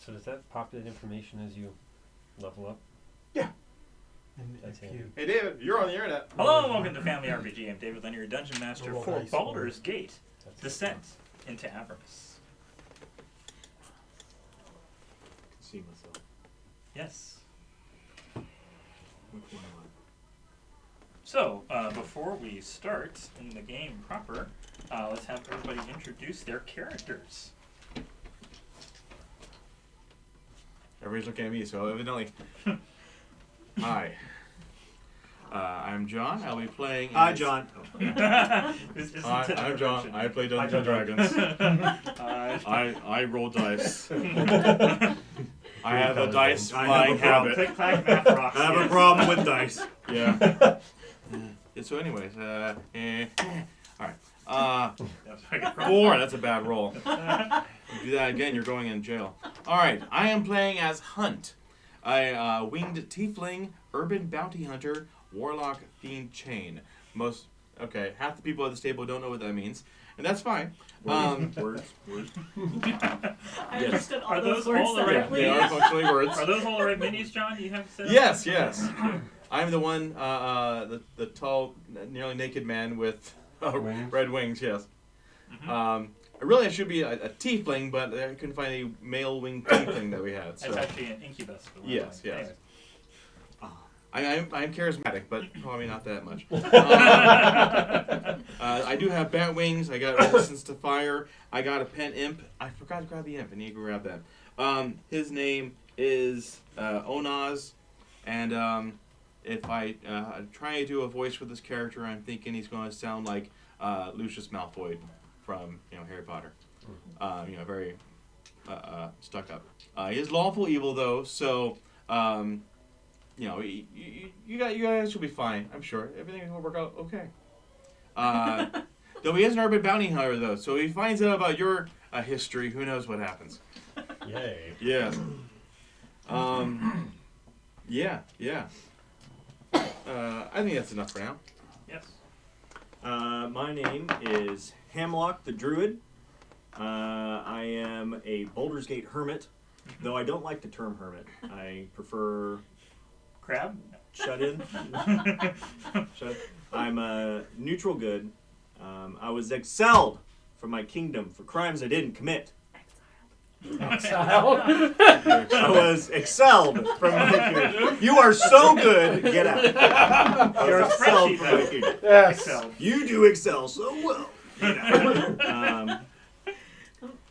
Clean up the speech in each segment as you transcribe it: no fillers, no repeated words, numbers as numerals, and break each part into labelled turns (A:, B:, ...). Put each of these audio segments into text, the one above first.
A: So does that populate information as you level up?
B: Yeah. And
A: That's
B: if
A: handy.
B: you
C: Hey David, you're on the internet.
D: Hello and welcome to Family RPG. I'm David Leonard, your Dungeon Master
B: Roll
D: for
B: dice.
D: Baldur's Gate.
A: That's
D: Descent into Avernus.
C: See myself.
D: Yes.
C: Which one am
D: So, before we start in the game proper, let's have everybody introduce their characters.
C: Everybody's looking at me, so evidently. Hi. I'm John. I'll be playing.
E: Hi, John.
D: Hi,
C: I'm John. I play Dungeons and Dragons. I roll dice. I have a dice flying habit.
D: Click, clack, math rocks.
E: I have a problem with dice.
C: Yeah. So, anyways, all right. 4. That's a bad roll. You do that again, you're going in jail. All right. I am playing as Hunt, a winged tiefling, urban bounty hunter, warlock fiend chain. Half the people at this table don't know what that means, and that's fine.
E: Words.
F: I understood all
D: Are
F: those
D: those
F: words
D: all the right-
F: correctly.
C: They are functionally words.
D: Are those all the right minis, John? You have set up?
C: Yes. I'm the one, the tall, nearly naked man with
A: Wings?
C: red wings. Yes.
D: Mhm.
C: Really, I should be a tiefling, but I couldn't find a male winged tiefling that we had. So
D: It's actually an incubus. but we're
C: Yes,
D: fine.
C: yes.
D: Anyways.
C: I'm charismatic, but probably not that much. I do have bat wings. I got resistance to fire. I got a pen imp. I forgot to grab the imp. I need to grab that. His name is Onaz, and if I try to do a voice for this character, I'm thinking he's going to sound like Lucius Malfoy from Harry Potter. Very stuck up. He is lawful evil though, so you guys should be fine. I'm sure everything will work out okay. Though he is an urban bounty hunter though, so if he finds out about your history, who knows what happens.
A: Yay.
C: Yes. Yeah. I think that's enough for now.
D: Yes.
E: My name is Hamlock the Druid. I am a Baldur's Gate hermit, though I don't like the term hermit. I prefer
D: Crab?
E: shut in. I'm a neutral good. I was exiled from my kingdom for crimes I didn't commit. I was expelled from my kingdom. You are so good. Get out. I
D: You're a
E: was expelled
D: spreadsheet
E: from my
D: though.
E: kingdom.
B: Yes.
D: Excel.
E: You do excel so well. Get out.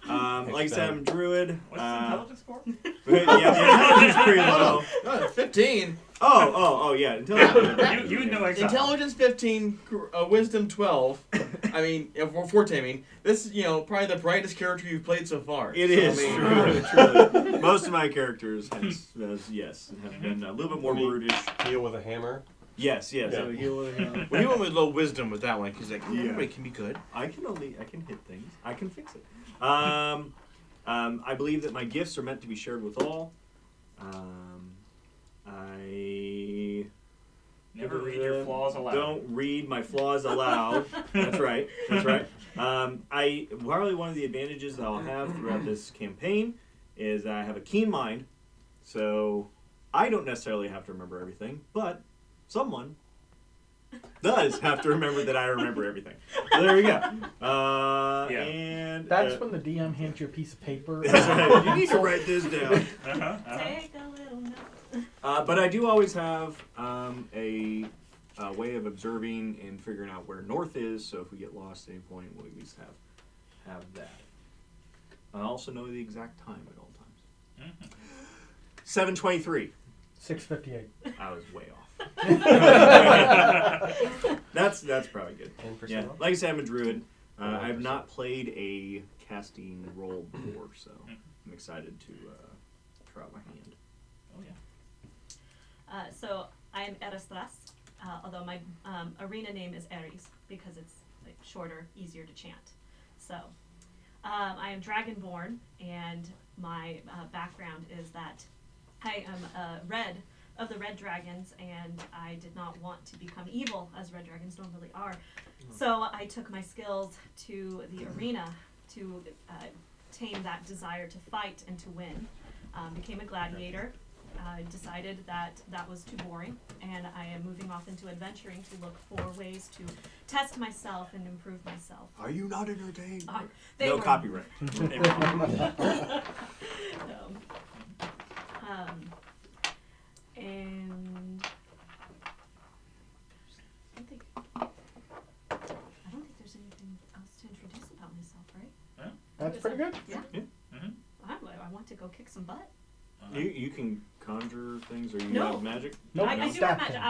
E: Like I said, I'm a druid.
D: What's the intelligence score?
E: Yeah, the intelligence is pretty low.
C: No, 15.
E: Oh, yeah. Intelligence.
D: You know Excel.
C: Intelligence 15, wisdom 12. I mean, 14. I mean, this is probably the brightest character you've played so far.
E: It
C: So,
E: is
C: I mean,
E: truly. Most of my characters have been a little bit more brutish.
A: Heal with a hammer.
E: Yes.
A: Yeah.
E: So
C: well, he went with low wisdom with that one. He's like, everybody can be good.
E: I can hit things. I can fix it. I believe that my gifts are meant to be shared with all. I
D: Never read your flaws aloud.
E: Don't read my flaws aloud. That's right. Probably one of the advantages that I'll have throughout this campaign is I have a keen mind, so I don't necessarily have to remember everything, but someone does have to remember that I remember everything. So there we go. And
B: That's when the DM hands you a piece of paper.
E: that's right. You need to write this down.
F: Take a little note.
E: But I do always have a way of observing and figuring out where north is, so if we get lost at any point, we'll at least have that. I also know the exact time at all times. 7:23.
B: 6:58.
E: I was way off. That's probably good.
A: 10%
E: Yeah,
A: off?
E: like I said, I'm a druid. I've not played a casting role before, so I'm excited to try out my hand.
D: Oh yeah.
F: So I am Erastras, although my arena name is Ares because it's shorter, easier to chant. So I am Dragonborn, and my background is that I am red of the red dragons, and I did not want to become evil as red dragons normally are. So I took my skills to the arena to tame that desire to fight and to win. became a gladiator. I decided that that was too boring, and I am moving off into adventuring to look for ways to test myself and improve myself.
E: Are you not entertained?
F: They
E: No
F: were-
E: copyright.
D: They were-
F: And I don't think there's anything else to introduce about myself, right?
B: That's pretty good.
F: Yeah.
D: Mhm.
F: I want to go kick some butt.
E: You can conjure things, or you
F: No.
E: have magic?
B: Nope.
F: I do have
B: Staff
F: magic.
B: things.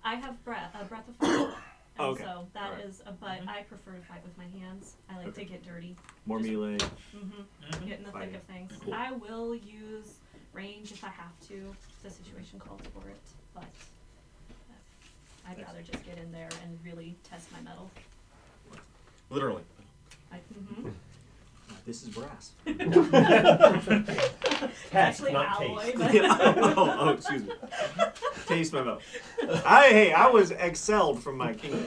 F: I have breath of fire. And
E: Okay.
F: so that
E: Alright.
F: is, but I prefer to fight with my hands. I like
E: Okay.
F: to get dirty.
E: More
F: Just-
E: melee.
D: Mhm.
F: Get in the thick
E: Fighting.
F: of things.
E: Cool.
F: I will use range if I have to. If the situation calls for it, but I'd rather just get in there and really test my mettle.
C: Literally.
E: This is brass.
F: Actually
A: not
F: alloy,
A: taste.
F: but
E: oh, excuse me. Taste my mouth. I was excelled from my kingdom.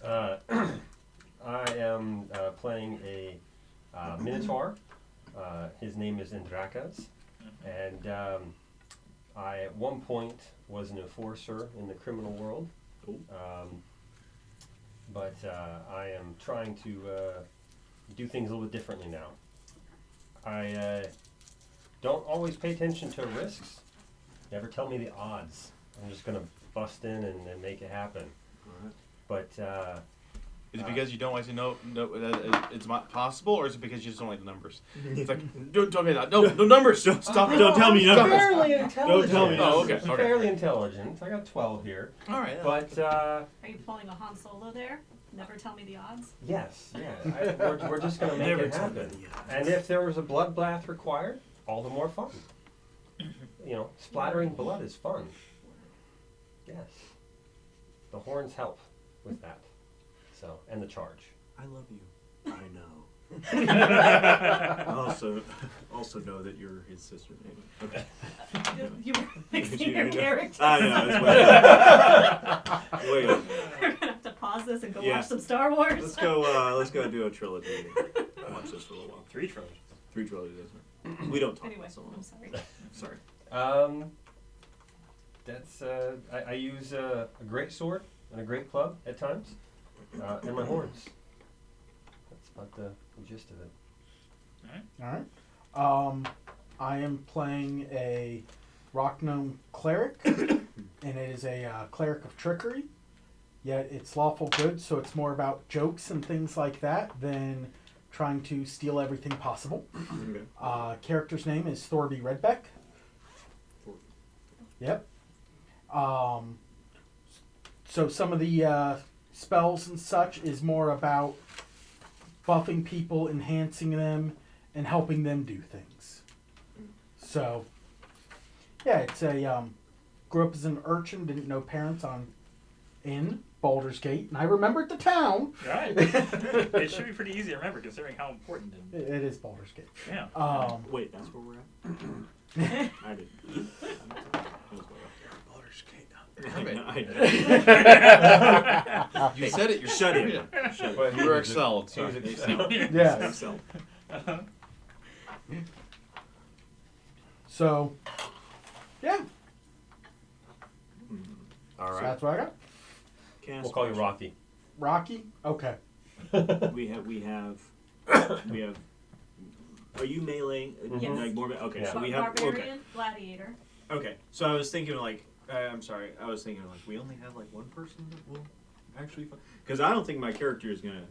A: I am playing a Minotaur. His name is Indrakas, and I at one point was an enforcer in the criminal world. But I am trying to do things a little bit differently now. I don't always pay attention to risks. Never tell me the odds. I'm just gonna bust in and make it happen. But
C: Is it because you don't like to know it's not possible, or is it because you just don't like the numbers? It's like, don't tell me that. No numbers. Don't stop. Don't tell me
A: I'm
C: numbers.
A: fairly intelligent.
E: tell me.
C: Oh, okay.
A: I'm fairly intelligent. I got 12 here.
C: All right.
A: But
F: are you pulling a Han Solo there? Never tell me the odds.
A: yes, yeah, we're just gonna make
E: Never
A: it
E: tell me
A: happen.
E: the odds.
A: And if there was a bloodbath required, all the more fun. You know, splattering blood is fun. Yes. The horns help with that. So, and the charge.
E: I love you. I know. I also know that you're his sister. Anyway. Okay.
F: You were mixing your characters.
E: I know. It's way up.
F: We're gonna have to pause this and go
E: Yeah.
F: watch some Star Wars.
E: Let's go do a trilogy. Watch this for a little while.
D: 3 trilogies.
E: 3 trilogies, isn't it? We don't talk.
F: Anyway,
E: so
F: I'm sorry.
E: Sorry.
A: That's I use a great sword and a great club at times, and my horns. That's about the gist of it.
B: Alright. I am playing a rock gnome cleric, and it is a cleric of trickery. Yet it's lawful good, so it's more about jokes and things like that than trying to steal everything possible.
E: Okay.
B: Character's name is Thorby Redbeck. Yep. So some of the spells and such is more about buffing people, enhancing them, and helping them do things. So, yeah, it's a grew up as an urchin, didn't know parents in Baldur's Gate, and I remembered the town.
D: Right. It should be pretty easy to remember considering how important it is.
B: It is Baldur's Gate.
D: Yeah.
E: Wait, that's where we're at? I didn't.
C: Baldur's Gate.
E: I
C: You said it. You're
E: Shut it.
C: Yeah.
E: Shut
A: But
E: it.
C: You were excelled.
A: He was
C: Sorry.
A: excelled.
B: Yes.
E: Excel.
B: So, yeah,
C: All
B: so
C: right.
B: that's what I got.
E: Cast
A: We'll call you
E: question.
A: Rocky.
B: Rocky? Okay.
E: We have. Are you melee?
F: Yes.
E: Like more? Okay,
A: Yeah.
E: so we have.
F: Barbarian, gladiator.
E: Okay, so I was thinking like, I'm sorry, I was thinking like we only have like one person that will actually, because I don't think my character is gonna.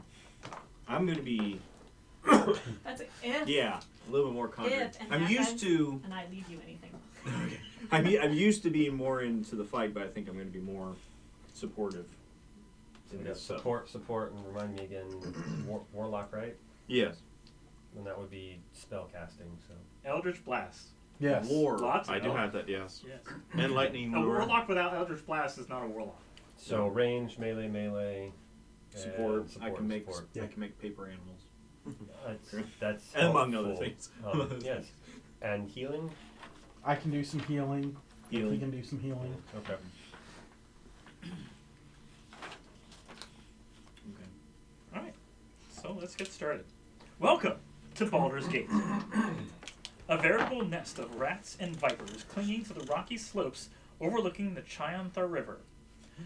E: I'm gonna be.
F: That's if.
E: Yeah, a little bit more confident.
F: If, and
E: I'm
F: that
E: used
F: has-
E: to.
F: And I leave you anything.
E: Okay. I'm used to being more into the fight, but I think I'm going to be more supportive. in
A: Yeah,
E: this, so.
A: support, and remind me again, warlock, right?
C: Yes.
A: And that would be spell casting. So
D: Eldritch Blast.
B: Yes.
E: War.
D: Lots of
C: I do
D: them.
C: have that. Yes.
D: Yes.
C: And lightning.
D: A
C: lure.
D: warlock without Eldritch Blast is not a warlock.
A: so range, melee,
E: Support.
A: and
E: I can make.
A: support.
E: I can make paper animals.
A: That's
E: And among other
A: helpful.
E: things.
A: Yes, and healing.
B: I can do some healing. He
E: Healing.
B: can do some healing.
A: Okay.
E: Okay.
D: All right. So let's get started. Welcome to Baldur's Gate. A veritable nest of rats and vipers clinging to the rocky slopes overlooking the Chianthar River.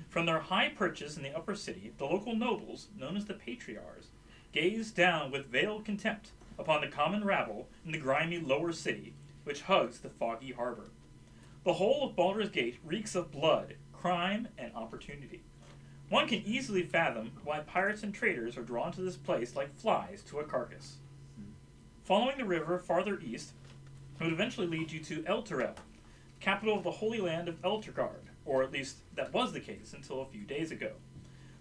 D: From their high perches in the upper city, the local nobles, known as the patriarchs, gaze down with veiled contempt upon the common rabble in the grimy lower city, which hugs the foggy harbor. The whole of Baldur's Gate reeks of blood, crime, and opportunity. One can easily fathom why pirates and traders are drawn to this place like flies to a carcass. Following the river farther east would eventually lead you to Elturel, capital of the Holy Land of Elturgard, or at least that was the case until a few days ago.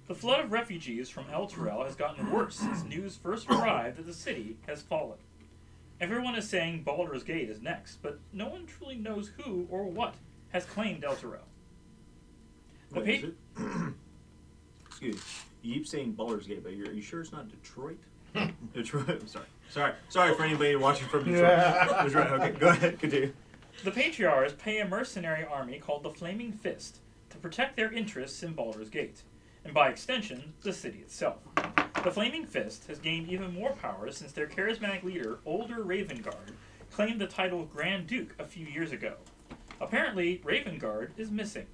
D: The flood of refugees from Elturel has gotten worse since news first arrived that the city has fallen. Everyone is saying Baldur's Gate is next, but no one truly knows who or what has claimed Elturel.
E: Wait, is it? Excuse me. You keep saying Baldur's Gate, but are you sure it's not Detroit? Detroit. I'm sorry. Sorry for anybody watching from Detroit.
B: Yeah.
E: Detroit. Okay, go ahead. Continue.
D: The patriarchs pay a mercenary army called the Flaming Fist to protect their interests in Baldur's Gate, and by extension, the city itself. The Flaming Fist has gained even more power since their charismatic leader, Older Ravengard, claimed the title of Grand Duke a few years ago. Apparently, Ravengard is missing.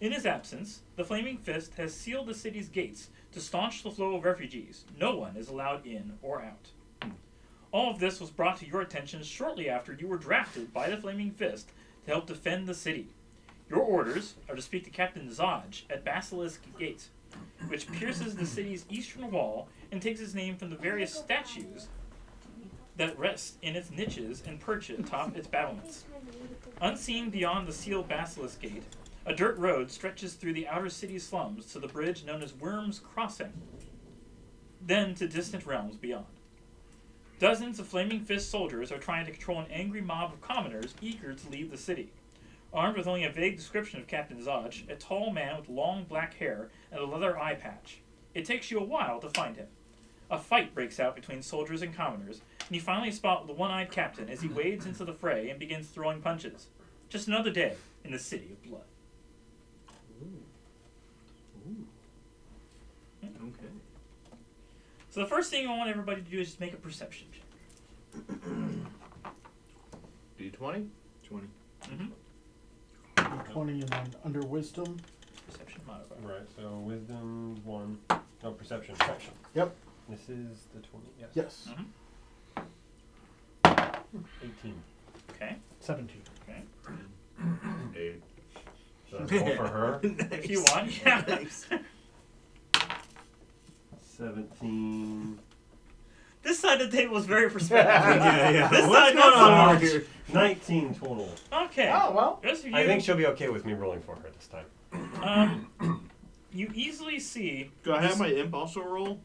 D: In his absence, the Flaming Fist has sealed the city's gates to staunch the flow of refugees. No one is allowed in or out. All of this was brought to your attention shortly after you were drafted by the Flaming Fist to help defend the city. Your orders are to speak to Captain Zodge at Basilisk Gate, which pierces the city's eastern wall and takes its name from the various statues that rest in its niches and perch atop its battlements. Unseen beyond the sealed Basilisk Gate, a dirt road stretches through the outer city slums to the bridge known as Worm's Crossing, then to distant realms beyond. Dozens of Flaming Fist soldiers are trying to control an angry mob of commoners eager to leave the city. Armed with only a vague description of Captain Zodge, a tall man with long black hair and a leather eye patch. It takes you a while to find him. A fight breaks out between soldiers and commoners, and you finally spot the one-eyed captain as he wades into the fray and begins throwing punches. Just another day in the City of Blood.
E: Okay.
D: So the first thing I want everybody to do is just make a perception check.
C: D20?
E: 20.
D: Mm-hmm.
B: 20 and then under wisdom.
D: Perception modifier.
A: Right, so wisdom 1. No, perception.
B: Yep.
A: This is the 20. Yes.
B: Yes.
D: Mm-hmm.
A: 18.
D: Okay.
B: 17.
D: Okay.
E: 8.
A: So that's all for her.
D: If you want, yeah.
E: Nice.
A: 17.
D: This side of the table is very perspective.
E: Yeah.
D: This
E: What's
D: side
E: going
D: not so
E: on
D: much.
E: over here?
A: 19 total.
D: Okay.
B: Oh, well.
D: Rest of you,
A: I think she'll be okay with me rolling for her this time.
D: you easily see.
C: Do I have my imp also roll?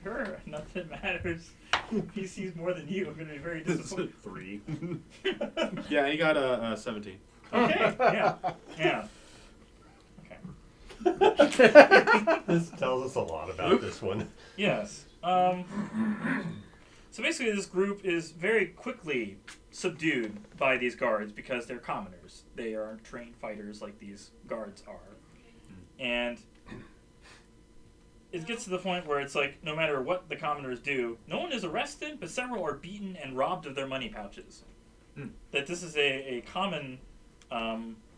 D: Sure, nothing matters. He sees more than you. I'm going to be very disappointed.
E: 3.
C: Yeah, he got a 17.
D: Okay, yeah. Yeah. Okay.
A: This tells us a lot about this one.
D: Yes. So basically, this group is very quickly subdued by these guards because they're commoners. They aren't trained fighters like these guards are. And it gets to the point where it's like, no matter what the commoners do, no one is arrested, but several are beaten and robbed of their money pouches. That this is a common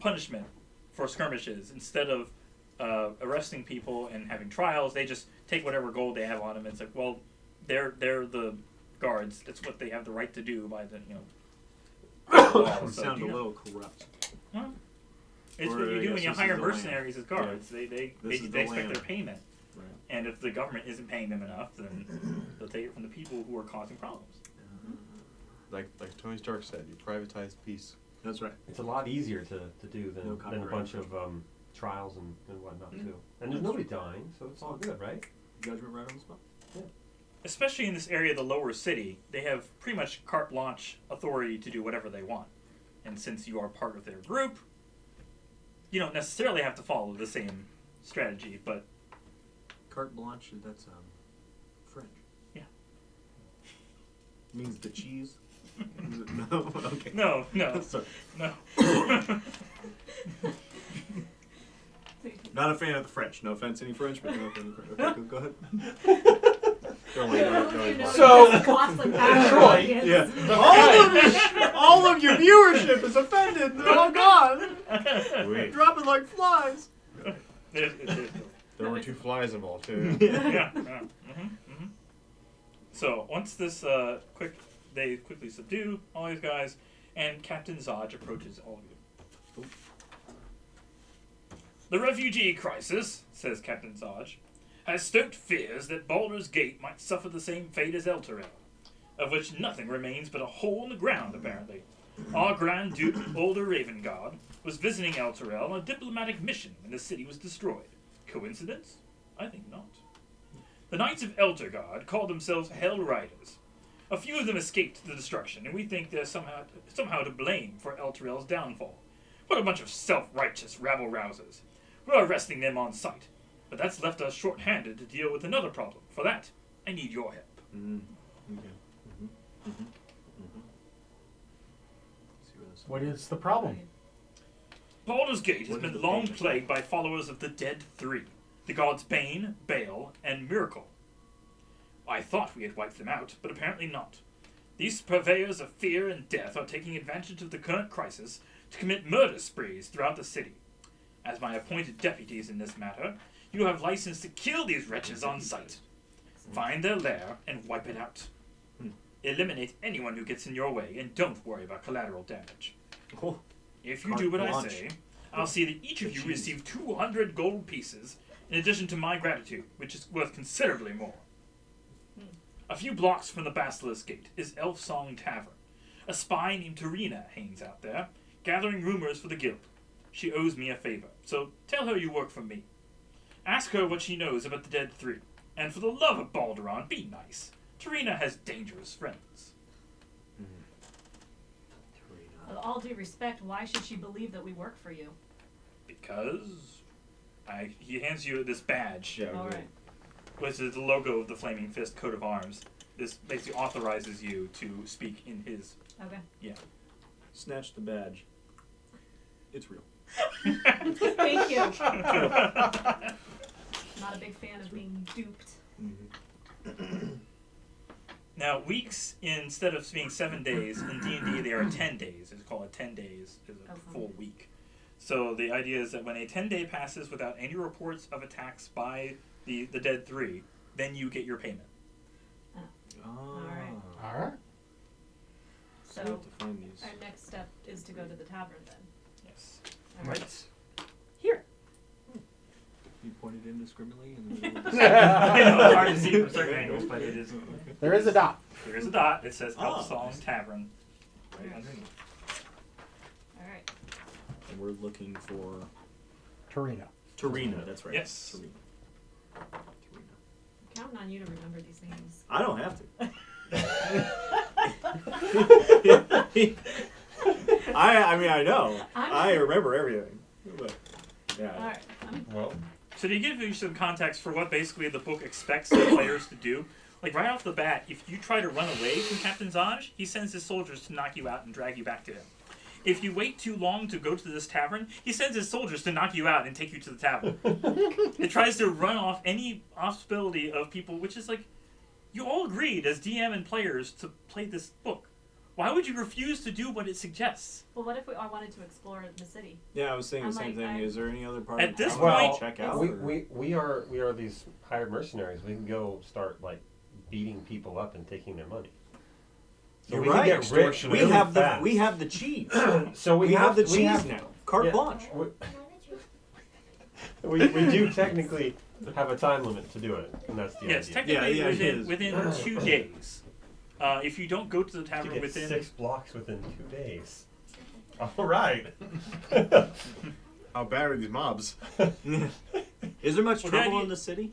D: punishment for skirmishes. Instead of arresting people and having trials, they just take whatever gold they have on them. It's like, well, they're the guards. It's what they have the right to do by the law. So,
E: Sound a little corrupt.
D: well, it's
E: Or
D: what
E: I
D: you do
E: guess
D: when you
E: this
D: hire
E: is the land.
D: mercenaries as guards. They
E: This is the
D: expect
E: land.
D: their payment.
E: Right.
D: And if the government isn't paying them enough, then they'll take it from the people who are causing problems.
C: Like Tony Stark said, you privatize peace.
E: That's right.
A: It's a lot easier to do
E: No
A: than a
E: copyright
A: bunch of trials and whatnot, too. And there's nobody dying, so it's all good, right?
E: Judgment right on the spot.
D: Especially in this area of the lower city, they have pretty much carte blanche authority to do whatever they want. And since you are part of their group, you don't necessarily have to follow the same strategy, but
E: Carte blanche, that's French.
D: Yeah.
E: Means the cheese? Is it? No? Okay.
D: no,
E: Sorry.
D: no.
E: Not a fan of the French. No offense to any French, but no offense to the French. Okay, go ahead. Don't worry, don't worry.
F: You know,
B: So-
F: just Gossip
B: Troy,
F: kids.
E: Yeah. All of your viewership is offended. They're all gone.
C: Wait,
E: Dropping like flies.
C: there were 2 flies involved too.
D: Yeah. So once this they quickly subdue all these guys, and Captain Zodge approaches all of you. The refugee crisis, says Captain Zodge, has stoked fears that Baldur's Gate might suffer the same fate as Elturel, of which nothing remains but a hole in the ground, apparently. Our Grand Duke, Baldur Ravengard, was visiting Elturel on a diplomatic mission when the city was destroyed. Coincidence? I think not. The Knights of Elturgard call themselves Hellriders. A few of them escaped the destruction, and we think they're somehow to blame for Elturel's downfall. What a bunch of self-righteous rabble-rousers. We're arresting them on sight, but that's left us short-handed to deal with another problem. For that, I need your help.
E: Okay.
B: What is the problem?
D: Baldur's Gate has
E: What is
D: been
E: the
D: long
E: danger?
D: plagued by followers of the Dead Three, the gods Bane, Baal, and Miracle. I thought we had wiped them out, but apparently not. These purveyors of fear and death are taking advantage of the current crisis to commit murder sprees throughout the city. As my appointed deputies in this matter, you have license to kill these wretches on sight. Find their lair and wipe it out. Eliminate anyone who gets in your way, and don't worry about collateral damage.
E: Oh,
D: If you
E: Carte
D: do what I
E: blanche.
D: say, I'll see that each of you
E: Jeez.
D: receive 200 gold pieces, in addition to my gratitude, which is worth considerably more. A few blocks from the Basilisk Gate is Elf Song Tavern. A spy named Tarina hangs out there, gathering rumors for the guild. She owes me a favor, so tell her you work for me. Ask her what she knows about the Dead Three, and for the love of Balduron, be nice. Tarina has dangerous friends.
F: With all due respect, why should she believe that we work for you?
D: Because he hands you this badge,
C: Yeah,
F: All
C: we-
F: right.
D: which is the logo of the Flaming Fist coat of arms. This basically authorizes you to speak in his.
F: Okay.
E: Snatch the badge. It's real.
F: Thank you. Not a big fan of being duped.
D: Now, weeks instead of being 7 days in D&D, they are 10 days. It's called 10 days is a
F: Okay.
D: full week. So the idea is that when a 10-day passes without any reports of attacks by the Dead Three, then you get your payment.
F: Alright.
B: All right.
E: So,
F: So
E: we have to find these.
F: our next step is to go to the tavern then.
D: Yes.
F: All right.
A: Right.
F: Here.
E: You pointed indiscriminately in the middle of
D: I
E: the
D: know, it's hard to see from certain angles, but it is.
B: There is a dot.
D: There is a dot. It says
E: Oh.
D: Elf Song Tavern. Right underneath.
F: All right.
E: And we're looking for
B: Tarina.
E: Tarina. That's right.
D: Yes.
E: Tarina.
F: Counting on you to remember these names.
E: I don't have to. I mean, I know. I remember everything. But,
F: All
E: yeah.
F: right.
A: Well,
D: So to give you some context for what basically the book expects the players to do, like right off the bat, if you try to run away from Captain Zodge, he sends his soldiers to knock you out and drag you back to him. If you wait too long to go to this tavern, he sends his soldiers to knock you out and take you to the tavern. It tries to run off any possibility of people, which is like, you all agreed as DM and players to play this book. Why would you refuse to do what it suggests?
F: Well, what if I wanted to explore the city?
E: Yeah, I was saying the
F: I'm
E: same
F: like,
E: thing. Is there any other part
D: At
E: of
D: this
E: town
A: point,
E: to check out?
A: we are these hired mercenaries. We can go start like beating people up and taking their money. So
E: You're
A: we
E: right.
A: can get rich
E: We
A: really
E: have
A: fast.
E: we have the cheese.
A: So
E: we have the cheese
A: we have-
E: now. Carte
A: yeah,
E: blanche.
A: we do technically have a time limit to do it, and that's the
D: Yes,
A: idea.
D: technically
E: Yeah, it is.
D: within 2 days. If you don't go to the
A: To
D: tavern
A: get
D: within
A: 6 blocks within 2 days. All right.
C: How bad are these mobs?
E: Is there much
D: Well, the
E: trouble
D: idea-
E: in the city?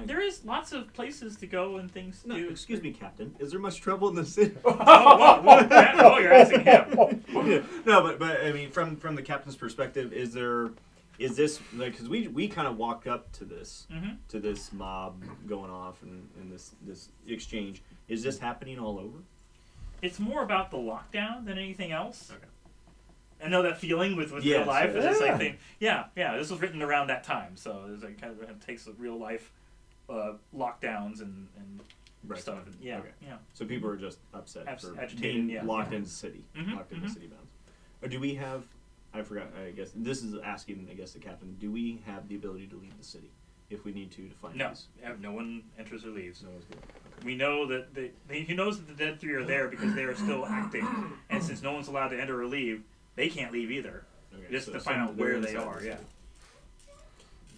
D: there is lots of places to go and things to
E: No,
D: do.
E: excuse me, Captain. Is there much trouble in the city?
D: Oh, you're asking him.
E: Yeah. No, but I mean, from the captain's perspective, is this like because we kind of walked up to this
D: Mhm.
E: to this mob going off and this exchange? Is this happening all over?
D: It's more about the lockdown than anything else.
E: Okay.
D: I know that feeling with real
E: Yes,
D: life. It's just
B: yeah.
D: like thing. Yeah. This was written around that time, so it's like kind of it takes the real life lockdowns and
E: Right.
D: stuff. Yeah,
E: Okay.
D: yeah.
E: So people are just upset for
D: Agitated,
E: being
D: yeah.
E: locked into city,
D: Mhm,
E: locked into
D: mhm.
E: city bounds. Or do we have? I forgot. I guess this is asking. I guess the captain. Do we have the ability to leave the city if we need to find
D: No,
E: these?
D: no one enters or leaves.
E: No one's good. Okay.
D: We know that he knows that the dead three are there because they are still acting, and since no one's allowed to enter or leave, they can't leave either.
E: Okay,
D: Just
E: so
D: to find
E: some-
D: out
E: they're
D: where they
E: inside
D: are.
E: the
D: Yeah.
E: city.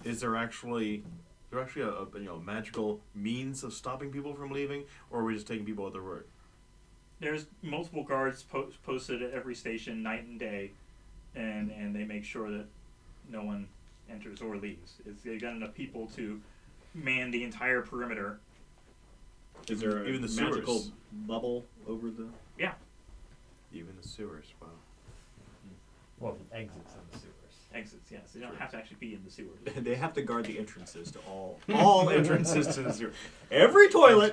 C: Is there actually a magical means of stopping people from leaving, or are we just taking people at their word?
D: There's multiple guards posted at every station, night and day, and they make sure that no one enters or leaves. They've got enough people to man the entire perimeter.
E: Is there a
C: Even the
E: magical
C: sewers.
E: bubble over the?
C: Even the sewers. Wow.
A: Well, the exits of the sewers.
D: Exits, yes. They don't have to actually be in the sewers.
E: They have to guard the entrances to all entrances to the sewer. Every toilet.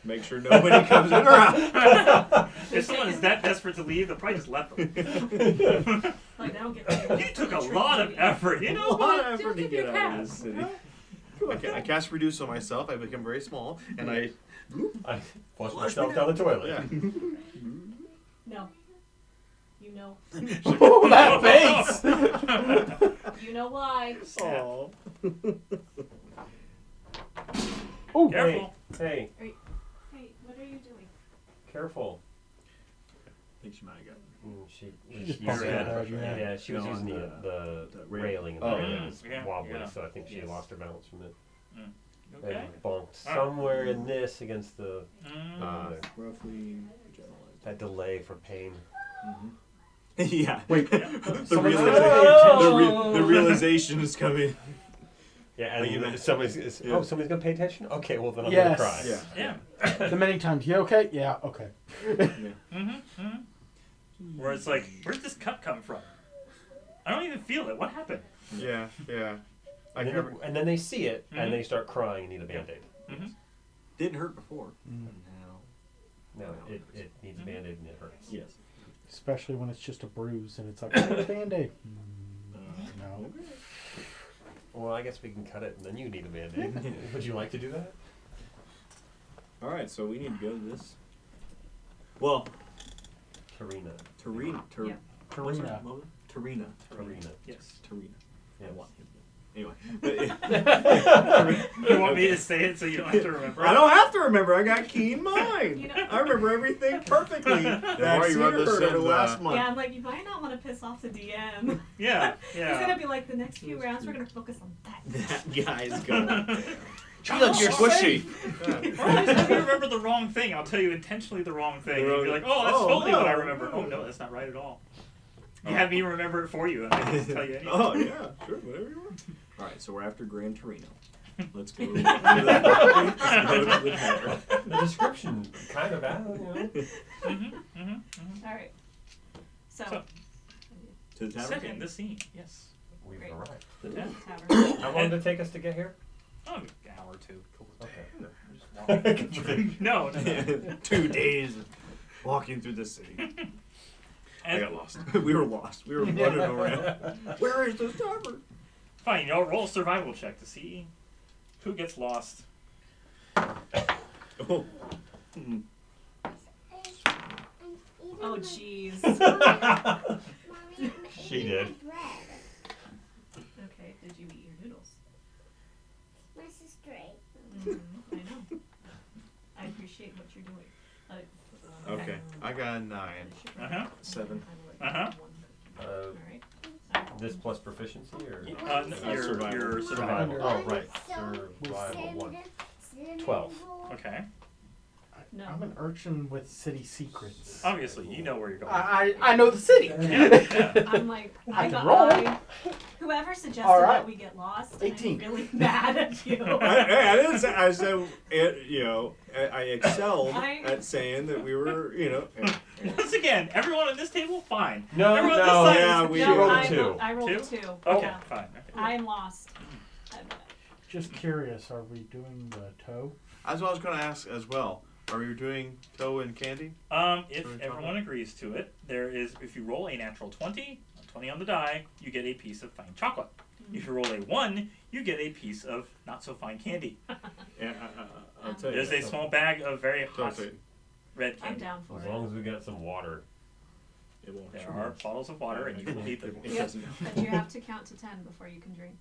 E: Make sure nobody comes in or out.
D: If someone is that desperate to leave, they'll probably just let them.
F: Like, they don't get
D: You took a lot of effort, you
E: A
D: know
E: lot
D: what?
E: of effort to
F: Just
E: get
F: give
E: out
F: your
E: of this city.
C: I cast reduce on myself. I become very small, and I.
A: I flush
E: Flush
A: myself
E: me
A: down the toilet.
C: Yeah.
F: No. You know.
B: Oh, that face!
F: You know why.
E: Aw.
B: Oh,
D: Careful.
A: Hey,
F: Hey, what are you doing?
A: careful.
E: I think she might have got
A: She
B: just
A: used
B: bumped
A: that-
B: her head, yeah.
A: yeah, she was
E: No,
A: using
E: on
A: the
E: the
A: railing, and
E: Oh.
A: the railing was
D: Yeah,
A: wobbly,
D: yeah.
A: so I think she
D: Yes.
A: lost her balance from it.
D: Okay.
A: And bonked
D: Ah.
A: somewhere in this against the
E: roughly generalized.
A: that delay for pain.
E: Yeah.
B: Wait.
E: the,
A: Someone's
E: realization,
A: gonna
E: the realization is coming.
A: Yeah,
E: Like you
A: and
E: know-
A: somebody's
E: Yeah.
A: somebody's gonna pay attention. Okay, well then I'm
B: Yes.
A: gonna cry.
E: Yeah.
D: Yeah.
B: The many times. You okay? Yeah. Okay.
D: Where it's like, where's this cut come from? I don't even feel it. What happened?
C: Yeah. I
A: And
C: never.
A: then, and then they see it
D: Mhm.
A: and they start crying and need a band-aid.
E: Didn't hurt before.
B: Mm.
E: Now.
A: No, it needs a band-aid and it hurts.
E: Yes.
B: Especially when it's just a bruise and it's like, oh, Band-Aid. No.
A: Well, I guess we can cut it and then you need a band-aid. Would you like to do that?
E: All right, so we need to go to this. Well,
A: Tarina.
E: Tarina.
F: Yeah.
B: Tarina.
E: Tarina.
A: Tarina.
D: Yes.
E: Tarina.
A: Yes.
E: I want him. Anyway.
D: You want me to say it so you don't have to remember?
E: I don't have to remember. I got keen mind.
F: You know-
E: I remember everything perfectly. That
C: The
E: I've
C: more you
E: seen
C: run
E: or
C: this
E: heard over the
C: in,
E: last month.
F: Yeah, I'm like, you might not want to piss off the DM.
D: Yeah.
F: He's
D: Yeah.
F: gonna be like, the next few rounds, we're gonna focus on that.
E: That guy's gonna.
C: Look, you're squishy.
D: Or at least if you remember the wrong thing, I'll tell you intentionally the wrong thing. And you'll be like, oh, that's totally what I remember. Oh, no, that's not right at all. You have me remember it for you, and I didn't tell you anything.
E: Oh yeah, sure, whatever you want. All right, so we're after Gran Torino. Let's go.
A: The description kind of
F: Alright. So,
D: So-
E: To the tavern.
D: Setting the scene, yes.
A: We've
F: Great.
A: arrived.
D: The tent.
F: tavern.
A: How long did it take us to get here?
D: Oh, an hour or two.
A: Okay.
D: No.
E: 2 days of walking through the city. I
D: And,
E: got lost. We were lost. We were running around. Where is this tavern?
D: fine, y'all roll a survival check to see who gets lost.
E: Oh.
F: Oh, jeez.
A: She did.
F: Okay, did you eat your noodles?
G: My sister ate.
F: I know. I appreciate what you're doing.
C: Okay, I got a 9.
D: Uh-huh.
E: 7.
D: Uh-huh.
F: Alright.
A: This plus proficiency or?
D: Your
E: Survival.
D: survival.
A: Oh, right. Survival 1. 12.
D: Okay.
F: No.
B: I'm an urchin with city secrets.
D: Obviously, you know where you're going.
B: I know the city.
D: Yeah.
F: I'm like,
B: I can roll.
F: whoever suggested
B: Alright.
F: that we get lost,
B: 18.
F: I'm really mad at you.
E: I didn't say. I said it. You know, I excelled
F: I-
E: at saying that we were. You know.
D: Once again, everyone at this table, fine.
A: No,
D: Everyone
A: no.
D: at this side
E: Yeah,
D: is-
E: we
F: No,
A: rolled
F: I,
A: 2.
F: I rolled
D: Two?
F: a 2.
D: Okay,
F: Yeah.
D: fine. Okay.
F: I am lost.
B: Just curious, are we doing the toe?
C: That's what I was going to ask as well. Are we doing toe and candy?
D: If
C: Sorry,
D: everyone
C: Tom.
D: agrees to it, there is, if you roll a natural 20, a 20 on the die, you get a piece of fine chocolate. If you roll a 1, you get a piece of not so fine candy.
E: Yeah, I'll tell tell you
D: There's a
E: that.
D: small bag of very hot
C: Don't say it.
D: red
F: I'm
D: candy.
F: down for
A: As
F: it.
A: long as we got some water.
E: It won't
D: There
E: sure.
D: are bottles of water, and you will need them.
E: It
F: Yep.
E: doesn't.
F: But you have to count to 10 before you can drink.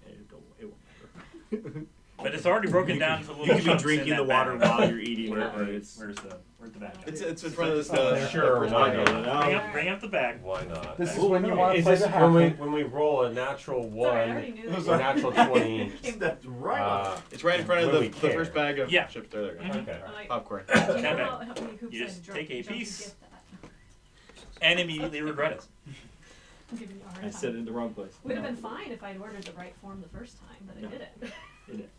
E: It won't matter.
D: But it's already broken down to little
E: You can be
D: chunks
E: drinking
D: in
E: the
D: that
E: water
D: bag.
E: while you're eating it.
D: Where's
E: It's
D: the bag?
C: It's in front of the.
B: Oh,
A: Sure, why not?
D: Bring up the bag.
A: Why not?
B: This is
E: Well,
B: when you want to
A: Is
B: play
A: this
B: the
A: when we
B: half.
A: when we roll a natural
F: Sorry, I
A: one
F: already knew
A: or
F: that.
A: natural 20?
E: That's right.
C: It's right in front of
A: when
C: the
A: we care.
C: first bag of
D: Yeah.
C: chips. There you go.
D: Mhm.
A: Okay.
F: I'm like,
C: Popcorn.
F: you know
D: That bag.
F: how many hoops
D: You
F: I
D: just
F: drunk-
D: take a
F: jumped to
D: piece.
F: get that?
D: And immediately regret it.
F: I'm giving you a hard
E: I
F: time.
E: said it in the wrong place.
F: Would have been fine if I'd ordered the right form the first time, but I
E: No.
F: didn't.
E: You did.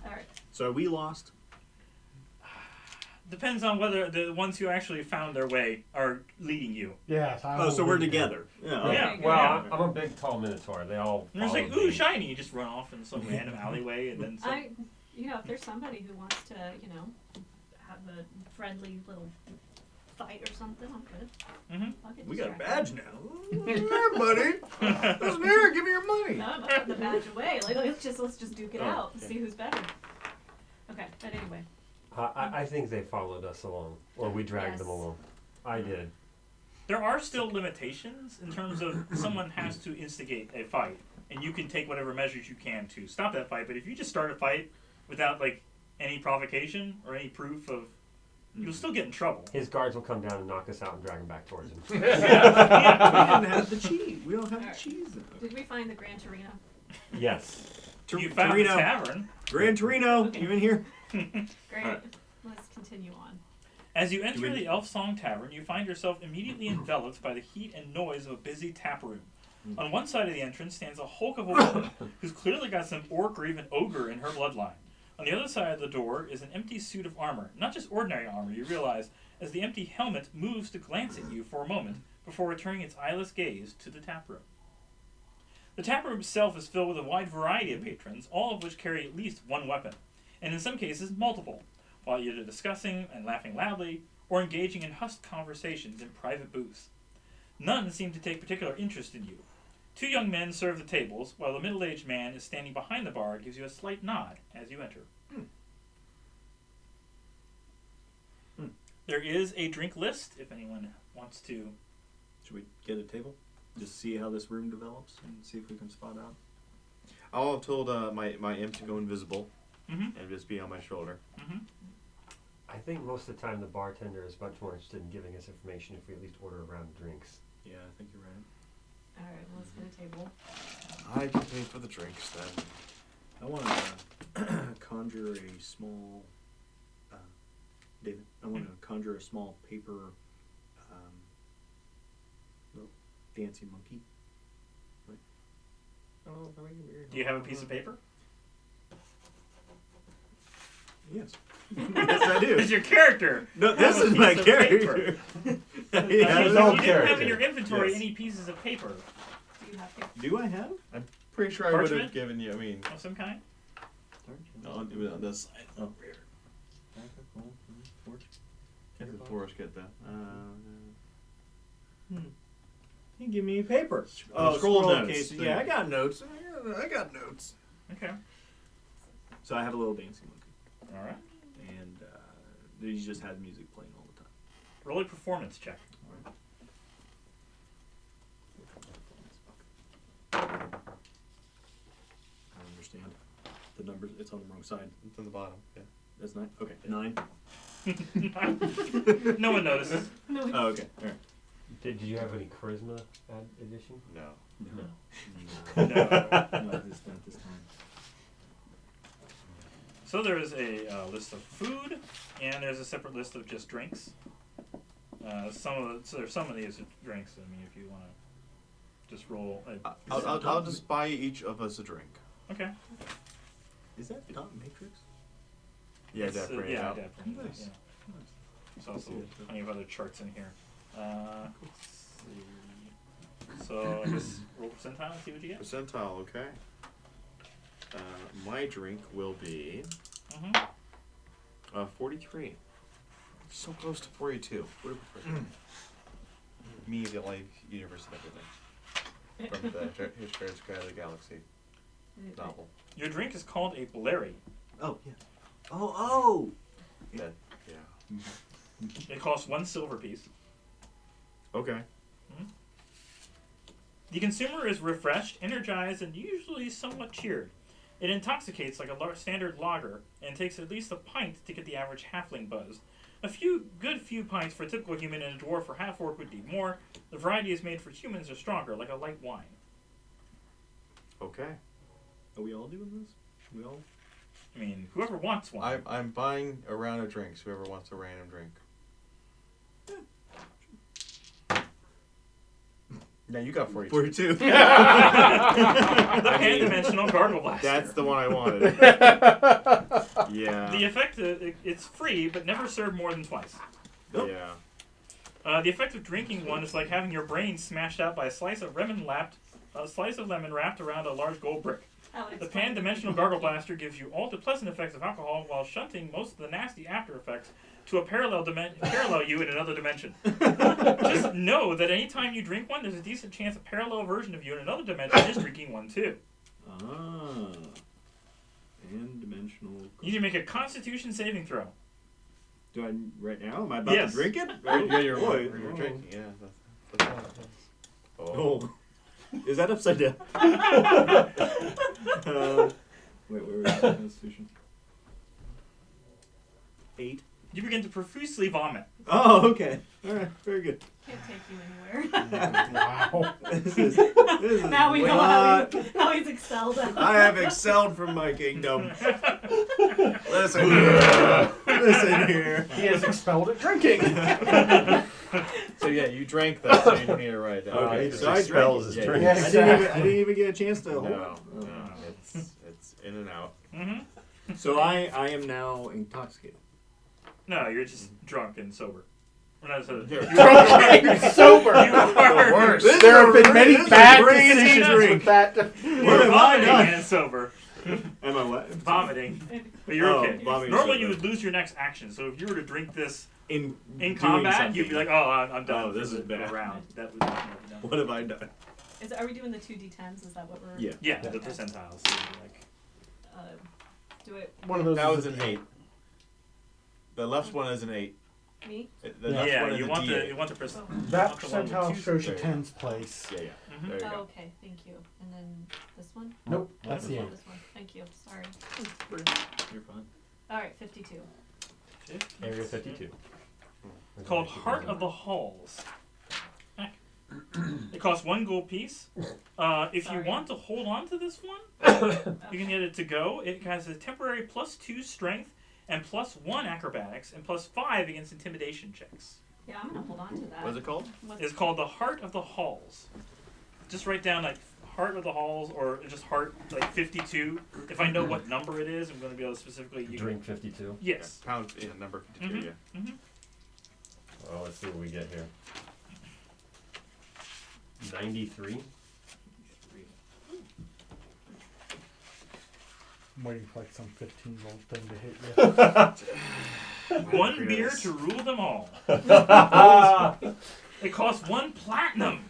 F: Alright.
E: So we lost.
D: Depends on whether the ones who actually found their way are leading you.
B: Yes. I
E: Oh,
B: will
E: so we're
B: read it.
E: together. Yeah.
D: Yeah.
F: Okay,
A: Well,
D: Yeah.
A: I'm a big tall minotaur. They all.
D: And there's like,
A: follow
D: ooh,
A: me.
D: shiny. You just run off in some random alleyway, and then some.
F: If there's somebody who wants to, have a friendly little fight or something, I'm good.
D: Mhm.
F: I'll get
E: We got a
F: distracted.
E: badge now. Here, buddy. Listen here, give me your money.
F: No, I'm not putting the badge away. Like, let's just duke it
E: Oh,
F: out and
E: okay.
F: see who's better. Okay, but anyway.
A: I think they followed us along, or we dragged them
F: Yes.
A: along. I did.
D: There are still limitations in terms of someone has to instigate a fight, and you can take whatever measures you can to stop that fight. But if you just start a fight without like any provocation or any proof of, you'll still get in trouble.
A: His guards will come down and knock us out and drag him back towards him.
E: We didn't have the cheese. We don't have
F: Alright.
E: the cheese.
F: Did we find the Gran Torino?
A: Yes.
D: You found the
E: Torino.
D: tavern.
E: Gran Torino, you in here?
F: Great.
E: Alright.
F: Let's continue on.
D: As you enter
E: we-
D: the Elf Song Tavern, you find yourself immediately enveloped by the heat and noise of a busy tap room. On one side of the entrance stands a hulk of a woman who's clearly got some orc or even ogre in her bloodline. On the other side of the door is an empty suit of armor. Not just ordinary armor, you realize, as the empty helmet moves to glance at you for a moment before returning its eyeless gaze to the tap room. The tap room itself is filled with a wide variety of patrons, all of which carry at least one weapon, and in some cases multiple, while either discussing and laughing loudly or engaging in hushed conversations in private booths. None seem to take particular interest in you. Two young men serve the tables, while the middle-aged man is standing behind the bar and gives you a slight nod as you enter. There is a drink list if anyone wants to.
E: Should we get a table? Just see how this room develops and see if we can spot out.
C: I'll have told my imp to go invisible
D: Mhm.
C: and just be on my shoulder.
A: I think most of the time the bartender is much more interested in giving us information if we at least order a round of drinks.
E: Yeah, I think you're right.
F: Alright, well, let's get a table.
C: I can pay for the drinks then.
E: I want to conjure a small, David. I want to conjure a small paper, little fancy monkey. Right. Oh,
D: Do you have a piece of paper?
E: Yes. Yes, I do.
D: It's your character.
E: No,
D: Have
E: this
D: a
E: is my
D: piece of
E: character.
A: Yeah,
D: If
A: his
D: you
A: own
D: didn't have in
A: character.
D: your inventory
E: Yes.
D: any pieces of paper
F: Do you have paper?
E: Do I have?
C: Pretty sure I would have
D: Parchment?
C: given you. I mean,
D: of some kind.
C: I'll do it on this side.
E: Oh.
C: Rear.
E: Torch.
C: Get the torch. Get that.
E: You give me paper.
C: Scroll
E: Scroll
C: notes.
E: cases. Yeah, I got notes. I got notes.
D: Okay.
E: So I have a little dancing monkey,
D: All right.
E: and he just has music playing all the time.
D: Roll a performance check.
E: I don't understand. The numbers, it's on the wrong side.
C: It's on the bottom. Yeah.
E: That's 9? Okay, 9.
D: No one notices.
F: No,
E: Oh, okay, alright.
A: Did you have any charisma addition?
C: No.
E: No.
D: No.
E: No, this, not this time.
D: So there is a list of food, and there's a separate list of just drinks. So there's some of these are drinks. I mean, if you want to just roll.
C: I'll just buy each of us a drink.
D: Okay.
E: Is that dot matrix?
C: Yeah,
D: It's,
C: definitely.
D: yeah,
C: out.
D: definitely.
E: Nice.
D: Yeah. There's also plenty of other charts in here. Let's see. So I guess roll percentile and see what you get.
C: Percentile, okay. My drink will be
D: Mm-hmm.
C: 43. So close to 42. What do you prefer? Me, the life, universe, and everything. From the Hitchhiker's Guide to the Galaxy novel.
D: Your drink is called a Blarey.
E: Oh, yeah. Oh.
C: That, yeah.
D: It costs 1 silver piece.
C: Okay.
D: The consumer is refreshed, energized, and usually somewhat cheered. It intoxicates like a standard lager, and takes at least a pint to get the average halfling buzzed. A few pints for a typical human, and a dwarf or half-orc would need more. The variety is made for humans or stronger, like a light wine.
C: Okay.
E: Are we all doing this? We all?
D: I mean, whoever wants one.
C: I'm buying a round of drinks. Whoever wants a random drink. Yeah, you got 42.
E: 42.
D: Pan-dimensional gargle blaster.
C: That's the one I wanted. Yeah.
D: The effect, it's free, but never served more than twice.
C: Yeah.
D: The effect of drinking one is like having your brain smashed out by a slice of lemon wrapped around a large gold brick. The pan-dimensional gargle blaster gives you all the pleasant effects of alcohol while shunting most of the nasty after effects to a parallel you in another dimension. Just know that anytime you drink one, there's a decent chance a parallel version of you in another dimension is drinking one too.
E: Ah. Pan-dimensional.
D: You need to make a Constitution saving throw.
E: Do I right now? Am I about
D: Yes.
E: to drink it?
C: Yeah, you're
E: Boy.
C: drinking. Yeah, that's what it is.
E: Oh. Is that upside down? Wait, where is the Constitution? 8.
D: You begin to profusely vomit.
E: Oh, okay. All right, very good.
F: Can't take you anywhere.
B: Wow.
E: This is
F: Now we know how he's excelled at.
E: I have excelled from my kingdom. Listen here. Listen here.
B: He has expelled at drinking.
C: So yeah, you drank that, so you don't need to write it down.
E: Okay,
A: he just
E: so I
A: expels
E: drank
A: his
C: it.
A: drink.
B: Yeah,
E: I didn't even get a chance to hold it.
C: No, it's in and out.
D: Mm-hmm.
E: So I am now intoxicated.
D: No, you're just drunk and sober. Or not so,
C: You're
B: Drunk and sober.
D: You are
C: worst.
E: This
B: There
E: is
B: have
E: a
B: been many
E: this is a
B: bad
E: crazy
B: decisions
E: drink.
B: with that.
E: What
D: You're
E: have I
D: vomiting
E: done?
D: and sober.
E: Am I what?
D: Vomiting. But you're
E: Oh,
D: okay.
E: vomiting
D: Normally
E: sober.
D: you would lose your next action, so if you were to drink this
E: In
D: in
E: doing
D: combat,
E: something.
D: you'd be like, oh, I'm done.
E: Oh, this
D: for
E: is
D: the
E: bad.
D: round. That would no.
E: What have I done?
F: Are we doing the 2d10s? Is that what we're?
E: Yeah.
D: Yeah, the percentiles. So like,
F: Do it.
B: One of those.
C: That
B: is
C: was
B: a
C: an
B: D8.
C: 8. The left one is an 8.
F: Me?
C: The left
D: yeah,
C: one is
D: you
C: a
D: want
C: D8.
D: the percent.
B: That
D: want the one with
B: percentile
D: two
B: shows you
C: there.
B: 10's place.
C: Yeah.
D: Mhm.
C: There you
F: Oh,
C: go.
F: okay. Thank you. And then this one.
B: Nope, that's the
F: Oh,
B: end.
F: this one. Thank you. Sorry.
E: You're fine.
F: All right. 52.
A: Area 52.
D: Called Heart of the Halls. Heck. It costs 1 gold piece. If you
F: Sorry.
D: want to hold on to this one, you can get it to go. It has a temporary +2 strength and +1 acrobatics and +5 against intimidation checks.
F: Yeah, I'm gonna hold on to that.
C: What's it called?
D: It's called the Heart of the Halls. Just write down like Heart of the Halls or just Heart like 52. If I know what number it is, I'm going to be able to specifically
A: Drink 52.
D: Yes.
C: Pound number 52.
D: Mhm.
C: Yeah.
D: Mm-hmm.
A: Well, let's see what we get here. 93.
B: I'm waiting for like some 15-volt thing to hit you.
D: One beer to rule them all. It costs 1 platinum.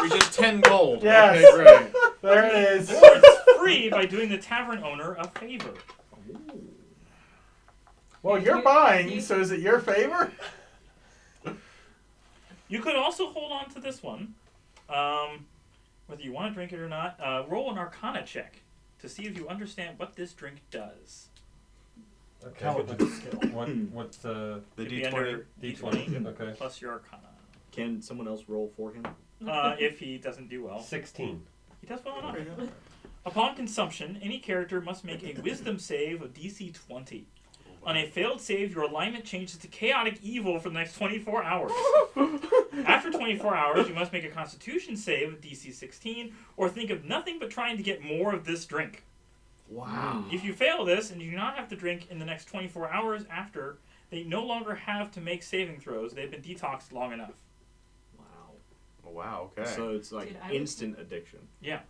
C: Which is 10 gold.
B: Yes.
C: Okay, great.
B: There it is.
D: Or it's free by doing the tavern owner a favor.
B: Well, you're buying, so is it your favor?
D: You could also hold on to this one. Whether you want to drink it or not, roll an Arcana check to see if you understand what this drink does.
A: Okay.
B: Intelligence skill.
A: What's
C: The
D: It'd be
C: D20.
D: under
A: D20? Okay.
D: plus your Arcana.
E: Can someone else roll for him?
D: If he doesn't do well.
A: 16.
D: He does well enough. Upon consumption, any character must make a wisdom save of DC 20. On a failed save, your alignment changes to chaotic evil for the next 24 hours. After 24 hours, you must make a constitution save of DC 16 or think of nothing but trying to get more of this drink.
C: Wow.
D: If you fail this and you do not have to drink in the next 24 hours after, they no longer have to make saving throws. They've been detoxed long enough.
E: Wow.
C: Wow, okay.
E: So it's like
F: Dude, I would-
E: instant addiction.
D: Yeah.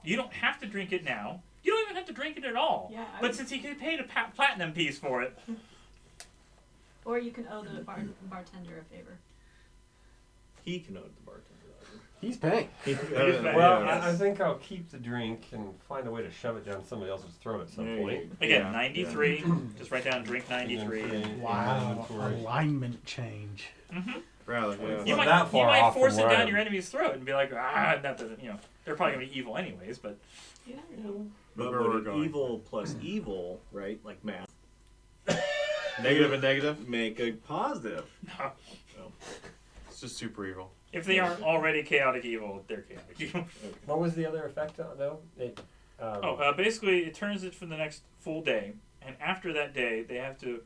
D: You don't have to drink it now. You don't even have to drink it at all.
F: Yeah, I
D: But
F: would-
D: since he paid a platinum piece for it,
F: Or you can owe the bartender a favor.
E: He can owe the bartender.
B: He's paying.
A: Well, I think I'll keep the drink and find a way to shove it down somebody else's throat at some
E: Yeah,
A: point.
D: Again,
C: Yeah.
D: 93. Just write down drink 93.
B: Wow. Alignment change.
D: Mm-hmm.
C: Rather, yeah.
D: You
A: Not
D: might,
A: that
D: you
A: far
D: might
A: off
D: force
A: from
D: it
A: where I
D: down
A: am.
D: your enemy's throat and be like, that doesn't, they're probably going to be evil anyways, but
F: You never know.
E: But
C: Where we're
E: would
C: going.
E: evil plus evil, right? Like math.
C: Negative and negative?
E: Make a positive.
C: It's just super evil.
D: if they aren't already chaotic evil, they're chaotic evil.
A: What was the other effect though?
D: Basically, it turns it for the next full day, and after that day, they have to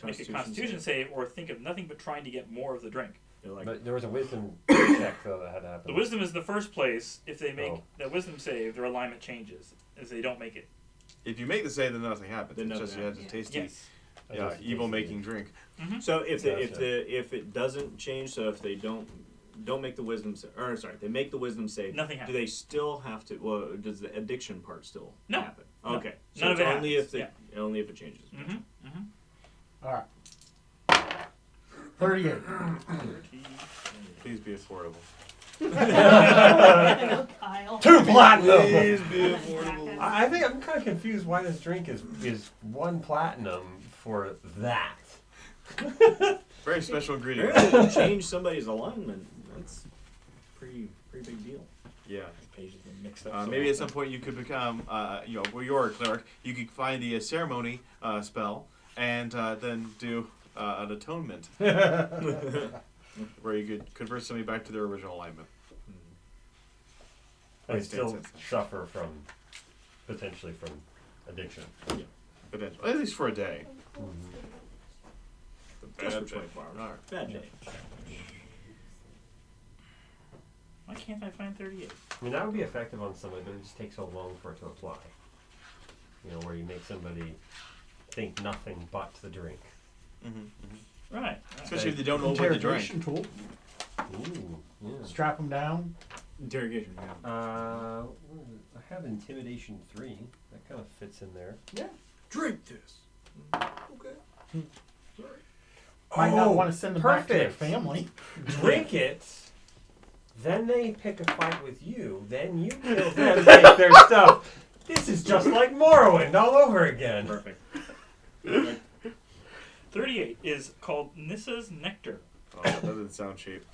D: make a Constitution save or think of nothing but trying to get more of the drink.
E: They're like,
A: But there was a wisdom check though that had to happen.
D: The wisdom is the first place. If they make
A: Oh.
D: that wisdom save, their alignment changes. If they don't make it,
C: If you make the save, then nothing happens.
E: Then
C: It's
E: nothing
C: just you had to
F: happens.
C: taste
D: yes.
C: Yeah,
A: Just
C: evil
A: tasted
C: making
A: it.
C: drink.
E: so if
A: Gotcha.
E: if it doesn't change, so if they don't make the wisdom save, or sorry, they make the wisdom save.
D: Nothing
E: Do
D: happens.
E: they still have to? Well, does the addiction part still
D: No.
E: happen?
D: No.
E: Okay, so
D: None of
E: it's
D: it
E: only
D: happens,
E: if only if it changes.
B: All right. 38.
C: Please be affordable.
F: I know, Kyle.
A: 2 platinum.
C: Please be affordable.
A: I think I'm kind of confused why this drink is 1 platinum for that.
C: Very special ingredient.
E: Apparently, to change somebody's alignment, that's pretty big deal.
C: Yeah.
D: Pages are mixed up. so
C: Maybe at
D: often.
C: some point you could become, where you're a cleric, you could find the ceremony spell and then do an atonement where you could convert somebody back to their original alignment.
A: I still suffer from potentially from addiction.
C: Potentially. At least for a day.
E: Just for
C: Bad
E: 24 hours.
C: Alright.
E: Bad day.
D: Why can't I find 38?
A: I mean, that would be effective on somebody, but it just takes so long for it to apply. Where you make somebody think nothing but the drink.
D: Right.
C: Especially if they don't know what they drank.
B: Interrogation tool.
A: Ooh, yeah.
B: Strap them down.
E: Interrogation. Yeah.
A: What is it? I have intimidation 3. That kind of fits in there.
E: Drink this. Okay.
B: Might not want to send them back to their
A: perfect.
B: family.
A: Drink it. Then they pick a fight with you. Then you kill them, take their stuff. This is just like Morrowind all over again.
E: Perfect.
D: 38 is called Nissa's Nectar.
C: Oh, that doesn't sound cheap.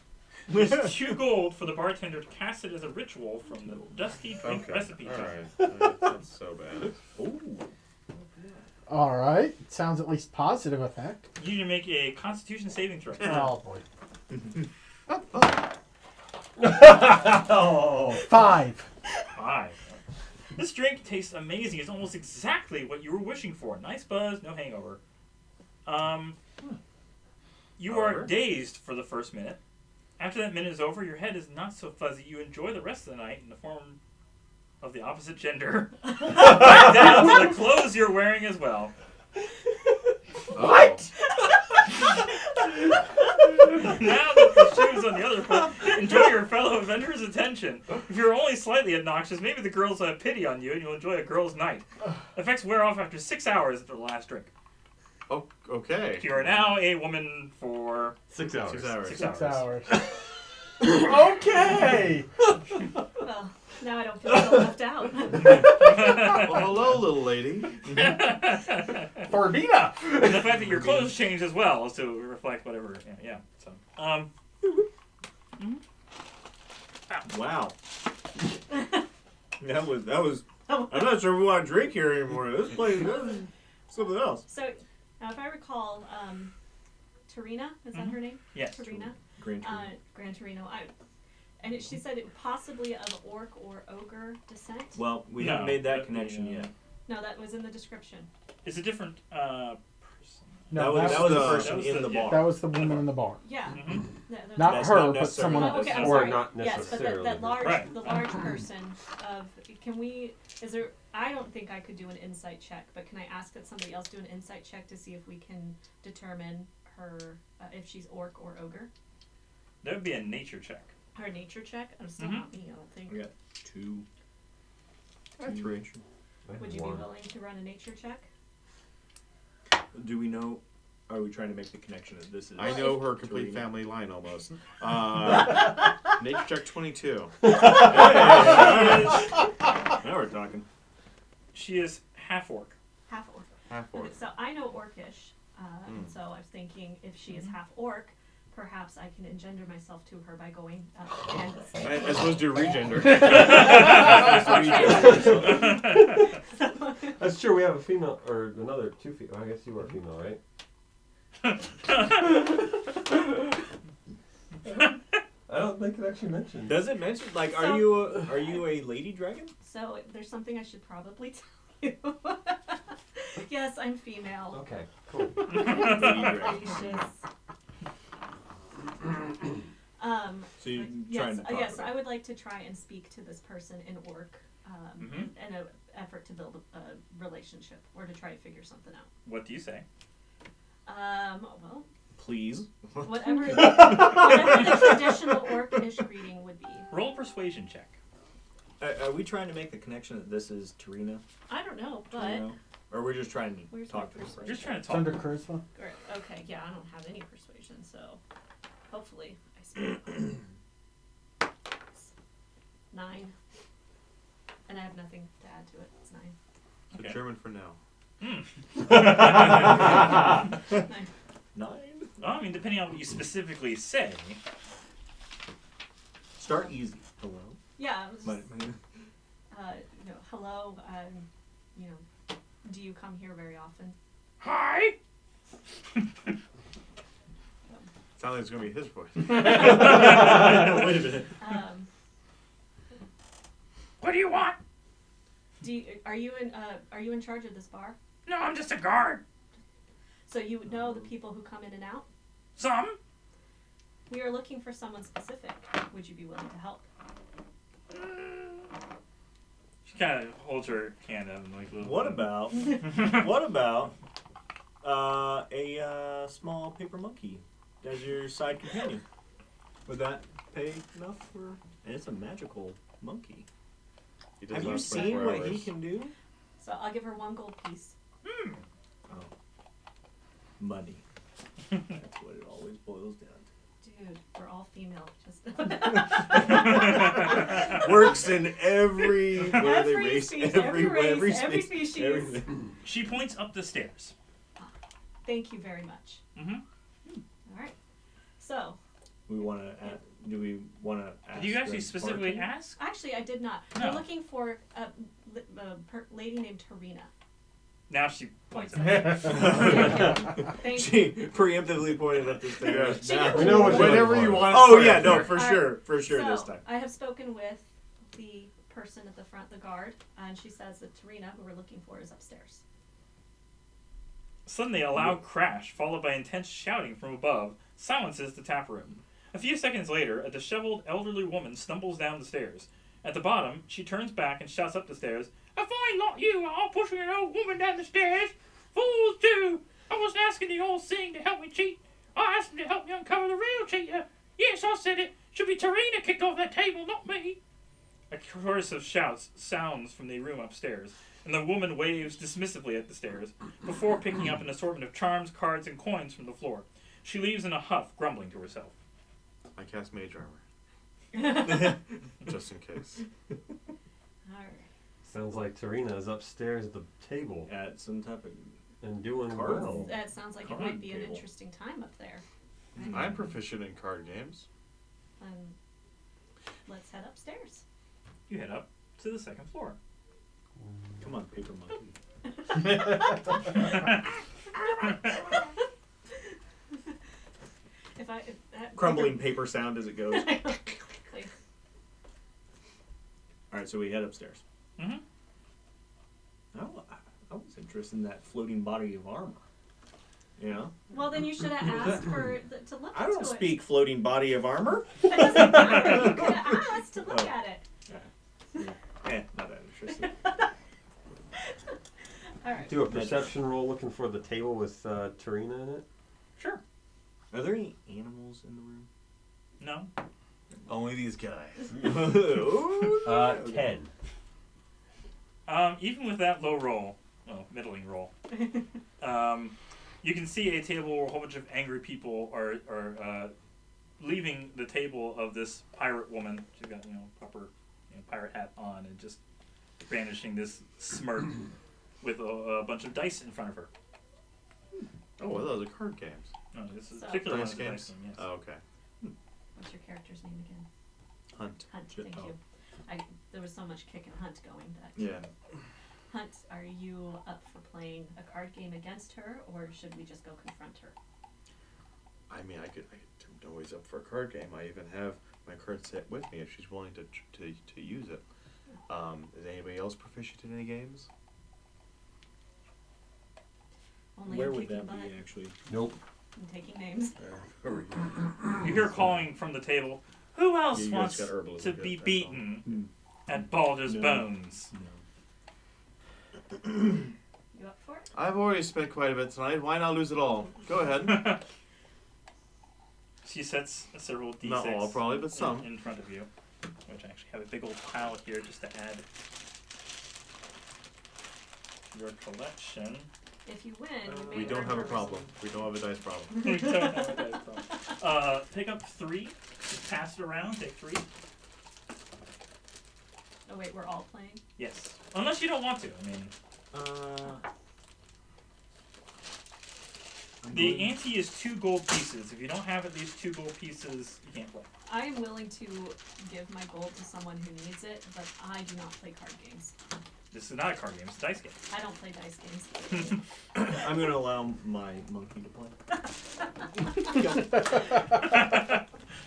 D: It's 2 gold for the bartender to cast it as a ritual from the Dusty Drink recipe book.
C: Alright. That's so bad.
E: Ooh.
B: All right. Sounds at least positive effect.
D: You need to make a Constitution saving throw.
B: Oh, boy.
A: Oh.
B: 5.
D: 5. This drink tastes amazing. It's almost exactly what you were wishing for. Nice buzz, no hangover. You are
C: However?
D: dazed for the first minute. After that minute is over, your head is not so fuzzy. You enjoy the rest of the night in the form of the opposite gender. Right down to the clothes you're wearing as well.
A: What?
D: Now that the shoe is on the other foot, enjoy your fellow vendor's attention. If you're only slightly obnoxious, maybe the girls will have pity on you and you'll enjoy a girl's night. Effects wear off after 6 hours after the last drink.
C: Oh, okay.
D: You are now a woman for
A: 6 hours.
C: 6 hours.
B: 6 hours. Okay.
F: Well, now I don't feel so left out.
C: Well, hello, little lady.
B: Farbina.
D: And the fact that your clothes change as well is to reflect whatever. Yeah. So,
E: Wow. That was. I'm not sure we want to drink here anymore. This place is something else.
F: So, now if I recall, Tarina, is that her name?
D: yes.
F: Tarina?
E: Grand
F: Gran Torino. She said it possibly of orc or ogre descent.
E: Well, we
D: No,
E: haven't made that
D: but
E: connection
D: the,
E: yet.
F: No, that was in the description.
D: It's a different person.
B: No,
E: that was the
C: the-
E: person
D: that was
E: in the
D: the-
E: bar.
B: that was the woman in the bar.
F: Yeah.
D: Mm-hmm.
B: Not
E: That's
B: her,
E: not
B: but
E: necessarily-
B: someone
F: Oh,
B: else.
F: okay, I'm
A: Or
F: sorry.
A: not
F: Yes, but
A: necessarily.
F: that large,
D: Right.
F: the large person of, is there, I don't think I could do an insight check, but can I ask that somebody else do an insight check to see if we can determine her, if she's orc or ogre?
D: That would be a nature check.
F: Her nature check? Oh, still
D: Mhm.
F: not me, I don't think.
E: We got 2.
C: 3.
F: Would you be willing to run a nature check?
E: Do we know? Are we trying to make the connection that this is?
C: I know her complete
E: Tarina?
C: family line almost. Nature check 22.
E: Now we're talking.
D: She is half orc.
F: Half orc.
C: Half orc.
F: So I know orcish, and so I was thinking if she is half orc, perhaps I can engender myself to her by going up and
C: As opposed to regender.
A: That's true. We have a female or another two female. I guess you are female, right? I don't think it actually mentioned.
E: Does it mention like
F: So-
E: are you a lady dragon?
F: So there's something I should probably tell you. Yes, I'm female.
A: Okay, cool.
F: Gracious.
E: So you're
F: yes,
E: trying to talk
F: yes,
E: about
F: I would like to try and speak to this person in orc,
D: Mhm.
F: in an effort to build a relationship or to try to figure something out.
D: What do you say?
F: Well,
E: Please.
F: whatever the traditional orcish greeting would be.
D: Roll a persuasion check.
E: Are we trying to make the connection that this is Tarina?
F: I don't know, but
E: Tarina? Or we're just trying to
F: Where's
E: talk
F: my
E: to this
F: persuasion?
E: person?
D: Just trying to
B: It's
D: talk.
B: under charisma.
F: okay, yeah, I don't have any persuasion, so hopefully I speak. 9, and I have nothing to add to it. It's 9.
C: So
D: Okay.
C: German for now.
F: 9.
E: 9?
D: Well, I mean, depending on what you specifically say.
E: Start easy. Hello.
F: Yeah, it was just,
E: My-
F: hello, you know, do you come here very often?
D: Hi.
C: Sounds like it's gonna be his voice.
E: Wait a minute.
D: What do you want?
F: Are you in charge of this bar?
D: No, I'm just a guard.
F: So you know the people who come in and out?
D: Some.
F: We are looking for someone specific. Would you be willing to help?
D: She kind of holds her hand up and like a little.
E: What about a small paper monkey as your side companion? Would that pay enough for? And it's a magical monkey.
C: He does
E: Have you
C: last
E: seen
C: 24
E: what he
C: hours.
E: can do?
F: So I'll give her 1 gold piece.
E: Oh, money. That's what it always boils down
F: Dude, we're all female. Just
E: to. Works in every where they
F: Every
E: race,
F: species,
E: every
F: every
E: space,
F: species.
E: everything.
D: She points up the stairs.
F: Thank you very much.
D: Mm-hmm.
F: All right. So,
E: We want to. Do we want to ask?
D: Did you actually
E: the
D: specifically
E: bartender?
D: ask?
F: actually, I did not.
D: No.
F: We're looking for a lady named Tarina.
D: Now she points up.
F: Thank you.
E: She preemptively pointed up the stairs.
F: She
E: Now-
F: did.
A: We know what you're
C: Whenever
A: looking
C: you
A: for.
C: want.
E: Oh yeah, no,
C: for
E: for
F: Alright.
E: sure
F: So,
E: this time.
F: I have spoken with the person at the front, the guard, and she says that Tarina, who we're looking for, is upstairs.
D: Suddenly, a loud crash, followed by intense shouting from above, silences the tap room. A few seconds later, a disheveled elderly woman stumbles down the stairs. At the bottom, she turns back and shouts up the stairs, "A fine lot you are pushing an old woman down the stairs! Fools too! I wasn't asking the old thing to help me cheat. I asked him to help me uncover the real cheater. Yes, I said it. Should be Tarina kicked off that table, not me." A chorus of shouts sounds from the room upstairs, and the woman waves dismissively at the stairs, before picking up an assortment of charms, cards, and coins from the floor. She leaves in a huff, grumbling to herself.
C: I cast Mage Armor. Just in case.
F: Alright.
A: Sounds like Tarina is upstairs at the table
E: At some type of.
A: and doing
E: Card.
A: well.
F: That sounds like it
E: Card
F: might be an
E: table.
F: interesting time up there.
C: I'm proficient in card games.
F: Let's head upstairs.
D: You head up to the second floor.
E: Come on, paper monkey. Crumbling paper sound as it goes. All right, so we head upstairs.
D: Mhm.
E: I was interested in that floating body of armor. You know,
F: Well, then you should have asked to look
E: I
F: into
E: don't
F: it.
E: speak floating body of armor.
F: It doesn't matter. You could have asked to look
E: Oh.
F: at it.
E: Not that interesting.
F: All right.
A: Do a perception roll looking for the table with Tarina in it.
D: Sure.
E: Are there any animals in the room?
D: No.
C: Only these guys.
E: Ooh,
A: 10.
D: Even with that low roll, middling roll, you can see a table where a whole bunch of angry people are leaving the table of this pirate woman. She's got proper pirate hat on and just brandishing this smirk with a bunch of dice in front of her.
C: Oh, well, those are card games.
D: No, this is
F: So-
D: particular
C: Dice
D: one's a
C: games?
D: dice game, yes.
C: Oh, okay.
F: What's your character's name again?
C: Hunt.
F: Hunt. Thank
C: Oh.
F: you. There was so much kick and Hunt going that.
C: Yeah.
F: Hunt, are you up for playing a card game against her, or should we just go confront her?
C: I mean, I'm always up for a card game. I even have my card set with me if she's willing to use it. Is anybody else proficient in any games?
F: Only
E: Where
F: in
E: would
F: kicking
E: that
F: butt
E: be actually?
A: Nope.
F: and taking names.
D: You hear calling from the table. Who else
C: Yeah, you guys
D: wants
C: got herbalism,
D: to
C: good,
D: be
C: that's all.
D: beaten at Baldur's
E: No.
D: Bones?
F: You up for it?
C: I've already spent quite a bit tonight. Why not lose it all? Go ahead.
D: She sets several d6
C: Not all, probably, but some.
D: in front of you, which I actually have a big old pile here just to add your collection.
F: If you win, you may
C: We don't
F: earn
C: have a
F: her
C: problem. We don't have a dice problem.
D: You don't have a dice problem. Pick up 3. Just pass it around. Take 3.
F: Oh wait, we're all playing.
D: Yes, unless you don't want to. I mean, the ante is 2 gold pieces. If you don't have at least 2 gold pieces, you can't play.
F: I am willing to give my gold to someone who needs it, but I do not play card games.
D: This is not a card game. It's a dice game.
F: I don't play dice games.
E: I'm gonna allow my monkey to play.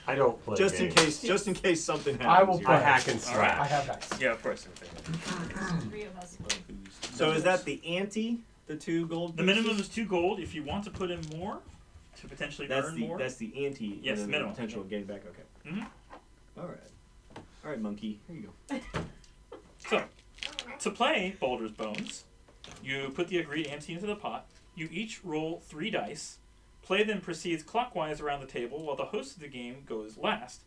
A: I don't play
E: Just
A: games.
E: in case something happens.
B: I will
E: here.
B: play.
A: I hack and
D: All
A: slash.
D: right.
B: I have dice.
D: Yeah, of course.
F: 3 of us.
E: So is that the ante? The 2 gold.
D: The
E: pieces?
D: minimum is 2 gold. If you want to put in more to potentially
E: That's
D: earn
E: the
D: more.
E: that's the ante.
D: Yes,
E: and then
D: minimum.
E: The potential of getting back. Okay.
D: Mhm.
E: All right, monkey. Here you go.
D: So, to play Baldur's Bones, you put the agreed ante into the pot. You each roll 3 dice. Play then proceeds clockwise around the table while the host of the game goes last.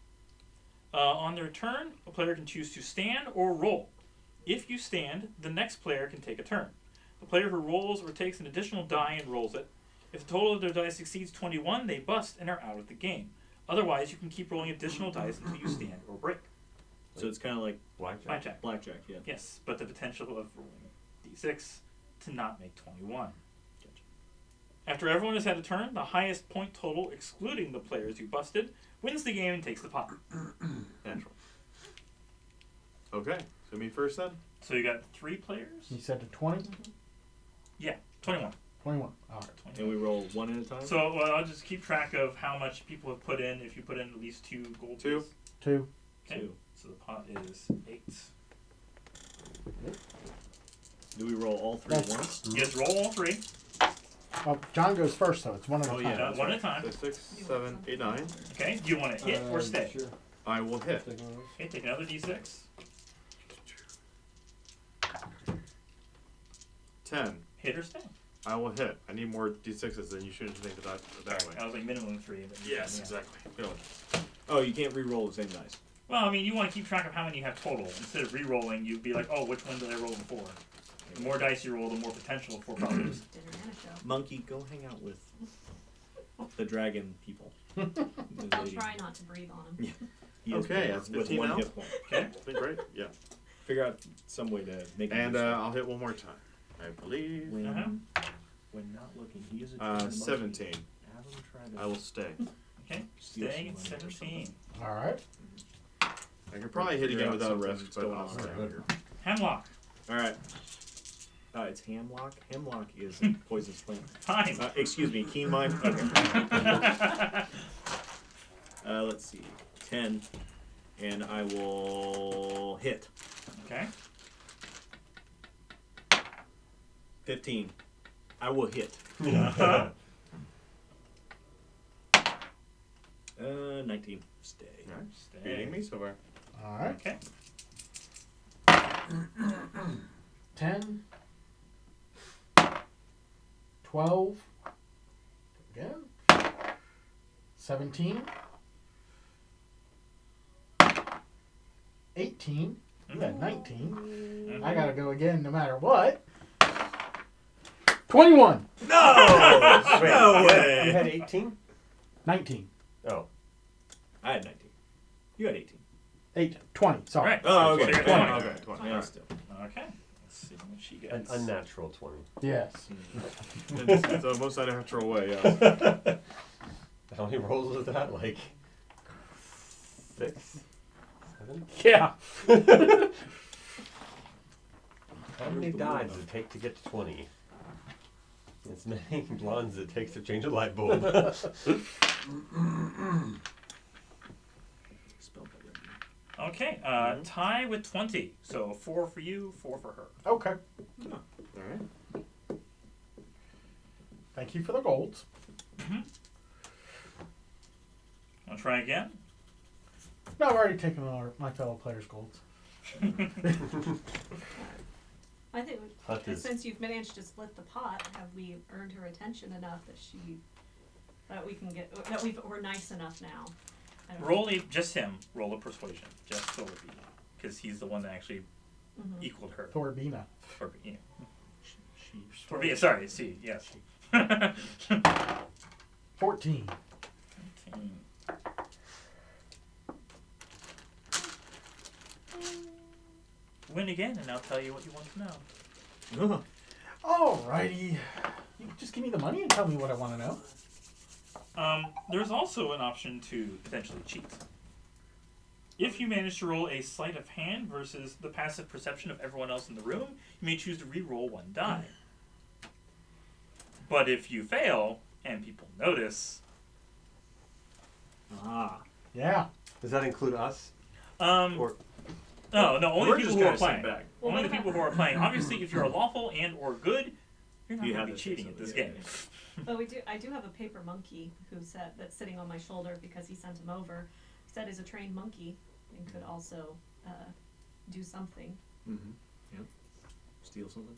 D: On their turn, a player can choose to stand or roll. If you stand, the next player can take a turn. The player who rolls or takes an additional die and rolls it. If the total of their dice exceeds 21, they bust and are out of the game. Otherwise, you can keep rolling additional dice until you stand or break.
E: So it's kind of like
A: Blackjack.
E: blackjack. Yeah.
D: Yes, but the potential of rolling d6 to not make 21. After everyone has had a turn, the highest point total, excluding the players who busted, wins the game and takes the pot.
C: Natural. Okay, so me first then?
D: So you got 3 players?
B: You said to 20?
D: Yeah, 21.
B: 21. All right.
E: And we roll one at a time.
D: So I'll just keep track of how much people have put in. If you put in at least 2 gold
C: 2.
D: pieces.
B: 2.
D: Okay.
E: 2.
D: So the pot is 8.
E: Do we roll all 3 at
B: That's-
E: once?
D: You just roll all 3.
B: Oh, John goes first, so it's one at a
E: Oh,
B: time.
E: yeah. that's
D: one
E: right.
D: at a time.
C: So 6, 7, 8, 9.
D: Okay. Do you want to hit or stay?
A: Sure.
C: I will hit.
D: Okay. Take another d6.
C: 10.
D: Hit or stay.
C: I will hit. I need more d6s, then you shouldn't think that way.
D: I was like minimum 3. But
C: Yes,
D: yeah.
C: exactly. Good.
E: Oh, you can't re-roll the same dice.
D: Well, I mean, you want to keep track of how many you have total. Instead of re-rolling, you'd be like, oh, which one did I roll before? The more dice you roll, the more potential for problems.
F: Dinner and a show.
E: Monkey, go hang out with the dragon people.
F: I'll try not to breathe on him.
E: He is
C: Okay,
E: one-
C: that's
E: with
C: 15
E: one
C: now?
E: hit point.
D: Okay?
C: It's been great. Yeah.
E: Figure out some way to make.
C: And
E: him
C: I'll hit one more time. I believe.
E: when
D: Uh-huh.
E: when not looking, he is a trained monkey.
C: 17.
E: Have him try to
C: I will stay.
D: Okay.
E: steal
D: Staying at
E: some money or
D: 17.
B: All right.
C: I can probably hit
E: Figure
C: again
E: out
C: without
E: something
C: risk,
E: that's
C: but
E: going
C: I'll
E: on
C: stay
E: around
C: here.
D: Hemlock.
E: All right. It's Hamlock. Hemlock is a poisonous plant.
D: Time.
E: Excuse me, keen mind. Okay. Let's see. 10, and I will hit.
D: Okay.
E: 15. I will hit.
D: Uh-huh.
E: 19. Stay.
C: Alright.
D: Stay.
C: Beating me so far.
B: All right.
D: Okay.
B: 10. 12. Again. 17. 18. You had 19. I gotta go again no matter what. 21.
E: No!
A: Wait,
E: No
A: you
E: way!
A: had 18?
B: 19.
A: Oh.
E: I had 19. You had 18.
B: 20. Sorry.
D: Alright.
E: Oh,
D: so
E: okay.
D: you're
E: 20.
D: 20.
E: Okay, 20.
F: Yeah.
E: Yeah, still.
D: Okay. Let's see what she
A: An
D: gets.
A: unnatural 20.
B: Yes.
C: It's the most unnatural way, yeah.
A: How many rolls was that? Like 6? 7?
B: Yeah.
A: How many dies does it take to get to 20? As many blondes as it takes to change a light bulb.
D: Okay. Tie with 20. So 4 for you, 4 for her.
B: Okay.
E: All right.
B: Thank you for the golds.
D: I'll try again.
B: No, I've already taken my fellow players' golds.
F: I think
A: That is-
F: since you've managed to split the pot, have we earned her attention enough that we're nice enough now? I don't know.
D: Roll just him. Roll a persuasion. Just Thorby. Because he's the one that actually
F: Mhm.
D: equaled her.
B: Thorbina.
D: Thorby, yeah. Thorby, sorry, see, yes.
B: 14.
D: 15. Win again, and I'll tell you what you want to know.
B: Alrighty. You just give me the money and tell me what I want to know.
D: There's also an option to potentially cheat. If you manage to roll a sleight of hand versus the passive perception of everyone else in the room, you may choose to re-roll 1 die. But if you fail, and people notice...
E: Ah.
B: Yeah.
A: Does that include us?
D: No, only
E: We're
D: people
E: just
D: who are
E: gonna sit
D: playing.
E: back.
F: Well,
D: Only
F: what
D: the people
F: about-
D: who are playing. Obviously, if you're a lawful and or good, you're not
E: You
D: going
E: have
D: to be
E: to say
D: cheating at
E: something,
D: this
E: yeah,
D: game.
F: But I do have a paper monkey that's sitting on my shoulder because he sent him over. He said he's a trained monkey and could also do something.
E: Mm-hmm. Yep. Steal something.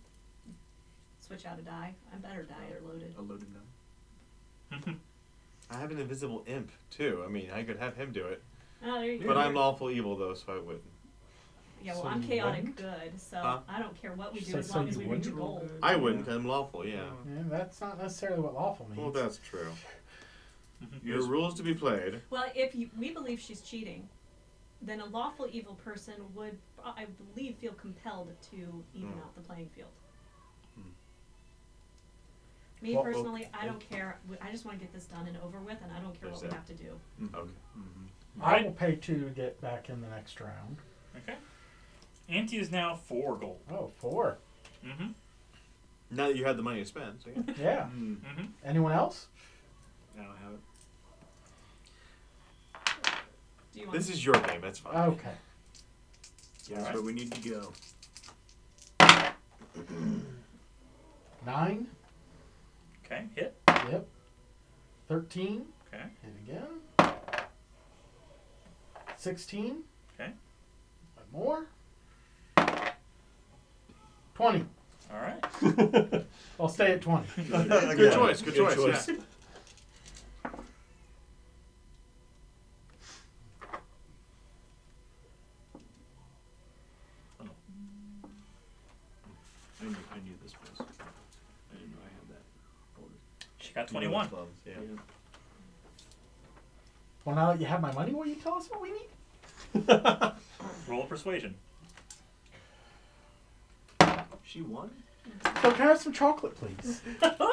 F: Switch out a die. I'm better die or loaded.
E: A loaded gun.
C: I have an invisible imp, too. I mean, I could have him do it.
F: Oh, there you go.
C: But I'm lawful evil, though, so I wouldn't.
F: Yeah, well,
B: So
F: I'm
B: you
F: chaotic
B: wouldn't?
F: good, so
C: Huh?
F: I don't care what we do
B: So-
F: as
B: so
F: long as
B: you
F: we reach the
B: wouldn't?
F: goal.
C: I wouldn't, because I'm lawful, yeah.
B: Yeah, that's not necessarily what lawful means.
C: Well, that's true. Your rules to be played.
F: Well, if we believe she's cheating, then a lawful evil person would, I believe, feel compelled to even out the playing field. Me
A: Well,
F: personally, I don't care. I just want to get this done and over with, and I don't care what we
E: There's
F: have to do.
C: Okay.
B: I will pay 2 to get back in the next round.
D: Okay. Auntie is now 4 gold.
B: Oh, 4.
D: Mm-hmm.
C: Now that you have the money to spend, so yeah.
B: Yeah.
E: Mm.
D: Mm-hmm.
B: Anyone else?
E: I don't have it.
F: Do you want?
C: This is your game, that's fine.
B: Okay.
E: That's
D: Alright.
E: where we need to go.
B: 9.
D: Okay, hit.
B: Yep. 13.
D: Okay.
B: Hit again. 16.
D: Okay.
B: One more. 20.
D: All right.
B: I'll stay at 20.
C: Good choice, good choice. Yeah.
E: I knew this was. I didn't know I had that. Ordered.
D: She got 21.
E: Yeah.
B: Well, now that you have my money, will you tell us what we need?
D: Roll a persuasion.
E: She won?
B: So can I have some chocolate, please?
E: Oh,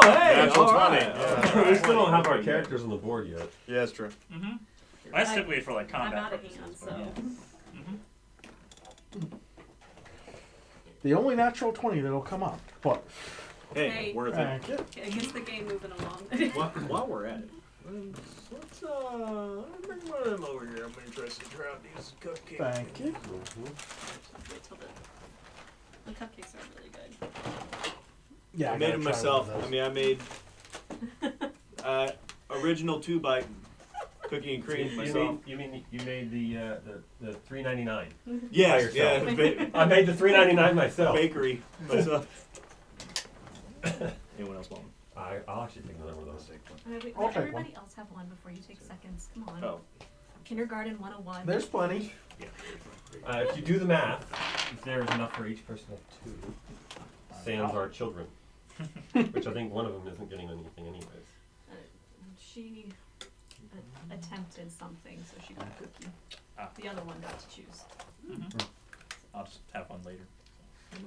E: hey!
C: Natural
E: all
C: 20.
E: right.
C: Yeah.
A: We still don't have our characters on the board yet.
C: Yeah, that's true.
D: Mm-hmm. I stipulate for like
F: I'm
D: combat
F: out of
D: purposes.
F: hands,
D: but
F: so.
D: yeah.
B: The only natural 20 that'll come up. What?
E: Hey,
F: Hey.
E: worth it.
B: Thank you.
F: Okay, gets the game moving along.
E: While we're at it, let's bring one of them over here. I'm interested to try out these cupcakes.
B: Thank you.
F: Wait till the cupcakes are really good.
B: Yeah,
E: I made
B: gotta
E: them
B: try
E: myself.
B: one of those.
E: I mean, I made original 2-bite cookie and cream myself.
A: You made the $3.99.
E: Yes,
A: by
E: yeah,
A: yourself. I made the $3.99 myself.
E: bakery myself. Anyone else want one?
A: I'll actually take another one of those.
B: I'll take
F: Everybody
B: one.
F: else have one before you take seconds. Come on.
E: Oh,
F: Kindergarten 101.
B: There's plenty.
A: If you do the math, if there is enough for each person of 2, sans our children, which I think one of them isn't getting anything anyways.
F: She attempted something, so she got a cookie.
D: Ah.
F: The other one got to choose.
D: I'll just have one later.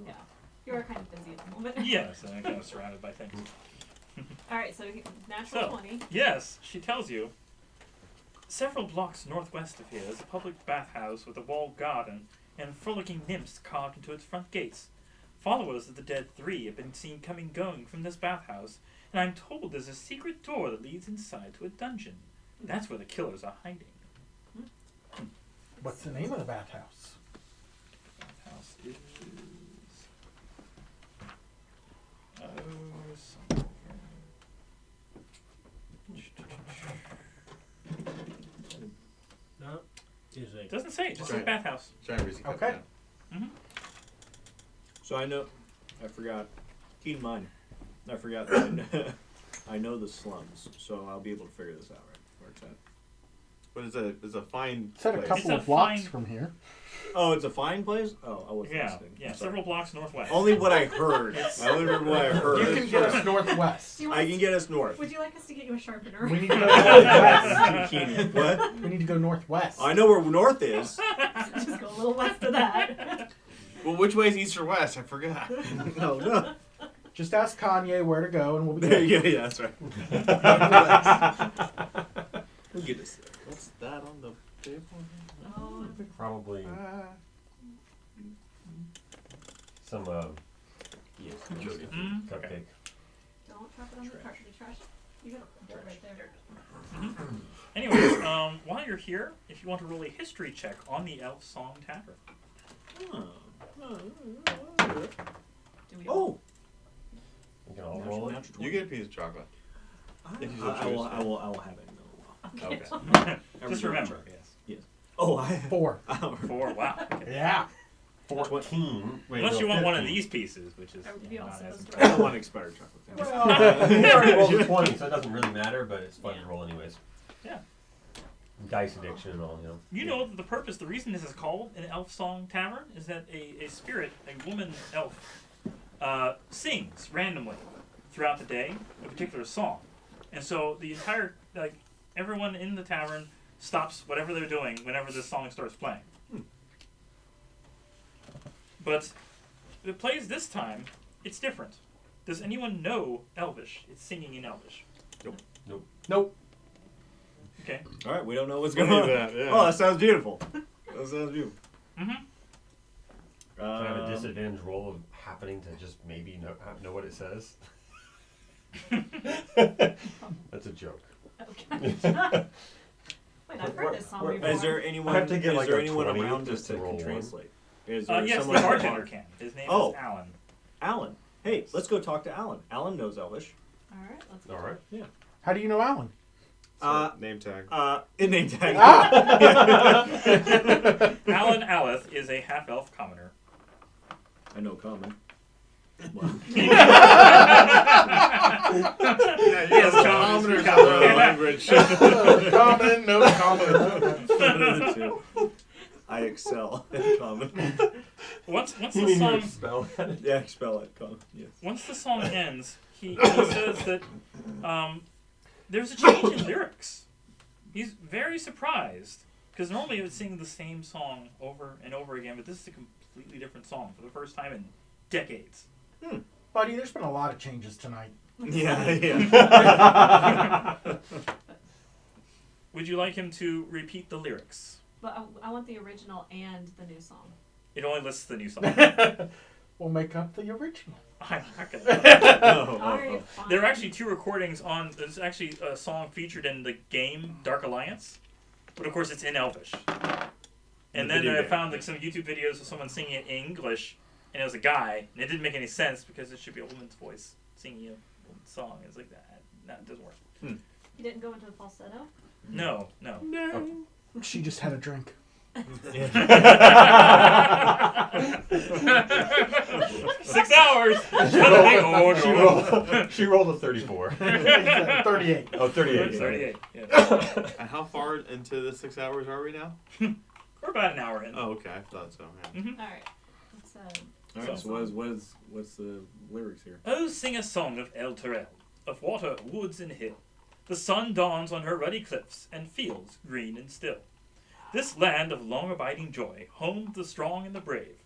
F: Yeah. You are kind of busy at the moment.
D: Yes, and I'm kind of surrounded by things.
F: Alright, so natural
D: So,
F: 20.
D: yes, she tells you. Several blocks northwest of here is a public bathhouse with a walled garden and frolicking nymphs carved into its front gates. Followers of the dead three have been seen coming and going from this bathhouse, and I'm told there's a secret door that leads inside to a dungeon. That's where the killers are hiding.
B: What's the name of the bathhouse?
D: Bathhouse is... somewhere here.
H: No, is a
D: Doesn't say, it just says
C: Right.
D: bathhouse.
C: Giant reason cut
B: Okay.
C: down.
E: So I forgot. Keep in mind, I forgot that I know the slums, so I'll be able to figure this out, right? Where it's at.
C: But it's a fine
B: It's at a
C: place.
B: couple
D: It's a
B: of blocks
D: fine-
B: from here.
E: Oh, it's a fine place? Oh, I wasn't
D: Yeah,
E: listening.
D: yeah,
E: I'm sorry.
D: several blocks northwest.
E: Only what I heard. I only remember what I heard.
B: You can get us northwest.
F: Do you want
E: I
F: us
E: can get us north.
F: Would you like us to get you a sharpener?
B: We need to go northwest.
E: What?
B: We need to go northwest.
E: I know where north is.
F: Just go a little west of that.
C: Well, which way is east or west? I forgot.
E: No.
B: Just ask Kanye where to go, and we'll be
E: Yeah,
B: good.
E: yeah, that's right. We'll get us there.
C: What's that on the table?
F: Oh,
A: Probably some yes,
D: Mm,
A: cupcake.
D: okay.
F: don't drop it on the trash. You got dirt right there.
D: Anyways, while you're here, if you want to roll a history check on the Elf Song Tavern.
F: Do we
E: Oh,
A: You can all roll it.
E: natural
C: You get a piece of chocolate. If you so
E: I will.
C: choose.
E: I will have it in a little while.
C: Okay.
D: Just remember, yes.
E: Oh, I
B: 4.
D: 4, wow. Okay.
B: Yeah.
A: 14. Wait,
D: Unless
A: no,
D: you want one of
A: 15.
D: these pieces, which is
F: Are we
D: you know,
F: all
D: not as
F: supposed to
E: I don't want expired chocolate.
B: Well,
A: We already rolled a 20, so it doesn't really matter, but it's fun
F: Yeah.
A: to roll anyways.
D: Yeah.
A: Dice addiction and all, you know.
D: You know that the purpose, the reason this is called an Elf Song Tavern is that a spirit, a woman elf, sings randomly throughout the day a particular song. And so the entire, like, everyone in the tavern stops whatever they're doing whenever this song starts playing. But the plays this time, it's different. Does anyone know Elvish? It's singing in Elvish.
B: nope.
D: Okay.
E: All right, we don't know what's
C: What
E: going
C: is
E: on.
C: that? Yeah.
E: Oh, that sounds beautiful. That sounds beautiful.
D: Mm-hmm.
A: Can I have a disadvantage roll of happening to just maybe know what it says? That's a joke.
F: Okay. Wait, I've heard this song before.
E: Is there anyone?
A: I have to get
E: is
A: like
E: there
A: a
E: anyone
A: 20
E: around
A: just
E: us
A: to
E: that
A: roll
E: can
A: one.
E: translate? Is there
D: Yes, the
E: someone?
D: bartender can. His name
E: Oh.
D: is Alan.
E: Alan. Hey, let's go talk to Alan. Alan knows Elvish.
F: Alright, let's go.
A: All right.
B: How do you know Alan?
C: Name tag.
E: In name tag.
D: Alan Aleth is a half-elf commoner.
E: I know common. Well,
D: Yes, common.
C: language.
B: Common, no common.
E: one of the two. I excel at common.
D: Once
A: You
D: the
A: mean
D: song
A: your spell?
E: Yeah, spell it common. Yes.
D: once the song ends, he says that there's a change in lyrics. He's very surprised because normally he would sing the same song over and over again, but this is a completely different song for the first time in decades.
B: Buddy, there's been a lot of changes tonight.
E: Yeah, yeah.
D: Would you like him to repeat the lyrics?
F: But I want the original and the new song.
D: It only lists the new song.
B: We'll make up the original.
D: I'm not gonna.
F: Alright, fine.
D: There are actually 2 recordings on. There's actually a song featured in the game Dark Alliance, but of course it's in Elvish. And
E: The
D: then
E: video
D: I
E: game.
D: found like some YouTube videos of someone singing it in English, and it was a guy, and it didn't make any sense because it should be a woman's voice singing a woman's song. It's like that. No, it doesn't work.
F: You didn't go into the falsetto?
D: No.
B: She just had a drink.
D: 6 hours.
A: She rolled a 34.
B: 38.
A: Oh, 38.
D: 38. Yeah.
C: And how far into the 6 hours are we now?
D: We're about an hour in.
C: Oh, okay. I thought so. Yeah.
F: Alright. Let's
E: All right. So what's the lyrics here?
D: Oh, sing a song of Elturel, of water, woods, and hill. The sun dawns on her ruddy cliffs and fields green and still. This land of long-abiding joy, home of the strong and the brave,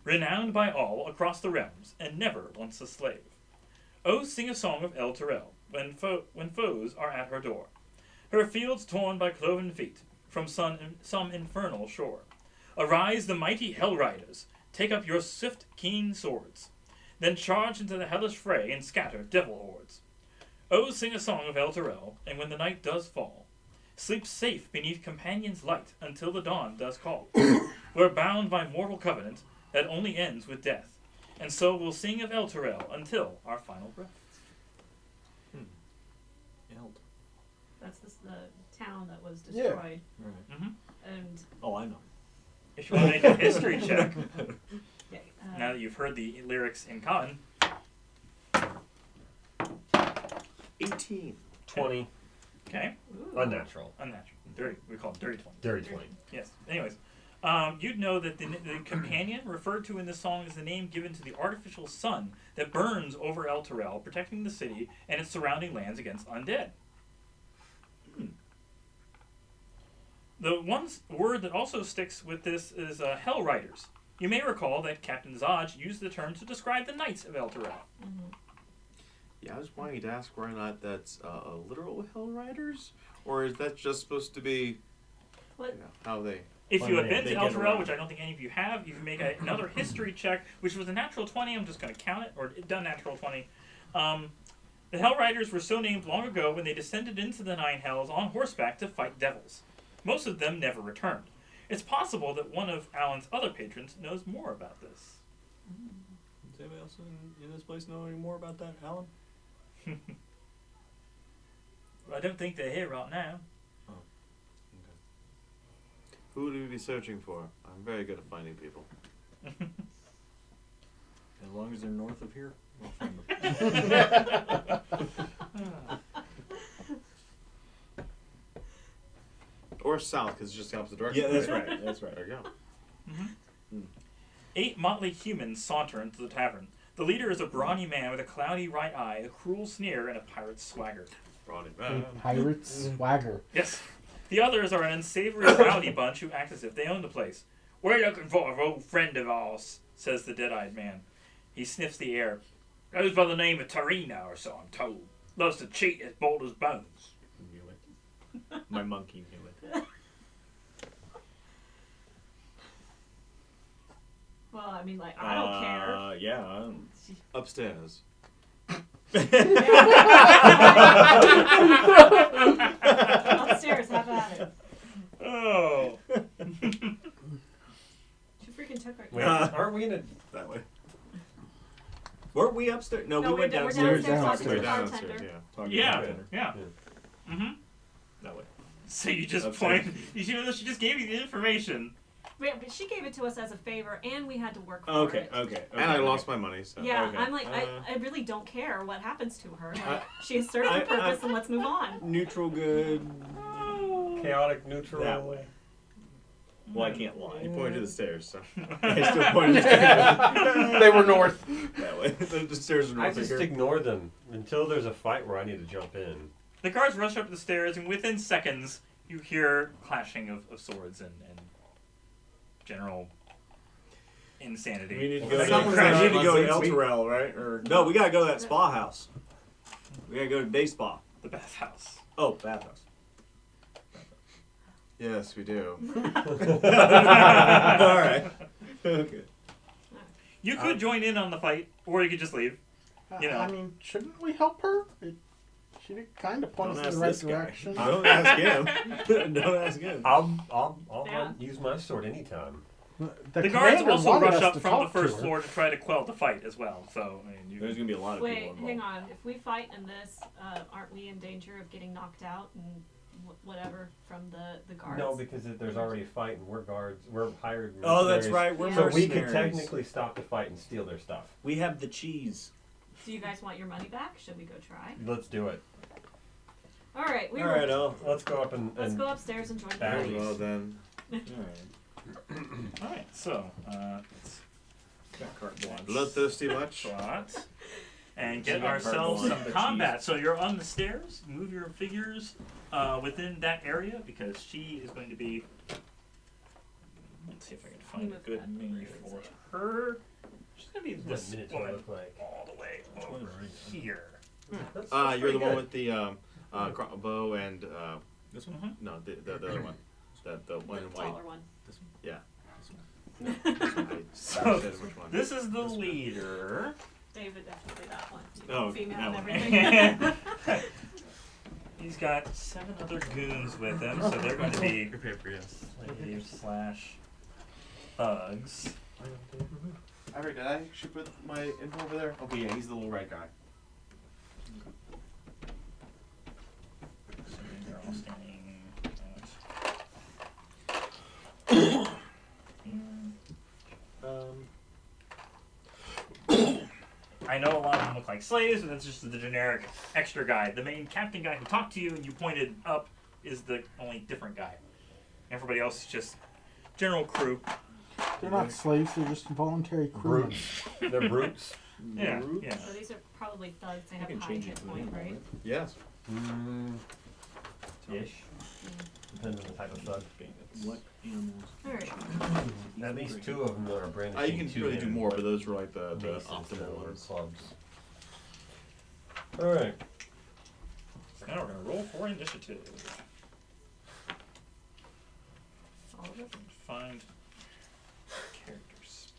D: renowned by all across the realms, and never once a slave. Oh, sing a song of Elturel, when foes are at her door. Her fields torn by cloven feet, from some infernal shore. Arise the mighty Hellriders, take up your swift, keen swords. Then charge into the hellish fray and scatter devil hordes. Oh, sing a song of Elturel, and when the night does fall, sleep safe beneath companions' light until the dawn does call. We're bound by mortal covenant that only ends with death, and so we'll sing of Elturel until our final breath.
F: That's the town that was destroyed.
E: Right.
D: Mm-hmm.
F: And
E: Oh, I know.
D: If you want to make a history check,
F: yeah,
D: now that you've heard the lyrics in common,
E: 18.
A: 20.
D: okay,
F: ooh.
A: Unnatural.
D: unnatural, dirty. We call it dirty 20.
A: Dirty 20.
D: Yes. Anyways, you'd know that the companion referred to in this song is the name given to the artificial sun that burns over Elturel, protecting the city and its surrounding lands against undead. The one word that also sticks with this is Hellriders. You may recall that Captain Zodge used the term to describe the Knights of Elturel.
F: Mhm.
C: Yeah, I was wanting to ask whether or not that's a literal Hellriders, or is that just supposed to be
F: What?
C: how they...
D: If you have
A: Unmanned,
D: been
E: they
D: to
E: get
D: Elturel,
E: around.
D: which I don't think any of you have, you can make another history check, which was a natural 20. I'm just going to count it, or done natural 20. The Hellriders were so named long ago when they descended into the Nine Hells on horseback to fight devils. Most of them never returned. It's possible that one of Alan's other patrons knows more about this.
E: Does anybody else in this place know any more about that, Alan?
D: I don't think they're here right now.
C: Who would we be searching for? I'm very good at finding people.
E: As long as they're north of here, we'll find them.
C: Or south, because it's just the opposite direction.
E: Yeah, that's right. That's right.
C: There you go.
D: 8 motley humans saunter into the tavern. The leader is a brawny man with a cloudy right eye, a cruel sneer, and a pirate's swagger.
C: Brought it back.
B: Pirate swagger.
D: Yes. The others are an unsavory, rowdy bunch who act as if they own the place. We're looking for an old friend of ours, says the dead-eyed man. He sniffs the air. Goes by the name of Tarina or so, I'm told. Loves to cheat at Balder's bones.
E: Knew it. My monkey knew it.
F: Well, I mean, like, I don't care.
E: Yeah.
C: Upstairs.
F: Upstairs, have at it.
D: Oh.
F: She freaking took our.
A: Wait, aren't we in a...
E: That way. Weren't we upstairs? No, we went
F: we're
E: downstairs.
F: downstairs talking to
B: Downstairs.
F: the
C: Downstairs,
F: bartender.
C: yeah.
E: Talking
D: Yeah.
E: to the bartender.
D: Yeah. Mm-hmm.
E: That way.
D: So you just
E: Upstairs.
D: point... Even though she just gave you the information.
F: Wait, but she gave it to us as a favor, and we had to work for
E: Okay,
F: it.
E: okay.
C: And I lost my money, so...
F: Yeah,
E: Okay.
F: I'm like,
C: Uh,
F: I really don't care what happens to her. Like, she has served her purpose, and let's move on.
E: Neutral good.
A: Chaotic neutral.
E: That way. Well, I can't lie.
C: You pointed to the stairs, so...
E: I still pointed to the stairs.
B: They were north.
E: That way. The stairs are
A: I
E: north
A: just
E: of here.
A: ignore them until there's a fight where I need to jump in.
D: The guards rush up the stairs, and within seconds, you hear clashing of swords and general insanity.
E: We need to go to,
D: Someone's
E: we
D: gonna
E: need to go to
A: run six
E: Elturel, right? Or no, we gotta go to that spa house. We gotta go to day spa.
D: The bathhouse.
E: Oh, bathhouse.
C: Yes, we do.
E: All right. Okay.
D: You could join in on the fight, or you could just leave. You know.
B: I mean, shouldn't we help her? She did kind of point
E: Don't
B: us
E: ask
B: in the right
E: this guy.
B: direction.
E: Don't ask him. Don't ask him.
A: I'll
F: Yeah.
A: use my sword anytime.
D: The guards
B: commander
D: also
B: wanted
D: rush
B: us
D: up
B: to
D: from the
B: talk to
D: first
B: her.
D: floor to try to quell the fight as well. So, I mean,
E: There's gonna be a lot of
F: Wait,
E: people
F: hang
E: involved.
F: on. If we fight in this, aren't we in danger of getting knocked out and whatever from the guards?
A: No, because there's already a fight and we're guards. We're hired
E: Oh, that's
A: mercenaries.
E: right. We're
F: Yeah.
A: So we
E: mercenaries.
A: could technically stop the fight and steal their stuff.
E: We have the cheese.
F: Do you guys want your money back? Should we go try?
A: Let's do it.
F: All right,
E: All right, El.
A: Let's go up and
F: let's go upstairs and join the
A: Barrels.
F: police.
C: Well, then...
E: All right.
D: Alright, so, let's got carte blanche.
C: Bloodthirsty much?
D: Spot. and
C: You
D: get
C: got
D: ourselves
C: purple
D: some
C: on the
D: combat. So you're on the stairs. Move your figures within that area because she is going to be. Let's see if I can find a
F: Move
D: good
F: that.
D: mini for her. She's going to be
A: What
D: this
A: minutes
D: woman
A: look like?
D: all the way over here.
A: That's
E: You're
A: pretty
E: the one
A: good.
E: with the bow and
C: This one?
D: Mhm.
E: no, the other one. The one in
F: The
E: white.
F: taller one.
E: Yeah.
D: So,
E: I said which one.
D: this is the leader.
F: David, definitely that one.
E: Oh,
F: Female
E: that
F: and
E: one.
F: everything.
D: He's got 7 other goons with him, so they're going to be
C: Your paper, yes.
D: slaves slash thugs.
C: Alright, did I actually put my info over there? Okay, yeah, he's the little red guy.
D: So they're all standing I know a lot of them look like slaves, but that's just the generic extra guy. The main captain guy who talked to you and you pointed up is the only different guy. Everybody else is just general crew.
B: They're not slaves, they're just voluntary crewmen.
A: Brutes. They're brutes.
D: Yeah, yeah.
F: So these are probably thugs. They have
E: can
F: high
E: change
F: hit
E: it to
F: point,
E: the
F: right?
E: Yes.
A: Ish. Depends on the type of thug.
E: What animals?
F: Alright.
A: At least 2 of them are brandishing.
E: You can really do more, but those were like the optimal ones.
A: Clubs. All right.
D: Now we're going to roll for initiative.
F: All of them.
D: Find characters.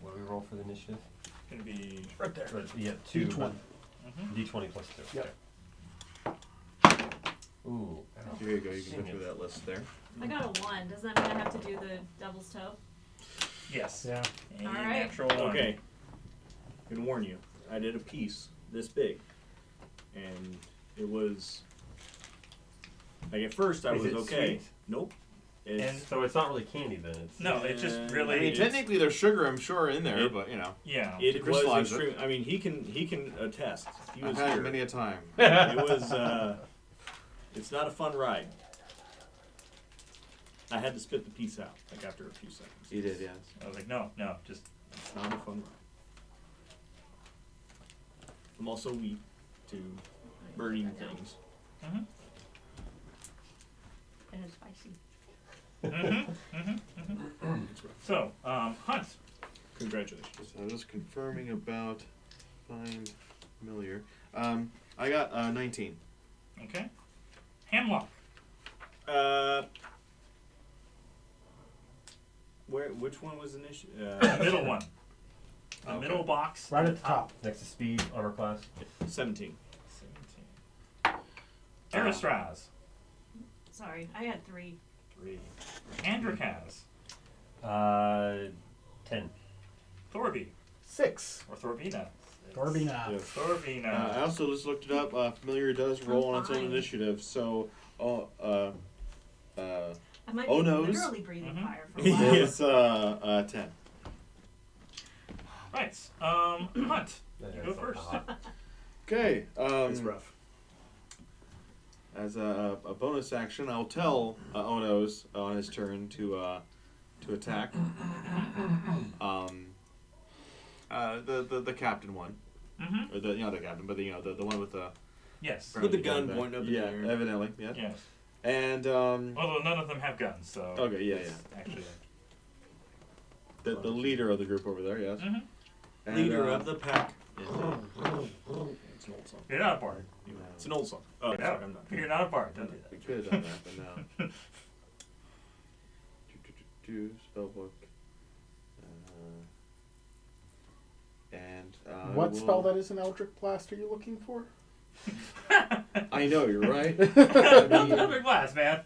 A: What do we roll for the initiative?
D: Going to be
B: Right there.
A: But, yeah, 2.
B: D20.
A: D20 plus 2.
B: Yep.
A: Okay. Ooh.
E: Here you go. You can go through that list there.
F: I got a 1. Does that mean I have to do the devil's toe?
D: yes.
B: Yeah.
D: A
F: All right.
D: natural 1.
E: Okay. I'm gonna warn you. I did a piece this big, and it was like at first I
A: Is
E: was
A: it
E: okay.
A: sweet?
E: Nope.
D: And
E: It's,
A: So it's not really candy then. It's
D: no, it's just
E: I
D: really.
E: mean, technically there's sugar, I'm sure, in there,
C: It-
E: but you know,
D: yeah.
E: it was
C: crystallize it.
E: extreme. I mean, he can attest. He
C: I've
E: was
C: had
E: here.
C: it many a time.
E: It was. It's not a fun ride. I had to spit the piece out like after a few seconds.
C: You did, yes.
D: I was like, no, just.
E: It's not a fun ride. I'm also weak to burning things.
D: Mm-hmm.
F: And it's spicy.
E: It's rough.
D: So, Hunt.
E: Congratulations.
C: So just confirming about find familiar. I got 19.
D: Okay. Hamlock.
E: Which one was initiative?
D: The middle one. The
E: Okay.
D: middle box.
B: Right at the top.
A: next to speed, armor class.
E: 17.
D: 17. Aristraz.
F: Sorry, I had 3.
D: 3. Androkaz.
A: 10.
D: Thorby.
B: 6.
D: Or Thorbina.
B: Thorbina.
C: Yeah.
D: Thorbina.
C: I also just looked it up. Familiar does roll on its own
F: fine.
C: initiative, so
F: I might
C: Oh,
F: be
C: no's.
F: literally breathing
D: Mhm.
F: fire for a while.
C: it's 10.
D: Right. Hunt. You go first.
C: Okay.
E: It's rough.
C: As a bonus action, I'll tell Onos on his turn to attack. The captain one,
D: Mm-hmm.
C: or not the captain, but the one with the
D: Yes.
E: With the gun pointing up in the
C: yeah,
E: air.
C: evidently, yeah.
D: Yes.
C: And
D: Although none of them have guns, so.
C: Okay, yeah,
D: it's Actually.
C: the leader of the group over there, yes.
D: Mm-hmm.
C: And,
E: Leader of the pack.
C: It's
E: It's an old song.
D: You're not a bard.
E: It's an old song. Oh,
D: Get
E: sorry,
D: out.
E: I'm not.
D: You're not a bard. Don't do
C: We
D: that.
C: could have done that, but no. Spellbook. And
B: What spell that is an Eldritch Blast are you looking for?
C: I know, you're right.
D: Not the perfect blast, man.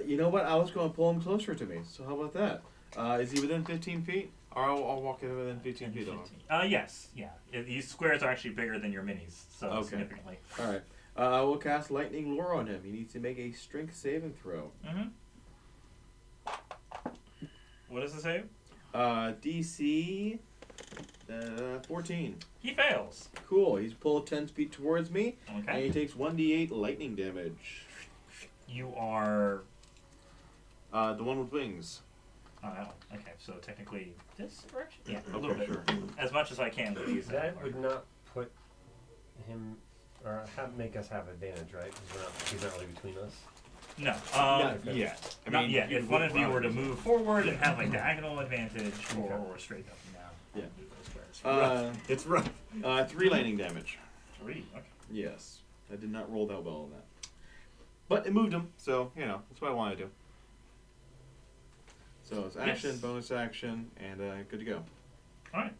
C: You know what? I was going to pull him closer to me. So how about that? Is he within 15 feet? Or I'll walk in within 15 feet of him.
D: Yes. Yeah. These squares are actually bigger than your minis, so
C: Okay.
D: significantly.
C: All right. I will cast Lightning Lure on him. He needs to make a Strength saving throw.
D: Mm-hmm. What does it say?
C: DC 14.
D: He fails.
C: Cool. He's pulled 10 feet towards me, and
D: Okay.
C: he takes 1d8 lightning damage.
D: You are.
C: The one with wings.
D: Oh, that one. Okay, so technically this direction? Yeah, a
E: Okay,
D: little bit.
E: sure.
D: As much as I can with these.
A: That would not put him, or make us have advantage, right? 'Cause he's not really between us.
D: No.
C: Not yet. I
D: Not
C: mean,
D: yet.
C: you
D: If
C: can
D: one
C: look
D: of you
C: around
D: were to
C: and
D: move forward and have like diagonal advantage,
A: Okay.
D: or straight up and down.
C: Yeah.
D: Move those squares.
E: It's rough.
C: 3 lightning damage.
D: 3. Okay.
C: Yes. I did not roll that well on that. But it moved him, so, you know, that's what I want to do. So it's action,
D: Yes.
C: bonus action, and good to go.
D: All right.